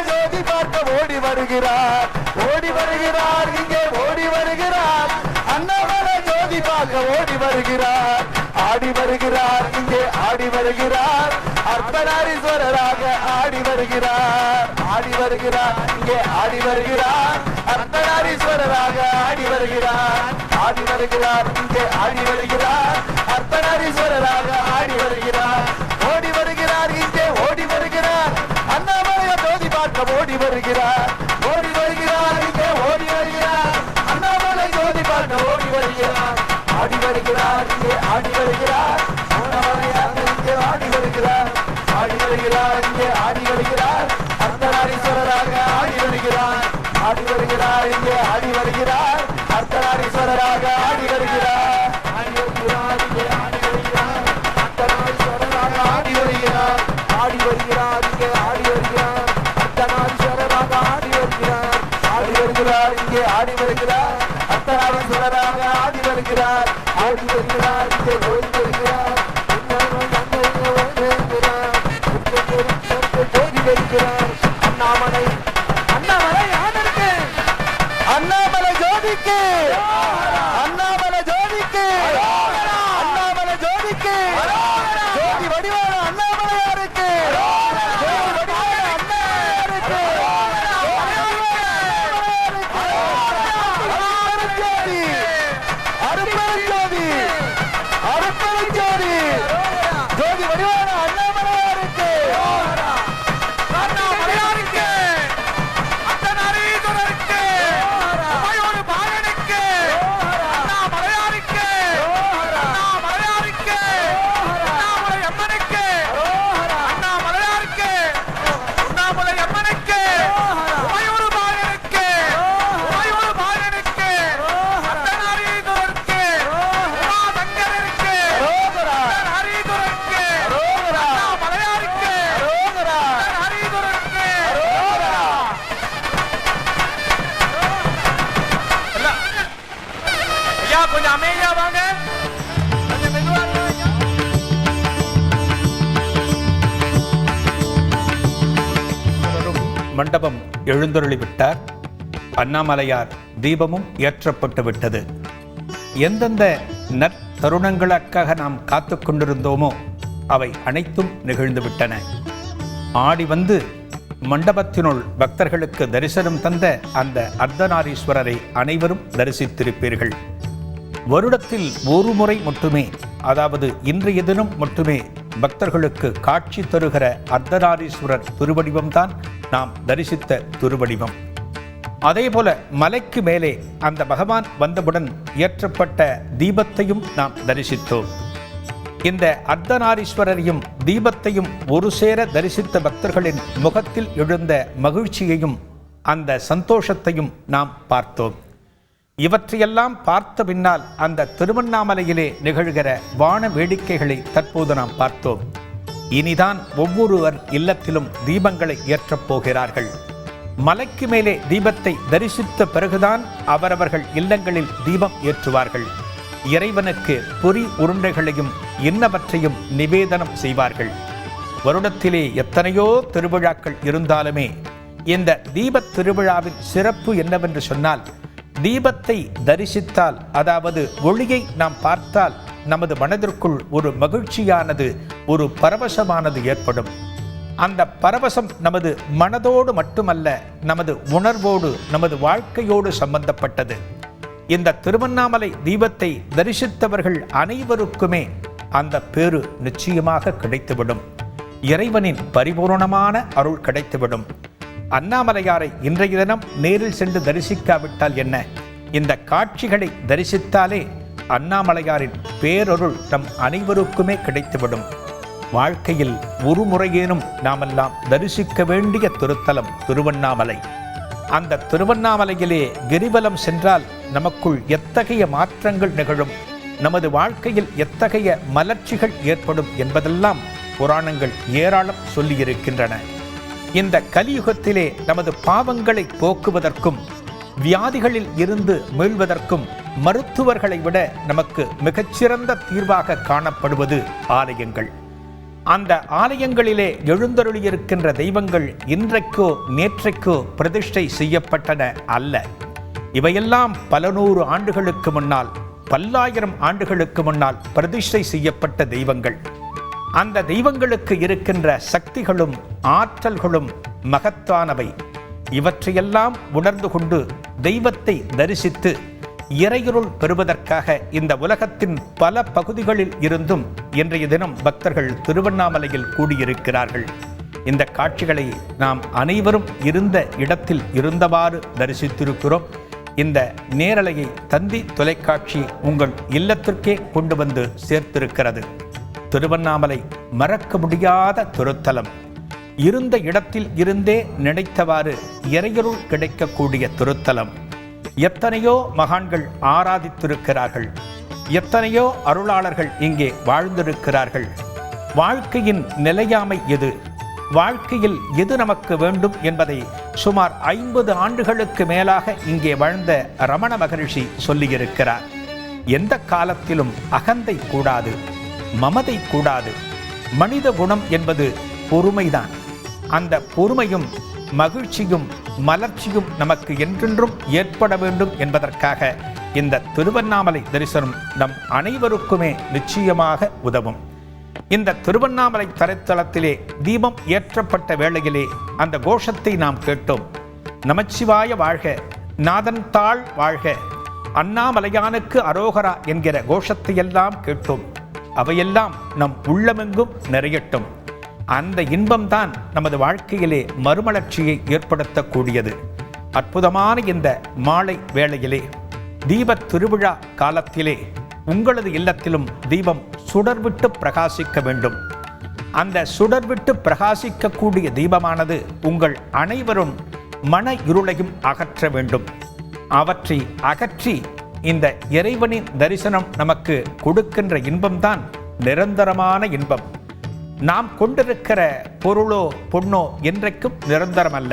ஜோதி பார்க்க ஓடி வருகிறார் ஓடி வருகிறார் இங்கே ஓடி வருகிறார் அண்ணாமலை ஜோதி பார்க்க ஓடி வருகிறார் ஆடி வருகிறார் இங்கே ஆடி வருகிறார் அர்த்தநாரீஸ்வரராக ஆடி வருகிறார் ஆடி வருகிறார் இங்கே ஆடி வருகிறார் அர்த்தநாரீஸ்வரராக ஆடி வருகிறார் ஆடி வருகிறார் இங்கே ஆடி வருகிறார் அர்த்தநாரீஸ்வரராக ஆடி வருகிறார் ஓடி வருகிறார் இங்கே ஓடி வருகிறார் அண்ணாமலைய ஜோதி பார்க்க ஓடி வருகிறார் ஓடி வருகிறார் இங்கே ஓடி வருகிறார் அண்ணாமலை ஜோதி பார்க்க ஓடி வருகிறார் ஆடி வருகிறார் இங்கே ஆடி வருகிறார் அண்ணாமலையாக இங்கே ஆடி வருகிறார் ஆடி வருகிறார் இங்கே ஆடி வருகிறார் அர்த்தநாரீஸ்வரராக ஆடி வருகிறார் ஆடி வருகிறார் இங்கே ஆடி வருகிறார் அர்த்தநாரீஸ்வரராக ஆடி வருகிறார் ஆடி வருகிறார் இங்கே ஆடி வருகிறார் அர்த்தநாரீஸ்வரராக ஆடி வருகிறார் ஆடி வருகிறார் இங்கே ஆடி வருகிறார் அர்த்தநாரீஸ்வரராக ஆடி வருகிறார் ஆடி வருகிறார் இங்கே ஆடி வருகிறார் அர்த்தநாரீஸ்வரராக ஆடி வருகிறார் ஆடி வருகிறார் இங்கே ஓடி வருகிறார் அண்ணாமலை அண்ணாமலை யாருக்கு அண்ணாமலை ஜோதிக்கு அண்ணாமலை ஜோதிக்கு அண்ணாமலை ஜோதிக்கு ஜோதி வடிவான அண்ணாமலை யாருக்கு ஜோதி வடிவான அண்ணாமலை யாருக்கு அருப்பெருஞ்சோதி அருப்பெருஞ்சோதி ஜோதி வடிவான அண்ணாமலை யாருக்கு அர்த்தநாரீஸ்வரருக்கு அபயோடு பாலனுக்கு மண்டபம் எழுந்தருளிவிட்டார். அண்ணாமலையார் தீபமும் ஏற்றப்பட்டு விட்டது. எந்தெந்த நற்தருணங்களுக்காக நாம் காத்து கொண்டிருந்தோமோ அவை அனைத்தும் நிகழ்ந்துவிட்டன. ஆடி வந்து மண்டபத்தினுள் பக்தர்களுக்கு தரிசனம் தந்த அந்த அர்த்தநாரீஸ்வரரை அனைவரும் தரிசித்திருப்பீர்கள். வருடத்தில் ஒரு முறை மட்டுமே, அதாவது இன்றைய தினம் மட்டுமே பக்தர்களுக்கு காட்சி தருகிற அர்த்தநாரீஸ்வரர் திருவடிவம்தான் நாம் தரிசித்த திருவடிவம். அதேபோல மலைக்கு மேலே அந்த பகவான் வந்தவுடன் ஏற்றப்பட்ட தீபத்தையும் நாம் தரிசித்தோம். இந்த அர்த்தநாரீஸ்வரரையும் தீபத்தையும் ஒரு சேர தரிசித்த பக்தர்களின் முகத்தில் எழுந்த மகிழ்ச்சியையும் அந்த சந்தோஷத்தையும் நாம் பார்த்தோம். இவற்றையெல்லாம் பார்த்த பின்னால் அந்த திருவண்ணாமலையிலே நிகழ்கிற வான வேடிக்கைகளை தற்போது நாம் பார்த்தோம். இனிதான் ஒவ்வொருவர் இல்லத்திலும் தீபங்களை ஏற்றப் போகிறார்கள். மலைக்கு மேலே தீபத்தை தரிசித்த பிறகுதான் அவரவர்கள் இல்லங்களில் தீபம் ஏற்றுவார்கள். இறைவனுக்கு பொரி உருண்டைகளையும் இன்னவற்றையும் நிவேதனம் செய்வார்கள். வருடத்திலே எத்தனையோ திருவிழாக்கள் இருந்தாலுமே இந்த தீபத் திருவிழாவின் சிறப்பு என்னவென்று சொன்னால், தீபத்தை தரிசித்தால், அதாவது ஒளியை நாம் பார்த்தால் நமது மனதிற்குள் ஒரு மகிழ்ச்சியானது, ஒரு பரவசமானது ஏற்படும். அந்த பரவசம் நமது மனதோடு மட்டுமல்ல, நமது உணர்வோடு, நமது வாழ்க்கையோடு சம்பந்தப்பட்டது. இந்த திருவண்ணாமலை தீபத்தை தரிசித்தவர்கள் அனைவருக்குமே அந்த பேரு நிச்சயமாக கிடைத்துவிடும். இறைவனின் பரிபூரணமான அருள் கிடைத்துவிடும். அண்ணாமலையாரை இன்றைய தினம் நேரில் சென்று தரிசிக்காவிட்டால் என்ன, இந்த காட்சிகளை தரிசித்தாலே அண்ணாமலையாரின் பேரருள் நம் அனைவருக்குமே கிடைத்துவிடும். வாழ்க்கையில் ஒரு முறையேனும் நாமெல்லாம் தரிசிக்க வேண்டிய திருத்தலம் திருவண்ணாமலை. அந்த திருவண்ணாமலையிலே கிரிவலம் சென்றால் நமக்குள் எத்தகைய மாற்றங்கள் நிகழும், நமது வாழ்க்கையில் எத்தகைய மலர்ச்சிகள் ஏற்படும் என்பதெல்லாம் புராணங்கள் ஏராளம் சொல்லியிருக்கின்றன. இந்த கலியுகத்திலே நமது பாவங்களை போக்குவதற்கும் வியாதிகளில் இருந்து மீள்வதற்கும் மருத்துவர்களை விட நமக்கு மிகச்சிறந்த தீர்வாக காணப்படுவது ஆலயங்கள். அந்த ஆலயங்களிலே எழுந்தருளியிருக்கின்ற தெய்வங்கள் இன்றைக்கோ நேற்றைக்கோ பிரதிஷ்டை செய்யப்பட்டன அல்ல. இவையெல்லாம் பல நூறு ஆண்டுகளுக்கு முன்னால், பல்லாயிரம் ஆண்டுகளுக்கு முன்னால் பிரதிஷ்டை செய்யப்பட்ட தெய்வங்கள். அந்த தெய்வங்களுக்கு இருக்கின்ற சக்திகளும் ஆற்றல்களும் மகத்தானவை. இவற்றையெல்லாம் உணர்ந்து கொண்டு தெய்வத்தை தரிசித்து இறையருள் பெறுவதற்காக இந்த உலகத்தின் பல பகுதிகளில் இருந்தும் இன்றைய தினம் பக்தர்கள் திருவண்ணாமலையில் கூடியிருக்கிறார்கள். இந்த காட்சிகளை நாம் அனைவரும் இருந்த இடத்தில் இருந்தவாறு தரிசித்திருக்கிறோம். இந்த நேரலையை தந்தி தொலைக்காட்சி உங்கள் இல்லத்திற்கே கொண்டு வந்து சேர்த்திருக்கிறது. திருவண்ணாமலை மறக்க முடியாத திருத்தலம். இருந்த இடத்தில் இருந்தே நினைத்தவாறு இறையருள் கிடைக்கக்கூடிய திருத்தலம். எத்தனையோ மகான்கள் ஆராதித்திருக்கிறார்கள். எத்தனையோ அருளாளர்கள் இங்கே வாழ்ந்திருக்கிறார்கள். வாழ்க்கையின் நிலையாமை எது, வாழ்க்கையில் எது நமக்கு வேண்டும் என்பதை சுமார் 50 ஆண்டுகளுக்கு மேலாக இங்கே வாழ்ந்த ரமண மகரிஷி சொல்லியிருக்கிறார். எந்த காலத்திலும் அகந்தை கூடாது, மமதை கூடாது. மனித குணம் என்பது பொறுமைதான். அந்த பொறுமையும் மகிழ்ச்சியும் மலர்ச்சியும் நமக்கு என்றென்றும் ஏற்பட வேண்டும் என்பதற்காக இந்த திருவண்ணாமலை தரிசனம் நம் அனைவருக்குமே நிச்சயமாக உதவும். இந்த திருவண்ணாமலை தரைத்தளத்திலே தீபம் ஏற்றப்பட்ட வேளையிலே அந்த கோஷத்தை நாம் கேட்டோம். நமச்சிவாய வாழ்க, நாதன் தாள் வாழ்க, அண்ணாமலையானுக்கு அரோகரா என்கிற கோஷத்தையெல்லாம் கேட்டோம். அவையெல்லாம் நம் உள்ளமெங்கும் நிறையட்டும். அந்த இன்பம்தான் நமது வாழ்க்கையிலே மறுமலர்ச்சியை ஏற்படுத்தக்கூடியது. அற்புதமான இந்த மாலை வேளையிலே, தீபத் திருவிழா காலத்திலே உங்களது இல்லத்திலும் தீபம் சுடர்விட்டு பிரகாசிக்க வேண்டும். அந்த சுடர்விட்டு பிரகாசிக்கக்கூடிய தீபமானது உங்கள் அனைவரும் மன இருளையும் அகற்ற வேண்டும். அவற்றை அகற்றி இந்த இறைவனின் தரிசனம் நமக்கு கொடுக்கின்ற இன்பம்தான் நிரந்தரமான இன்பம். நாம் கொண்டிருக்கிற பொருளோ பொன்னோ என்றைக்கும் நிரந்தரமல்ல.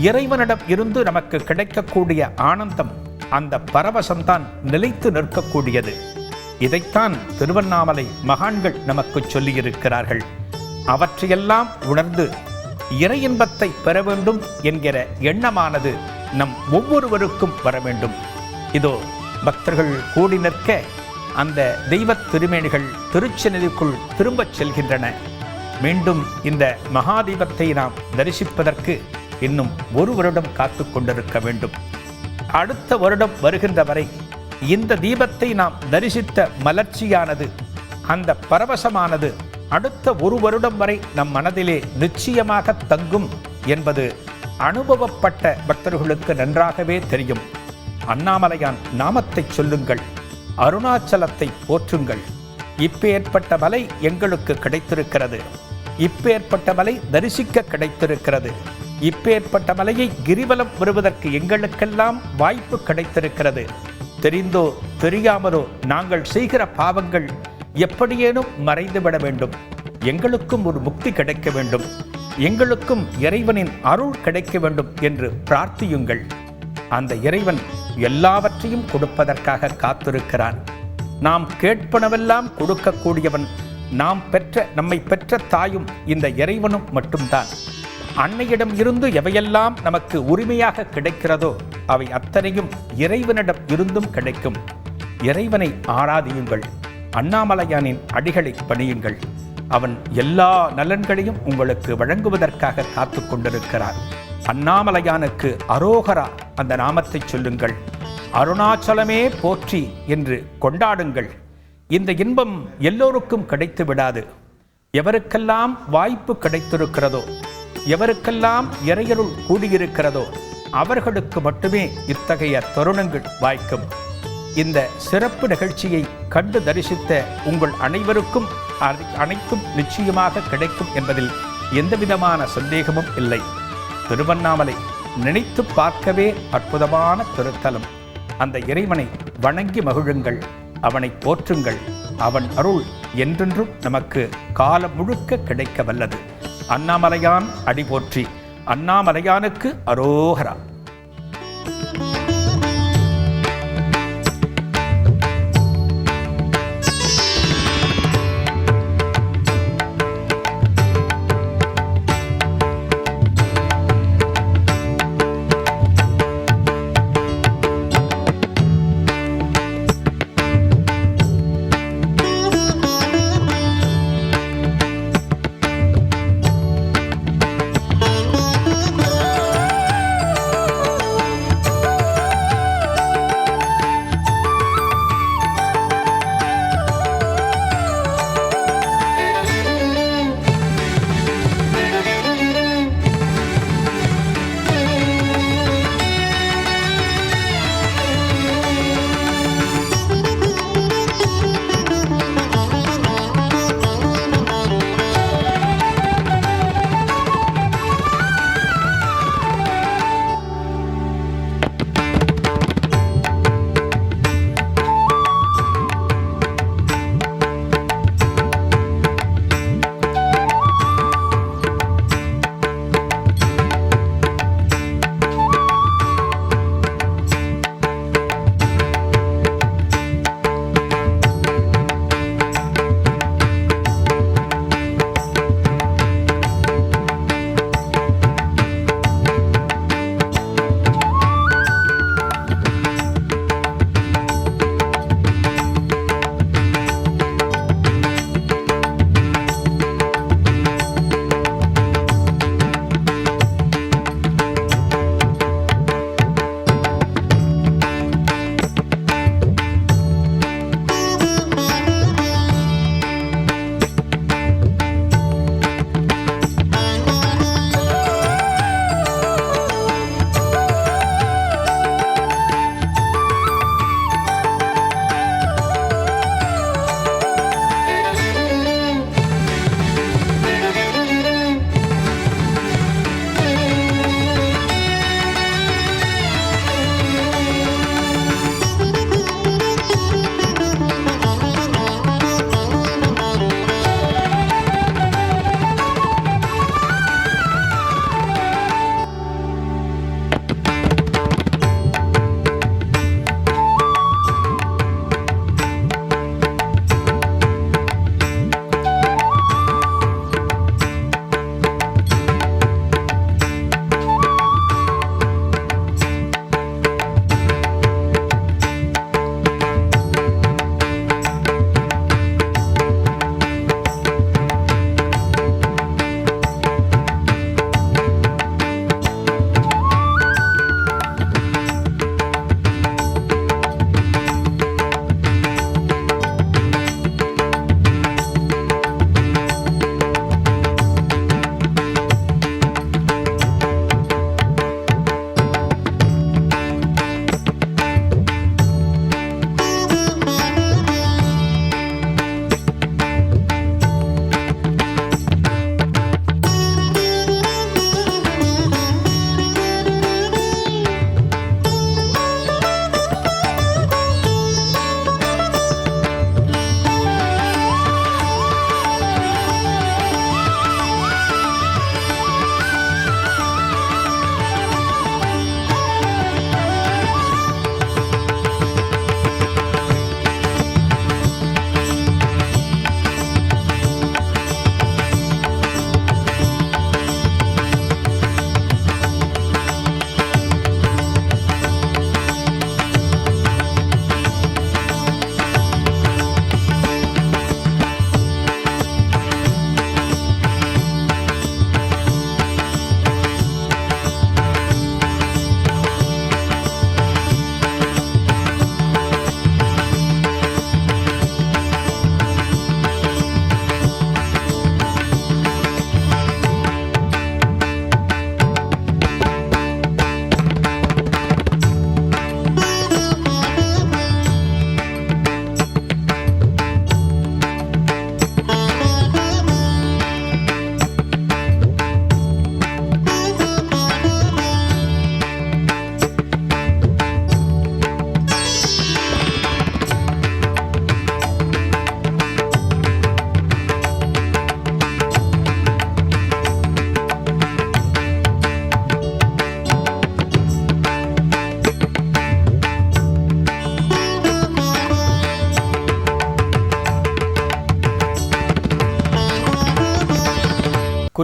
இறைவனிடம் இருந்து நமக்கு கிடைக்கக்கூடிய ஆனந்தம், அந்த பரவசம்தான் நிலைத்து நிற்கக்கூடியது. இதைத்தான் திருவண்ணாமலை மகான்கள் நமக்கு சொல்லியிருக்கிறார்கள். அவற்றையெல்லாம் உணர்ந்து இறை இன்பத்தை பெற வேண்டும் என்கிற எண்ணமானது நம் ஒவ்வொருவருக்கும் வர வேண்டும். இதோ பக்தர்கள் கூடி நிற்க அந்த தெய்வத் திருமேனிகள் திருச்செநிதிக்குள் திரும்பச் செல்கின்றன. மீண்டும் இந்த மகாதீபத்தை நாம் தரிசிப்பதற்கு இன்னும் ஒரு வருடம் காத்து கொண்டிருக்க வேண்டும். அடுத்த வருடம் வருகின்ற வரை இந்த தீபத்தை நாம் தரிசித்த மலர்ச்சியானது, அந்த பரவசமானது அடுத்த ஒரு வருடம் வரை நம் மனதிலே நிச்சயமாக தங்கும் என்பது அனுபவப்பட்ட பக்தர்களுக்கு நன்றாகவே தெரியும். அண்ணாமலையான் நாமத்தை சொல்லுங்கள், அருணாச்சலத்தை போற்றுங்கள். இப்பேற்பட்ட மலை எங்களுக்கு கிடைத்திருக்கிறது, இப்பேற்பட்ட மலை தரிசிக்க கிடைத்திருக்கிறது, இப்பேற்பட்ட மலையை கிரிவலம் வருவதற்கு எங்களுக்கெல்லாம் வாய்ப்பு கிடைத்திருக்கிறது. தெரிந்தோ தெரியாமலோ நாங்கள் செய்கிற பாவங்கள் எப்படியேனும் மறைந்துவிட வேண்டும். எங்களுக்கும் ஒரு முக்தி கிடைக்க வேண்டும், எங்களுக்கும் இறைவனின் அருள் கிடைக்க வேண்டும் என்று பிரார்த்தியுங்கள். அந்த இறைவன் எல்லாவற்றையும் கொடுப்பதற்காக காத்திருக்கிறான். நாம் கேட்பனவெல்லாம் கொடுக்கக்கூடியவன். நம்மை பெற்ற தாயும் இந்த இறைவனும் மட்டும்தான். அன்னையிடம் இருந்து எவையெல்லாம் நமக்கு உரிமையாக கிடைக்கிறதோ அவை அத்தனையும் இறைவனிடம் இருந்தும் கிடைக்கும். இறைவனை ஆராதியுங்கள், அண்ணாமலையானின் அடிகளை பணியுங்கள். அவன் எல்லா நலன்களையும் உங்களுக்கு வழங்குவதற்காக காத்து கொண்டிருக்கிறார். அண்ணாமலையானுக்கு அரோகரா அந்த நாமத்தை சொல்லுங்கள். அருணாச்சலமே போற்றி என்று கொண்டாடுங்கள். இந்த இன்பம் எல்லோருக்கும் கிடைத்து விடாது. எவருக்கெல்லாம் வாய்ப்பு கிடைத்திருக்கிறதோ, எவருக்கெல்லாம் இறையருள் கூடியிருக்கிறதோ அவர்களுக்கு மட்டுமே இத்தகைய தருணங்கள் வாய்க்கும். இந்த சிறப்பு நிகழ்ச்சியை கண்டு தரிசித்த உங்கள் அனைவருக்கும் அனைத்தும் நிச்சயமாக கிடைக்கும் என்பதில் எந்தவிதமான சந்தேகமும் இல்லை. திருவண்ணாமலை நினைத்து பார்க்கவே அற்புதமான திருத்தலம். அந்த இறைவனை வணங்கி மகிழுங்கள், அவனை போற்றுங்கள். அவன் அருள் என்றென்றும் நமக்கு காலம் முழுக்க கிடைக்க வல்லது. அண்ணாமலையான் அடி போற்றி. அண்ணாமலையானுக்கு அரோகரா.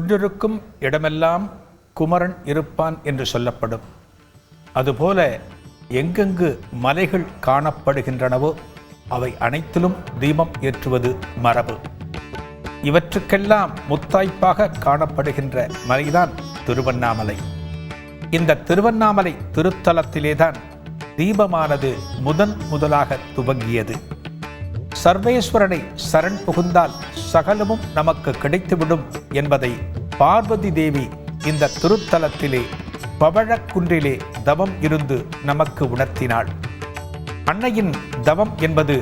குன்றிருக்கும் இடமெல்லாம் குமரன் இருப்பான் என்று சொல்லப்படும். அதுபோல எங்கெங்கு மலைகள் காணப்படுகின்றனவோ அவை அனைத்திலும் தீபம் ஏற்றுவது மரபு. இவற்றுக்கெல்லாம் முத்தாய்ப்பாக காணப்படுகின்ற மலைதான் திருவண்ணாமலை. இந்த திருவண்ணாமலை திருத்தலத்திலேதான் தீபமானது முதலாக துவங்கியது. சர்வேஸ்வரனை சரண் புகுந்தால் சகலமும் நமக்கு கிடைத்துவிடும் என்பதை பார்வதி தேவி இந்த திருத்தலத்திலே பவழக்குன்றிலே தவம் இருந்து நமக்கு உணர்த்தினாள். அன்னையின் தவம் என்பது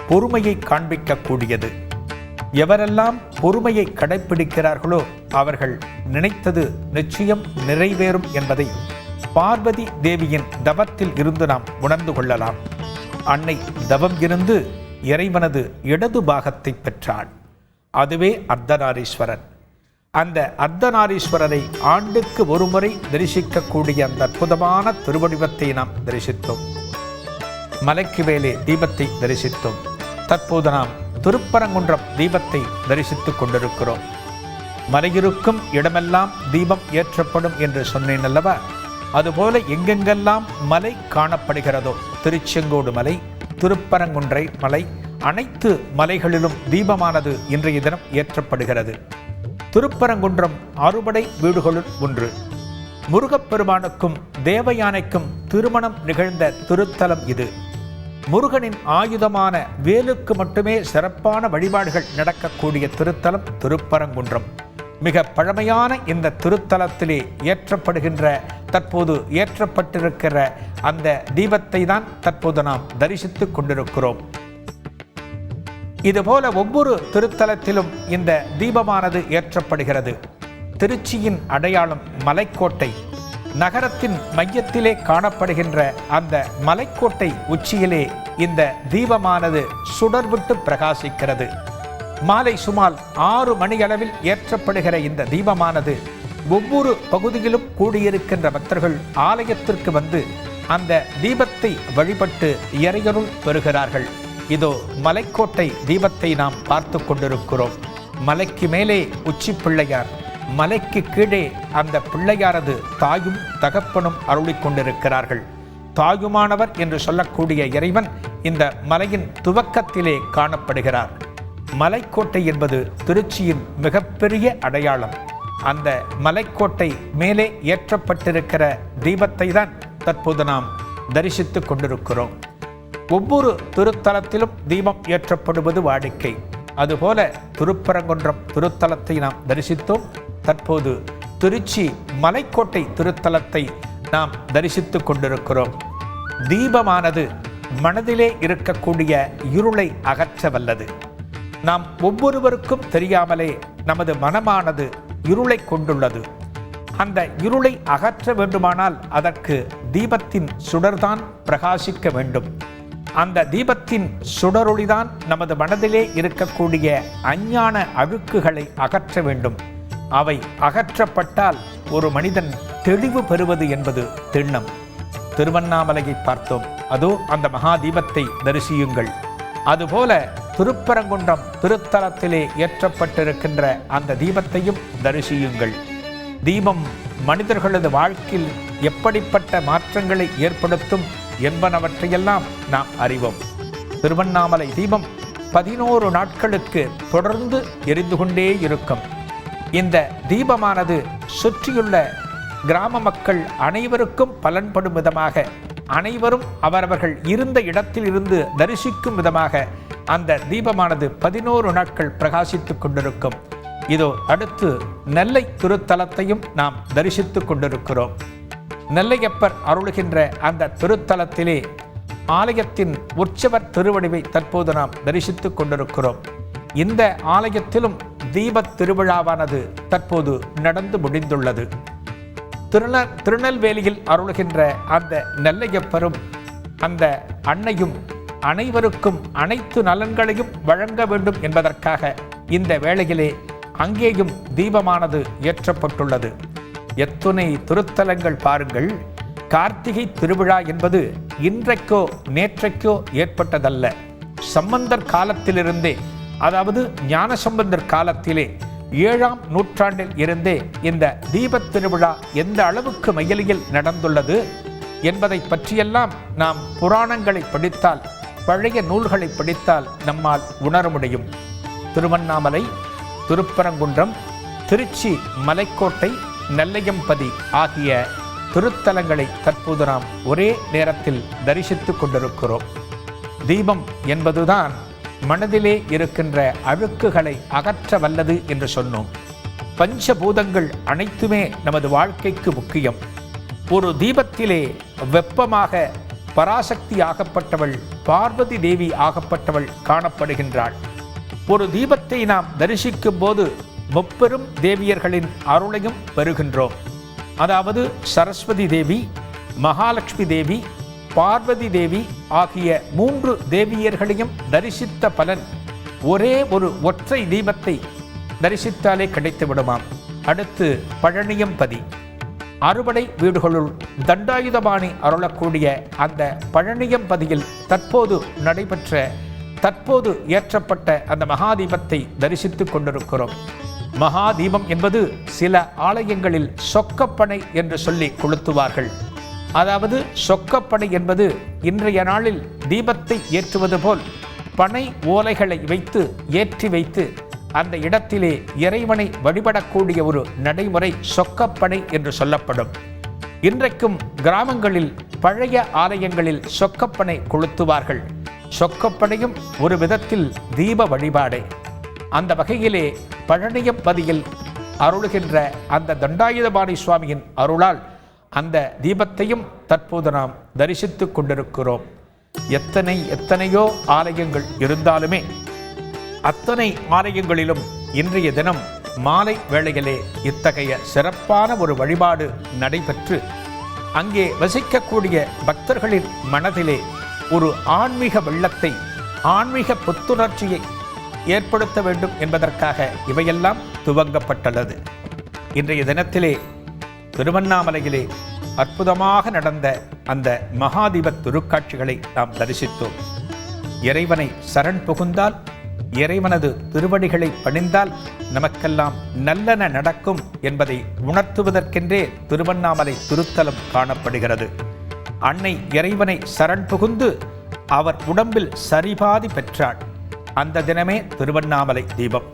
பொறுமையை காண்பிக்கக்கூடியது. எவரெல்லாம் பொறுமையை கடைப்பிடிக்கிறார்களோ அவர்கள் நினைத்தது நிச்சயம் நிறைவேறும் என்பதை பார்வதி தேவியின் தவத்தில் இருந்து நாம் உணர்ந்து கொள்ளலாம். அன்னை தவம் இருந்து இறைவனது இடது பாகத்தை பெற்றாள். அதுவே அர்த்தநாரீஸ்வரன். அந்த அர்த்தநாரீஸ்வரரை ஆண்டுக்கு ஒருமுறை தரிசிக்கக்கூடிய அந்த அற்புதமான திருவடிவத்தை நாம் தரிசித்தோம். மலைக்கு மேலே தீபத்தை தரிசித்தோம். தற்போது நாம் திருப்பரங்குன்றம் தீபத்தை தரிசித்துக் கொண்டிருக்கிறோம். மலையிருக்கும் இடமெல்லாம் தீபம் ஏற்றப்படும் என்று சொன்னேன் அல்லவா? அதுபோல எங்கெங்கெல்லாம் மலை காணப்படுகிறதோ, திருச்செங்கோடு மலை, திருப்பரங்குன்றை மலை, அனைத்து மலைகளிலும் தீபமானது இன்றைய தினம் ஏற்றப்படுகிறது. திருப்பரங்குன்றம் அறுபடை வீடுகளுள் ஒன்று. முருகப்பெருமானுக்கும் தேவயானைக்கும் திருமணம் நிகழ்ந்த திருத்தலம் இது. முருகனின் ஆயுதமான வேலுக்கு மட்டுமே சிறப்பான வழிபாடுகள் நடக்கக்கூடிய திருத்தலம் திருப்பரங்குன்றம். மிக பழமையான இந்த திருத்தலத்திலே தற்போது ஏற்றப்பட்டிருக்கிற அந்த தீபத்தை தான் தற்போது நாம் தரிசித்துக் கொண்டிருக்கிறோம். இதுபோல ஒவ்வொரு திருத்தலத்திலும் இந்த தீபமானது ஏற்றப்படுகிறது. திருச்சியின் அடையாளம் மலைக்கோட்டை. நகரத்தின் மையத்திலே காணப்படுகின்ற அந்த மலைக்கோட்டை உச்சியிலே இந்த தீபமானது சுடர்விட்டு பிரகாசிக்கிறது. மாலை சுமார் 6 மணியளவில் ஏற்றப்படுகிற இந்த தீபமானது ஒவ்வொரு பகுதியிலும் கூடியிருக்கின்ற பக்தர்கள் ஆலயத்திற்கு வந்து அந்த தீபத்தை வழிபட்டு இறையருள் பெறுகிறார்கள். இதோ மலைக்கோட்டை தீபத்தை நாம் பார்த்து கொண்டிருக்கிறோம். மலைக்கு மேலே உச்சி பிள்ளையார், மலைக்கு கீழே அந்த பிள்ளையாரது தாயும் தகப்பனும் அருளிக் கொண்டிருக்கிறார்கள். தாயுமானவர் என்று சொல்லக்கூடிய இறைவன் இந்த மலையின் துவக்கத்திலே காணப்படுகிறார். மலைக்கோட்டை என்பது திருச்சியின் மிகப்பெரிய அடையாளம். அந்த மலைக்கோட்டை மேலே ஏற்றப்பட்டிருக்கிற தீபத்தை தான் தற்போது நாம் தரிசித்துக் கொண்டிருக்கிறோம். ஒவ்வொரு திருத்தலத்திலும் தீபம் ஏற்றப்படுவது வாடிக்கை. அதுபோல திருப்பரங்குன்றம் திருத்தலத்தை நாம் தரிசித்தோம். தற்போது திருச்சி மலைக்கோட்டை திருத்தலத்தை நாம் தரிசித்துக் கொண்டிருக்கிறோம். தீபமானது மனதிலே இருக்கக்கூடிய இருளை அகற்ற வல்லது. நாம் ஒவ்வொருவருக்கும் தெரியாமலே நமது மனமானது இருளை கொண்டுள்ளது. அந்த இருளை அகற்ற வேண்டுமானால் அதற்கு தீபத்தின் சுடர்தான் பிரகாசிக்க வேண்டும். அந்த தீபத்தின் சுடரொளிதான் நமது மனதிலே இருக்கக்கூடிய அஞ்ஞான அழுக்குகளை அகற்ற வேண்டும். அவை அகற்றப்பட்டால் ஒரு மனிதன் தெளிவு பெறுவது என்பது திண்ணம். திருவண்ணாமலையை பார்த்தோம். அதோ அந்த மகா தீபத்தை தரிசியுங்கள். அதுபோல திருப்பரங்குன்றம் திருத்தலத்திலே ஏற்றப்பட்டிருக்கின்ற அந்த தீபத்தையும் தரிசியுங்கள். தீபம் மனிதர்களது வாழ்க்கையில் எப்படிப்பட்ட மாற்றங்களை ஏற்படுத்தும் என்பனவற்றையெல்லாம் நாம் அறிவோம். திருவண்ணாமலை தீபம் 11 நாட்களுக்கு தொடர்ந்து எரிந்து கொண்டே இருக்கும். இந்த தீபமானது சுற்றியுள்ள கிராம மக்கள் அனைவருக்கும் பலன்படும் விதமாக, அனைவரும் அவரவர்கள் இருந்த இடத்தில் இருந்து தரிசிக்கும் விதமாக அந்த தீபமானது 11 நாட்கள் பிரகாசித்துக் கொண்டிருக்கும். இதோ அடுத்து நெல்லை திருத்தலத்தையும் நாம் தரிசித்துக் கொண்டிருக்கிறோம். நெல்லையப்பர் அருளுகின்ற அந்த திருத்தலத்திலே ஆலயத்தின் உற்சவர் திருவடிவை தற்போது நாம் தரிசித்துக் கொண்டிருக்கிறோம். இந்த ஆலயத்திலும் தீபத் திருவிழாவானது தற்போது நடந்து முடிந்துள்ளது. திருநெல்வேலியில் அருளுகின்ற அந்த நெல்லையப்பரும் அந்த அன்னையும் அனைவருக்கும் அனைத்து நலன்களையும் வழங்க வேண்டும் என்பதற்காக இந்த வேளையிலே அங்கேயும் தீபமானது ஏற்றப்பட்டுள்ளது. எத்துணை திருத்தலங்கள் பாருங்கள். கார்த்திகை திருவிழா என்பது இன்றைக்கோ நேற்றைக்கோ ஏற்பட்டதல்ல. சம்பந்தர் காலத்திலிருந்தே, அதாவது ஞானசம்பந்தர் காலத்திலே 7ஆம் நூற்றாண்டில் இருந்தே இந்த தீபத் திருவிழா எந்த அளவுக்கு மையலியில் நடந்துள்ளது என்பதை பற்றியெல்லாம் நாம் புராணங்களை படித்தால், பழைய நூல்களை படித்தால் நம்மால் உணர முடியும். திருவண்ணாமலை, திருப்பரங்குன்றம், திருச்சி மலைக்கோட்டை, நெல்லையம்பதி ஆகிய திருத்தலங்களை தற்போது நாம் ஒரே நேரத்தில் தரிசித்துக் கொண்டிருக்கிறோம். தீபம் என்பதுதான் மனதிலே இருக்கின்ற அழுக்குகளை அகற்ற வல்லது என்று சொன்னோம். பஞ்சபூதங்கள் அனைத்துமே நமது வாழ்க்கைக்கு முக்கியம். ஒரு தீபத்திலே வெப்பமாக பராசக்தி ஆகப்பட்டவள், பார்வதி தேவி ஆகப்பட்டவள் காணப்படுகின்றாள். ஒரு தீபத்தை நாம் தரிசிக்கும் போது முப்பெரும் தேவியர்களின் அருளையும் பெறுகின்றோம். அதாவது சரஸ்வதி தேவி, மகாலட்சுமி தேவி, பார்வதி தேவி ஆகிய 3 தேவியர்களையும் தரிசித்த பலன் ஒரே ஒரு ஒற்றை தீபத்தை தரிசித்தாலே கிடைத்து விடுமாம். அடுத்து பழனியம்பதி. அறுபடை வீடுகளுள் தண்டாயுதபாணி அருளக்கூடிய அந்த பழனியம்பதியில் தற்போது ஏற்றப்பட்ட அந்த மகாதீபத்தை தரிசித்துக் கொண்டிருக்கிறோம். மகாதீபம் என்பது சில ஆலயங்களில் சொக்கப்பனை என்று சொல்லி கொளுத்துவார்கள். அதாவது சொக்கப்பனை என்பது இன்றைய நாளில் தீபத்தை ஏற்றுவது போல் பனை ஓலைகளை வைத்து ஏற்றி வைத்து அந்த இடத்திலே இறைவனை வழிபடக்கூடிய ஒரு நடைமுறை சொக்கப்பனை என்று சொல்லப்படும். இன்றைக்கும் கிராமங்களில் பழைய ஆலயங்களில் சொக்கப்பனை கொளுத்துவார்கள். சொக்கப்பனையும் ஒரு விதத்தில் தீப வழிபாடே. அந்த வகையிலே பழனியம்பதியில் அருளுகின்ற அந்த தண்டாயுதபாணி சுவாமியின் அருளால் அந்த தீபத்தையும் தற்போது நாம் தரிசித்துக் கொண்டிருக்கிறோம். எத்தனையோ ஆலயங்கள் இருந்தாலுமே அத்தனை ஆலயங்களிலும் இன்றைய தினம் மாலை வேளையிலே இத்தகைய சிறப்பான ஒரு வழிபாடு நடைபெற்று அங்கே வசிக்கக்கூடிய பக்தர்களின் மனதிலே ஒரு ஆன்மீக வெள்ளத்தை, ஆன்மீக புத்துணர்ச்சியை ஏற்படுத்த வேண்டும் என்பதற்காக இவையெல்லாம் துவங்கப்பட்டுள்ளது. இன்றைய தினத்திலே திருவண்ணாமலையிலே அற்புதமாக நடந்த அந்த மகாதீப திருக்காட்சிகளை நாம் தரிசித்தோம். இறைவனை சரண் புகுந்தால், இறைவனது திருவடிகளை பணிந்தால் நமக்கெல்லாம் நல்லன நடக்கும் என்பதை உணர்த்துவதற்கென்றே திருவண்ணாமலை திருத்தலம் காணப்படுகிறது. அன்னை இறைவனை சரண் புகுந்து அவர் உடம்பில் சரிபாதி பெற்றாள். அந்த தினமே திருவண்ணாமலை தீபம்.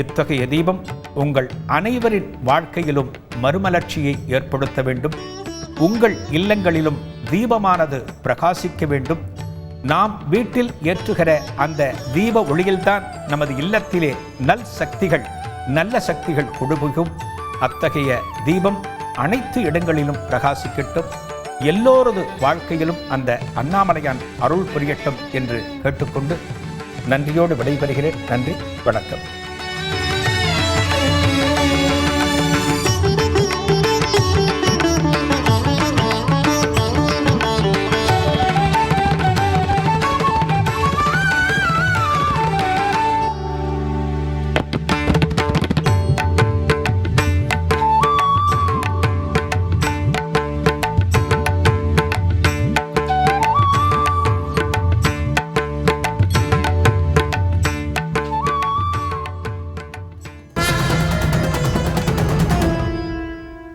இத்தகைய தீபம் உங்கள் அனைவரின் வாழ்க்கையிலும் மறுமலர்ச்சியை ஏற்படுத்த வேண்டும். உங்கள் இல்லங்களிலும் தீபமானது பிரகாசிக்க வேண்டும். நாம் வீட்டில் ஏற்றுகிற அந்த தீப ஒளியில்தான் நமது இல்லத்திலே நல்ல சக்திகள் குடிபுகும். அத்தகைய தீபம் அனைத்து இடங்களிலும் பிரகாசிக்கட்டும். எல்லோரது வாழ்க்கையிலும் அந்த அண்ணாமலையான் அருள் புரியட்டும் என்று கேட்டுக்கொண்டு நன்றியோடு விடைபெறுகிறேன். நன்றி, வணக்கம்.